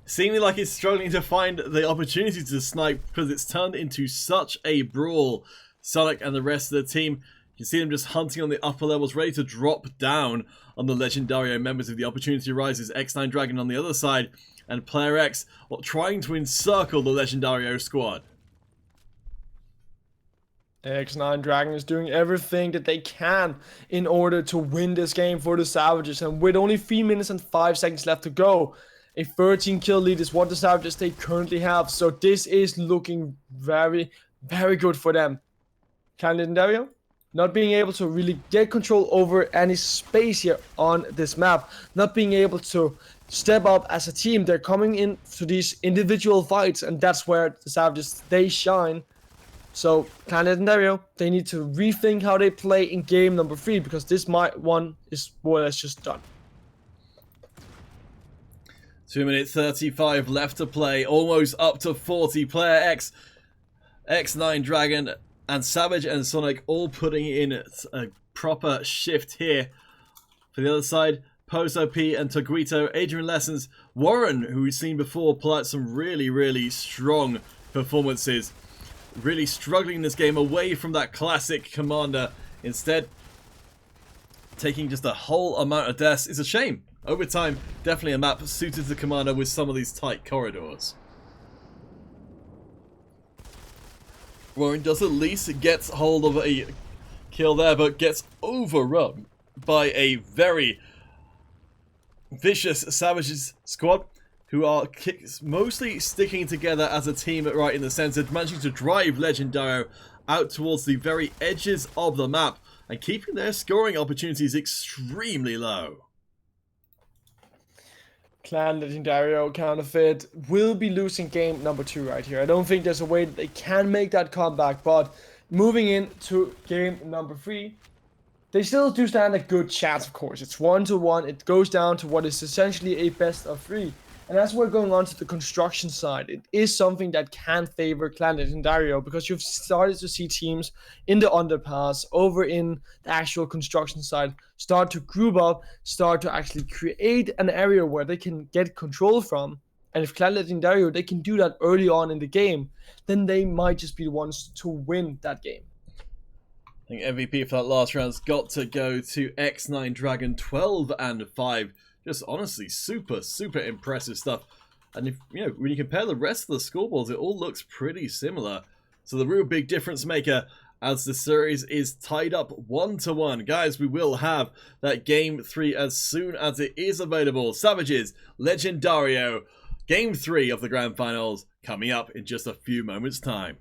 Seeming like he's struggling to find the opportunity to snipe because it's turned into such a brawl. Sonic and the rest of the team, you can see them just hunting on the upper levels, ready to drop down on the Legendario members if the opportunity arises. X9 Dragon on the other side, and Player X trying to encircle the Legendario squad. X9 Dragon is doing everything that they can in order to win this game for the Savages, and with only 3 minutes and 5 seconds left to go, a 13 kill lead is what the Savages they currently have, so this is looking very, very good for them. Clan Legendario not being able to really get control over any space here on this map, not being able to step up as a team. They're coming in to these individual fights, and that's where the Savages, they shine. So Clan Legendario, they need to rethink how they play in game number 3, because this one is more or less just done. 2 minutes 35 left to play, almost up to 40. Player X, X9 Dragon, and Savage and Sonic all putting in a proper shift here. For the other side, Pozo P and Toguito, Adrian Lessons, Warren, who we've seen before, pull out some really, really strong performances. Really struggling in this game away from that classic commander. Instead, taking just a whole amount of deaths is a shame. over time, definitely a map suited to Commander with some of these tight corridors. Warren does at least gets hold of a kill there, but gets overrun by a very vicious Savages squad who are mostly sticking together as a team right in the center, managing to drive Legendario out towards the very edges of the map and keeping their scoring opportunities extremely low. Clan Legendario Counterfeit will be losing game number 2 right here. I don't think there's a way that they can make that comeback, but moving into game number 3, they still do stand a good chance, of course. It's 1-1. It goes down to what is essentially a best of 3. And as we're going on to the construction side, it is something that can favor Clan Legendario because you've started to see teams in the underpass, over in the actual construction side, start to group up, start to actually create an area where they can get control from. And if Clan Legendario, they can do that early on in the game, then they might just be the ones to win that game. I think MVP for that last round's got to go to X9 Dragon 12-5. Just honestly super impressive stuff. And if when you compare the rest of the scoreboards, it all looks pretty similar. So the real big difference maker as the series is tied up 1-1. Guys, we will have that game 3 as soon as it is available. Savages, Legendario, game 3 of the grand finals coming up in just a few moments' time.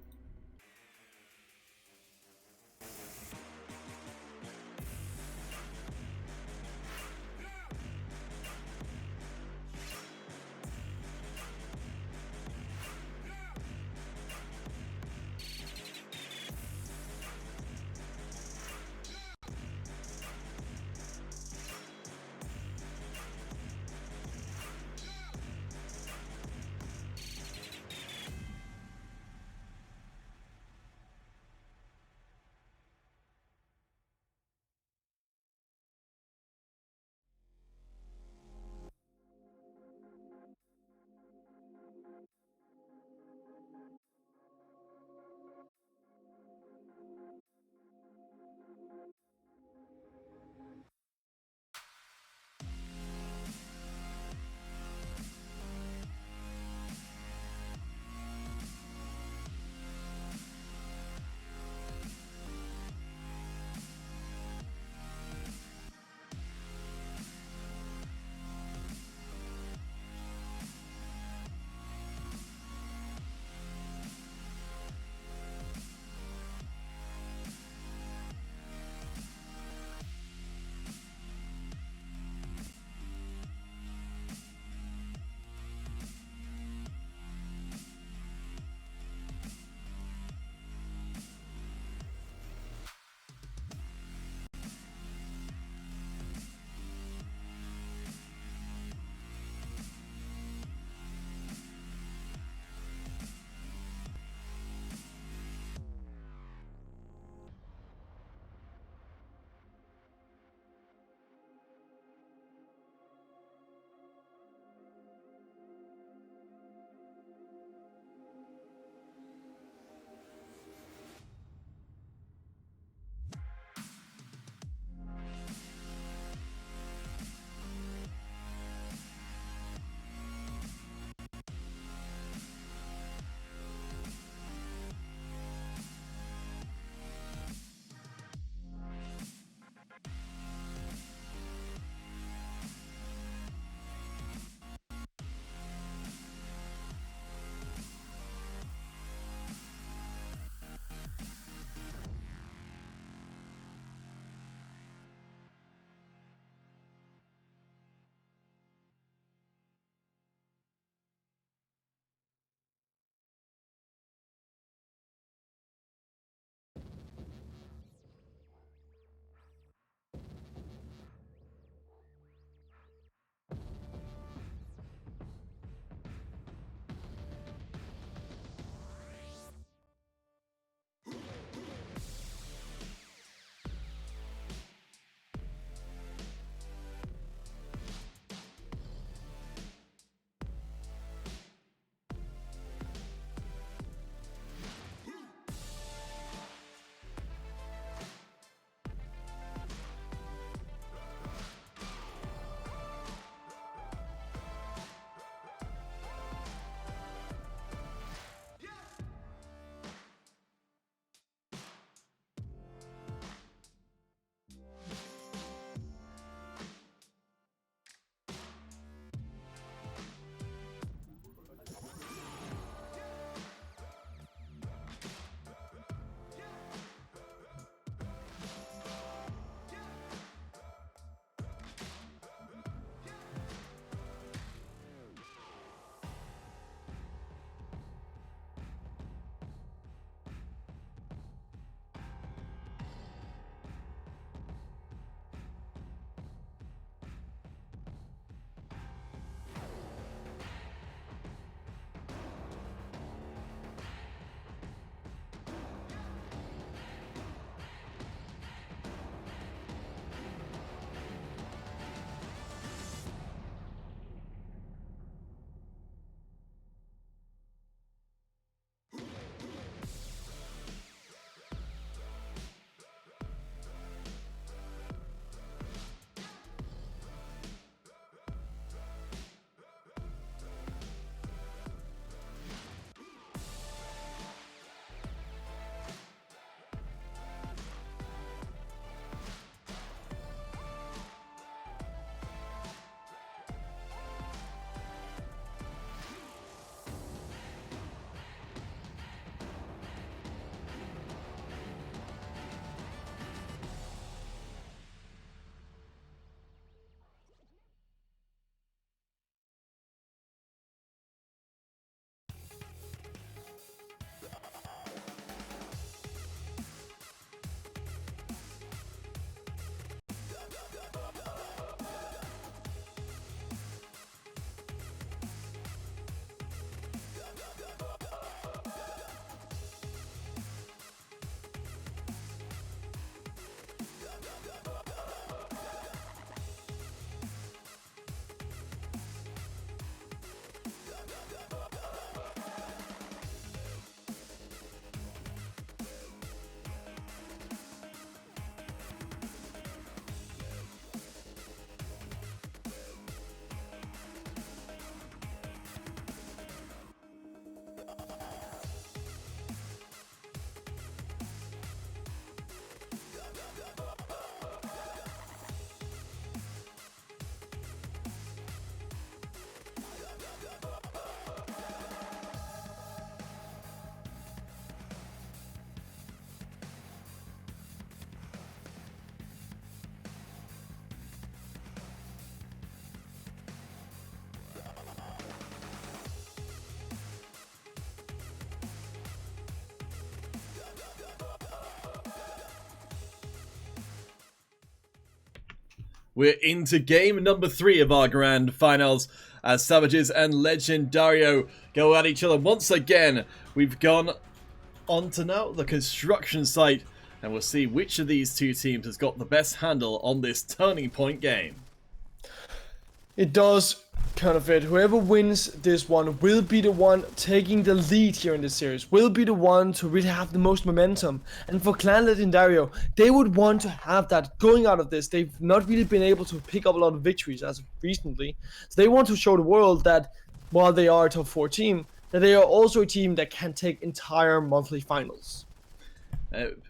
We're into game number 3 of our grand finals as Savages and Legendario go at each other once again. We've gone on to now the construction site, and we'll see which of these two teams has got the best handle on this turning point game. It does kind of fit. Whoever wins this one will be the one taking the lead here in this series, will be the one to really have the most momentum. And for Clan Legendario, they would want to have that going out of this. They've not really been able to pick up a lot of victories as of recently. So they want to show the world that while they are a top 4 team, that they are also a team that can take entire monthly finals.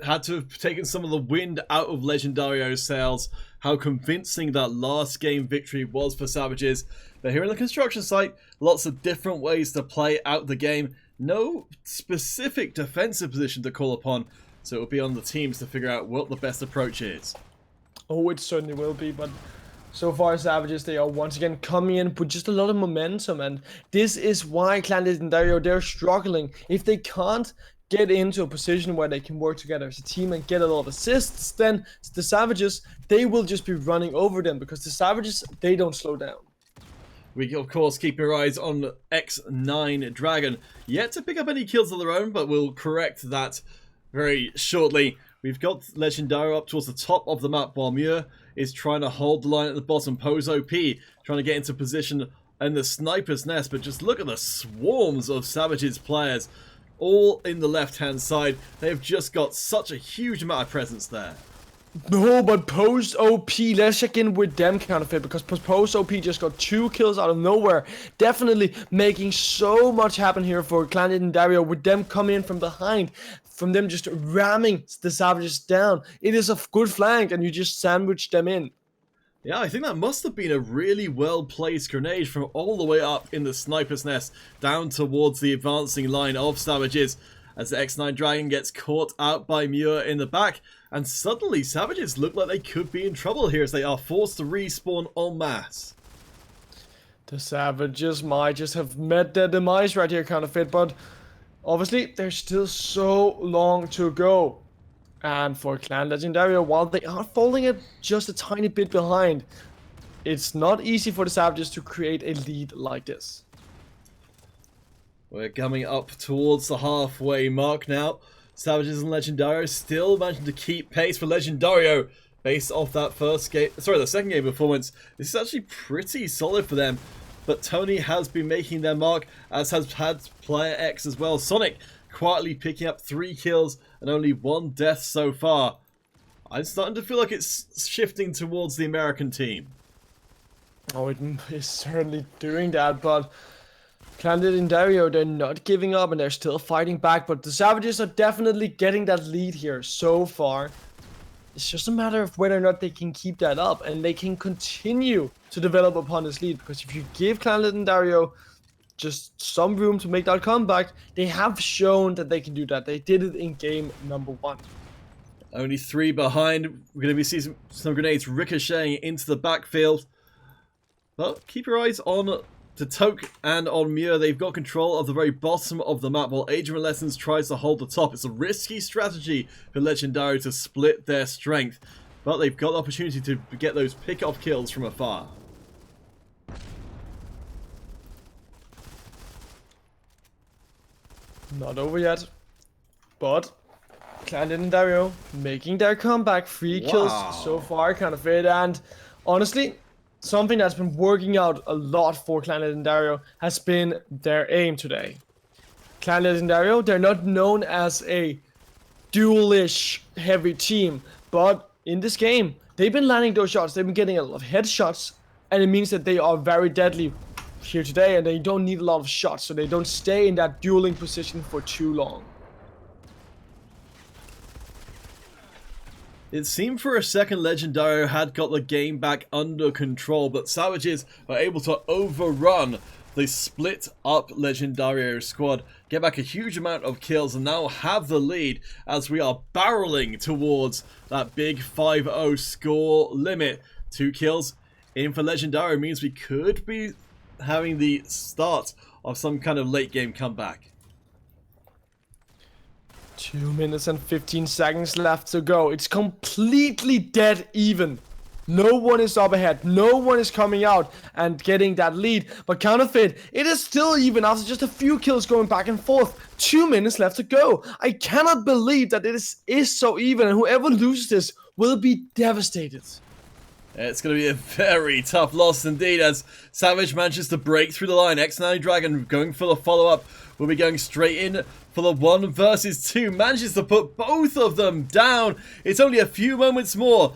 Had to have taken some of the wind out of Legendario's sails. How convincing that last game victory was for Savages. But here in the construction site, lots of different ways to play out the game. No specific defensive position to call upon, so it will be on the teams to figure out what the best approach is. Oh, it certainly will be, but so far Savages, they are once again coming in with just a lot of momentum, and this is why Clan Legendario, they're struggling. If they can't get into a position where they can work together as a team and get a lot of assists, then the Savages, they will just be running over them, because the Savages, they don't slow down. We, of course, keep your eyes on X9 Dragon. Yet to pick up any kills of their own, but we'll correct that very shortly. We've got Legendario up towards the top of the map, while Muir is trying to hold the line at the bottom. Pose OP, trying to get into position in the sniper's nest, but just look at the swarms of Savages players, all in the left-hand side. They've just got such a huge amount of presence there. No, but Post OP, let's check in with them counterfeit, because Post OP just got 2 kills out of nowhere. Definitely making so much happen here for Clan Legendario, with them coming in from behind, from them just ramming the Savages down. It is a good flank, and you just sandwich them in. Yeah, I think that must have been a really well-placed grenade from all the way up in the sniper's nest down towards the advancing line of Savages, as the X9 Dragon gets caught out by Muir in the back, and suddenly Savages look like they could be in trouble here as they are forced to respawn en masse. The Savages might just have met their demise right here, counterfeit, but obviously there's still so long to go. And for Clan Legendario, while they are falling at just a tiny bit behind, it's not easy for the Savages to create a lead like this. We're coming up towards the halfway mark now. Savages and Legendario still managing to keep pace. For Legendario, based off that the second game performance, this is actually pretty solid for them. But Tony has been making their mark, as has had Player X as well. Sonic quietly picking up 3 kills and only 1 death so far. I'm starting to feel like it's shifting towards the American team. Oh, it is certainly doing that, but Clan Legendario, they're not giving up and they're still fighting back, but the Savages are definitely getting that lead here so far. It's just a matter of whether or not they can keep that up and they can continue to develop upon this lead, because if you give Clan Legendario just some room to make that comeback, they have shown that they can do that. They did it in game number 1. Only 3 behind. We're going to be seeing some grenades ricocheting into the backfield. But keep your eyes on the Toke and on Muir. They've got control of the very bottom of the map, while Agent Lessons tries to hold the top. It's a risky strategy for Legendario to split their strength, but they've got the opportunity to get those pick-off kills from afar. Not over yet, but Clan Legendario making their comeback. 3 kills so far, kind of it. And honestly, something that's been working out a lot for Clan Legendario has been their aim today. Clan Legendario, they're not known as a duelish heavy team, but in this game, they've been landing those shots. They've been getting a lot of headshots, and it means that they are very deadly here today, and they don't need a lot of shots, so they don't stay in that dueling position for too long. It seemed for a second Legendario had got the game back under control, but Savages were able to overrun the split up Legendario squad, get back a huge amount of kills, and now have the lead as we are barreling towards that big 5-0 score limit. 2 kills in for Legendario means we could be having the start of some kind of late game comeback. 2 minutes and 15 seconds left to go. It's completely dead even. No one is up ahead. No one is coming out and getting that lead. But Counterfeit, it is still even after just a few kills going back and forth. 2 minutes left to go. I cannot believe that it is so even, and whoever loses this will be devastated. It's going to be a very tough loss indeed as Savage manages to break through the line. X9 Dragon going for the follow-up. Will be going straight in for the 1 versus 2. Manages to put both of them down. It's only a few moments more.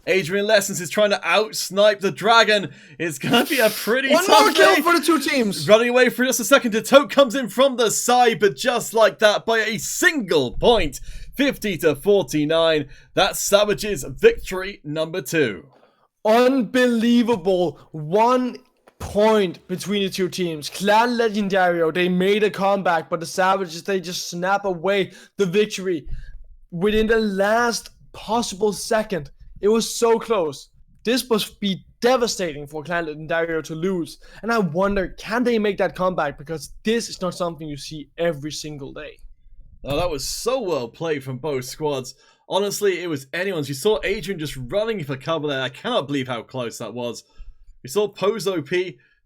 Adrian Lessons is trying to out-snipe the Dragon. It's going to be a pretty tough One more kill game. for the two teams. Running away for just a second. Tote comes in from the side, but just like that, by a single point. 50-49. That's Savage's victory number 2. Unbelievable. 1 point between the two teams. Clan Legendario, they made a comeback, but the Savages, they just snap away the victory within the last possible second. It was so close. This must be devastating for Clan Legendario to lose. And I wonder, can they make that comeback? Because this is not something you see every single day. Oh, that was so well played from both squads. Honestly, it was anyone's. You saw Adrian just running for cover there. I cannot believe how close that was. We saw Pose OP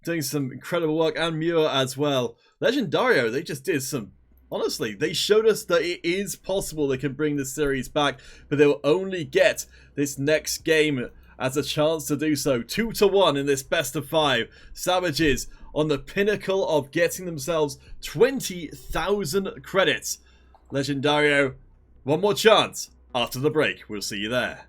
doing some incredible work, and Muir as well. Legendario, they just did some... Honestly, they showed us that it is possible they can bring this series back, but they will only get this next game as a chance to do so. 2-1 in this best of 5. Savages on the pinnacle of getting themselves 20,000 credits. Legendario, one more chance after the break. We'll see you there.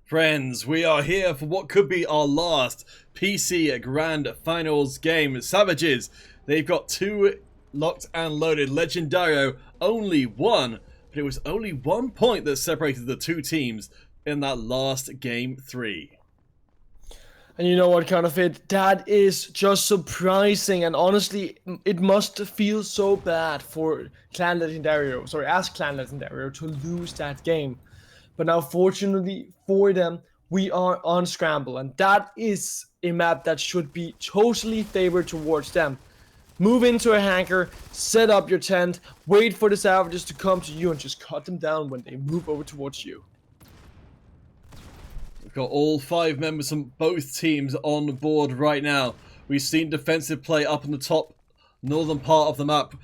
Friends, we are here for what could be our last PC Grand Finals game. Savages, they've got 2 locked and loaded. Legendario, only 1. But it was only 1 point that separated the 2 teams in that last game 3. And you know what, Counterfeit? That is just surprising, and honestly, it must feel so bad for Clan Legendario, as Clan Legendario, to lose that game. But now, fortunately for them, we are on Scramble, and that is a map that should be totally favored towards them. Move into a hangar, set up your tent, wait for the Savages to come to you, and just cut them down when they move over towards you. We've got all 5 members from both teams on board right now. We've seen defensive play up in the top northern part of the map,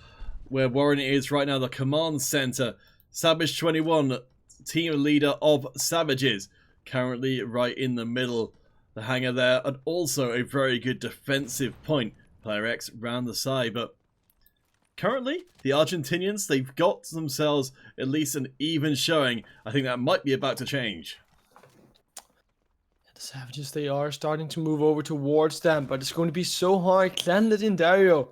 where Warren is right now, the command center. Savage 21, team leader of Savages, currently right in the middle. The hangar there, and also a very good defensive point. Player X round the side, but currently the Argentinians, they've got themselves at least an even showing. I think that might be about to change. The Savages, they are starting to move over towards them, but it's going to be so hard. Clan Legendario,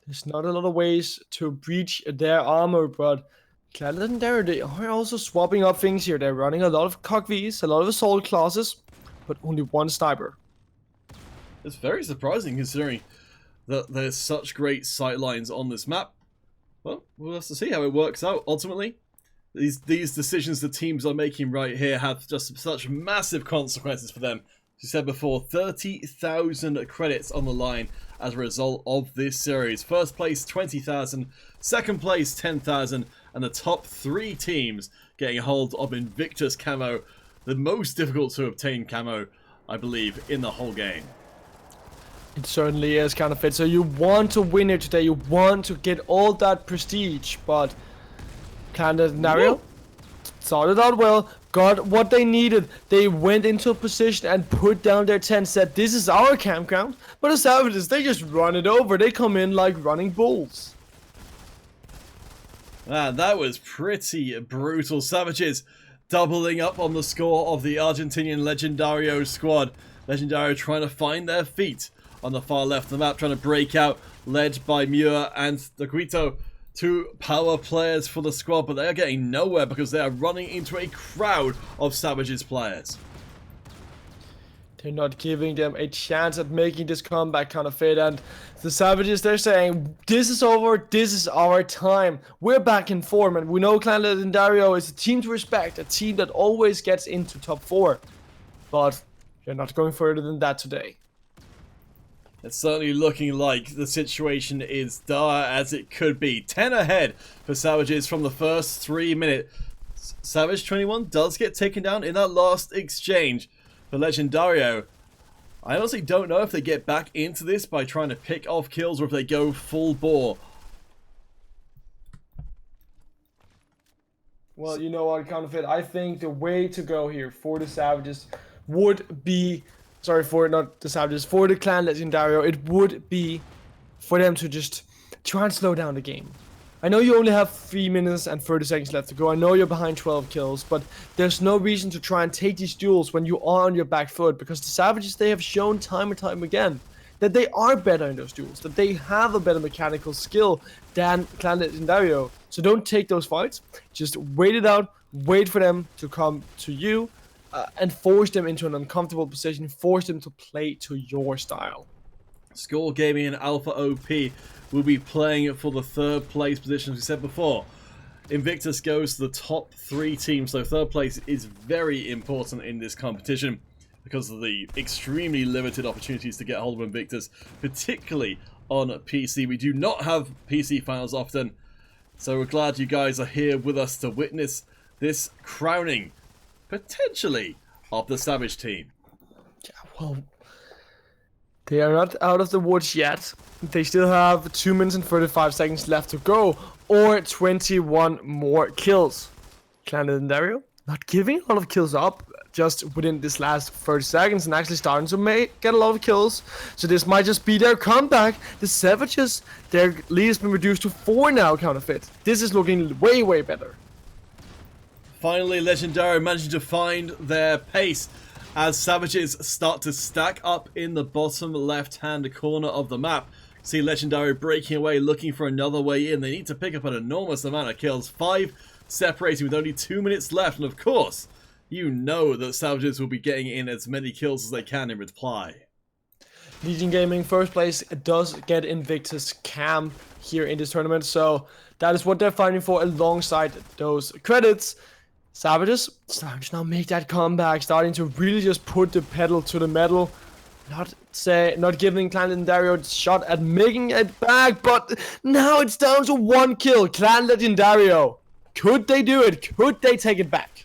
there's not a lot of ways to breach their armor, but Clan Legendario, they are also swapping up things here. They're running a lot of Cog Vs, a lot of assault classes, but only 1 sniper. It's very surprising considering that there's such great sightlines on this map. Well, we'll have to see how it works out ultimately. These decisions the teams are making right here have just such massive consequences for them. As you said before, 30,000 credits on the line as a result of this series. First place 20,000, second place 10,000, and the top 3 teams getting a hold of Invictus camo, the most difficult to obtain camo, I believe, in the whole game. It certainly is, Counterfeit. So you want to win it today, you want to get all that prestige, but Clan Legendario started out well, got what they needed. They went into a position and put down their tent, said this is our campground, but the Savages, they just run it over. They come in like running bulls. That was pretty brutal. Savages doubling up on the score of the Argentinian Legendario squad. Legendario trying to find their feet on the far left of the map, trying to break out, led by Muir and the Guito. 2 power players for the squad, but they are getting nowhere because they are running into a crowd of Savages players. They're not giving them a chance at making this comeback, Counterfeit, and the Savages, they're saying, this is over, this is our time. We're back in form, and we know Clan Legendario is a team to respect, a team that always gets into top 4. But they're not going further than that today. It's certainly looking like the situation is dire as it could be. 10 ahead for Savages from the first 3 minutes. Savage 21 does get taken down in that last exchange. For Legendario, I honestly don't know if they get back into this by trying to pick off kills or if they go full bore. Well, you know what, Counterfeit, I think the way to go here for the Savages would be... Sorry, not the Savages, for the Clan Legendario, it would be for them to just try and slow down the game. I know you only have 3 minutes and 30 seconds left to go. I know you're behind 12 kills, but there's no reason to try and take these duels when you are on your back foot, because the Savages, they have shown time and time again that they are better in those duels, that they have a better mechanical skill than Clan Legendario. So don't take those fights, just wait it out, wait for them to come to you, and force them into an uncomfortable position, force them to play to your style. Score Gaming and Alpha OP will be playing for the 3rd place position, as we said before. Invictus goes to the top 3 teams, so 3rd place is very important in this competition because of the extremely limited opportunities to get hold of Invictus, particularly on PC. We do not have PC finals often, so we're glad you guys are here with us to witness this crowning, potentially, of the Savage team. Yeah, well, they are not out of the woods yet. They still have 2 minutes and 35 seconds left to go, or 21 more kills. Clan Legendario not giving a lot of kills up just within this last 30 seconds and actually starting to get a lot of kills. So this might just be their comeback. The Savages, their lead has been reduced to 4 now, Counterfeit. This is looking way, way better. finally Legendary managing to find their pace as Savages start to stack up in the bottom left-hand corner of the map. See Legendary breaking away, looking for another way in. They need to pick up an enormous amount of kills. 5 separating with only 2 minutes left. And of course, you know that Savages will be getting in as many kills as they can in reply. Legion Gaming, first place, does get Invictus Camp here in this tournament. So that is what they're fighting for alongside those credits. Savages starting to now make that comeback, starting to really just put the pedal to the metal. Not giving Clan Legendario a shot at making it back, but now it's down to 1 kill. Clan Legendario, could they do it? Could they take it back?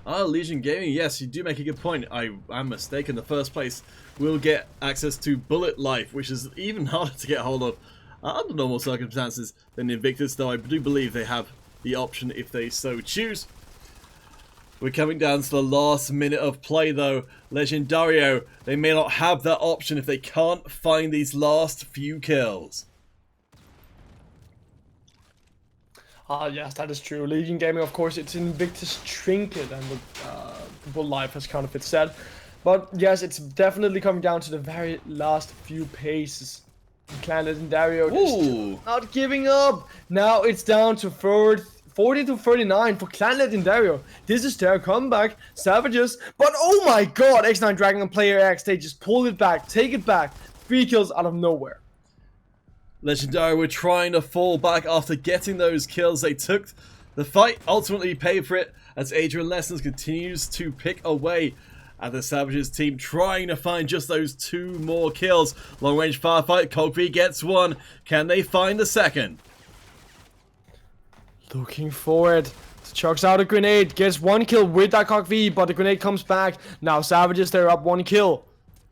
Legion Gaming, yes, you do make a good point. I'm mistaken. The first place will get access to Bullet Life, which is even harder to get hold of under normal circumstances than Invictus, though I do believe they have the option if they so choose. We're coming down to the last minute of play though. Legendario, they may not have that option if they can't find these last few kills. Yes, that is true. Legion Gaming, of course, it's Invictus Trinket, and the Bull Life has kind of said. But yes, it's definitely coming down to the very last few paces. Clan Legendario just not giving up. Now it's down to 40 to 39 for Clan Legendario. This is their comeback. Savages. But oh my god, X9 Dragon and Player X, they just pull it back, take it back. 3 kills out of nowhere. Legendary were trying to fall back after getting those kills. They took the fight, ultimately paid for it, as Adrian Lessons continues to pick away at the Savages team, trying to find just those 2 more kills. Long range firefight, Cogby gets 1. Can they find the second? Looking for it. Chucks out a grenade, gets 1 kill with that Cogby, but the grenade comes back. Now Savages, they're up 1 kill.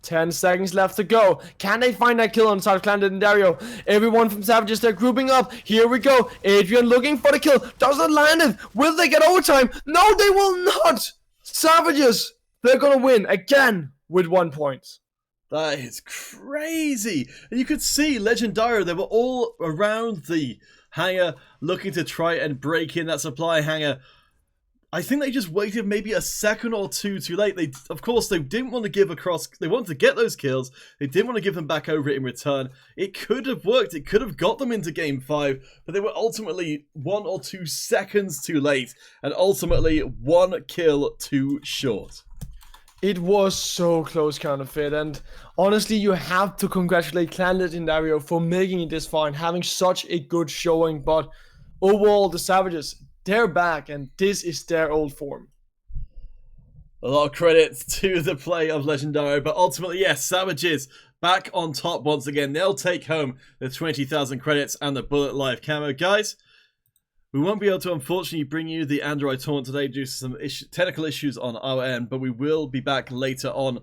10 seconds left to go. Can they find that kill on the side of Clan Legendario? Everyone from Savages, they're grouping up. Here we go. Adrian looking for the kill. Doesn't land it. Will they get overtime? No, they will not. Savages, they're gonna win again with 1 point. That is crazy. And you could see Legendario, they were all around the hangar looking to try and break in that supply hangar. I think they just waited maybe a second or two too late. Of course, they didn't want to give across. They wanted to get those kills. They didn't want to give them back over in return. It could have worked. It could have got them into Game 5, but they were ultimately 1 or 2 seconds too late, and ultimately 1 kill too short. It was so close, Counterfeit, and honestly, you have to congratulate Clan Legendario for making it this far and having such a good showing, but overall, the Savages, they're back, and this is their old form. A lot of credit to the play of Legendario, but ultimately, yes, Savages back on top once again. They'll take home the 20,000 credits and the Bullet Life camo. Guys, we won't be able to, unfortunately, bring you the Android tournament today due to some technical issues on our end, but we will be back later on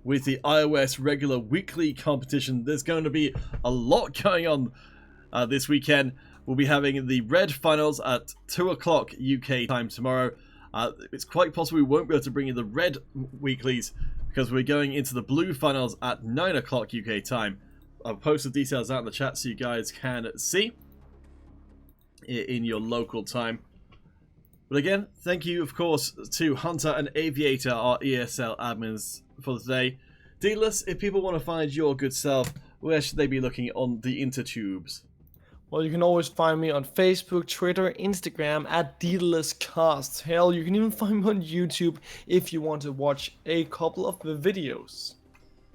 with the iOS regular weekly competition. There's going to be a lot going on this weekend. We'll be having the Red Finals at 2 o'clock UK time tomorrow. It's quite possible we won't be able to bring you the Red Weeklies because we're going into the Blue Finals at 9 o'clock UK time. I'll post the details out in the chat so you guys can see in your local time. But again, thank you, of course, to Hunter and Aviator, our ESL admins for today. Deedless, if people want to find your good self, where should they be looking on the intertubes? Well, you can always find me on Facebook, Twitter, Instagram at DeedlessCast. Hell, you can even find me on YouTube if you want to watch a couple of the videos.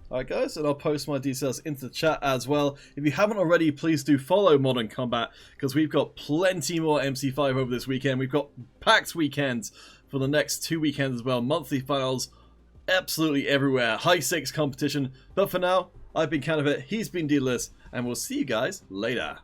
Alright guys, and I'll post my details into the chat as well. If you haven't already, please do follow Modern Combat, because we've got plenty more MC5 over this weekend. We've got packed weekends for the next 2 weekends as well. Monthly finals, absolutely everywhere. High stakes competition. But for now, I've been Counterfeit, he's been Deedless, and we'll see you guys later.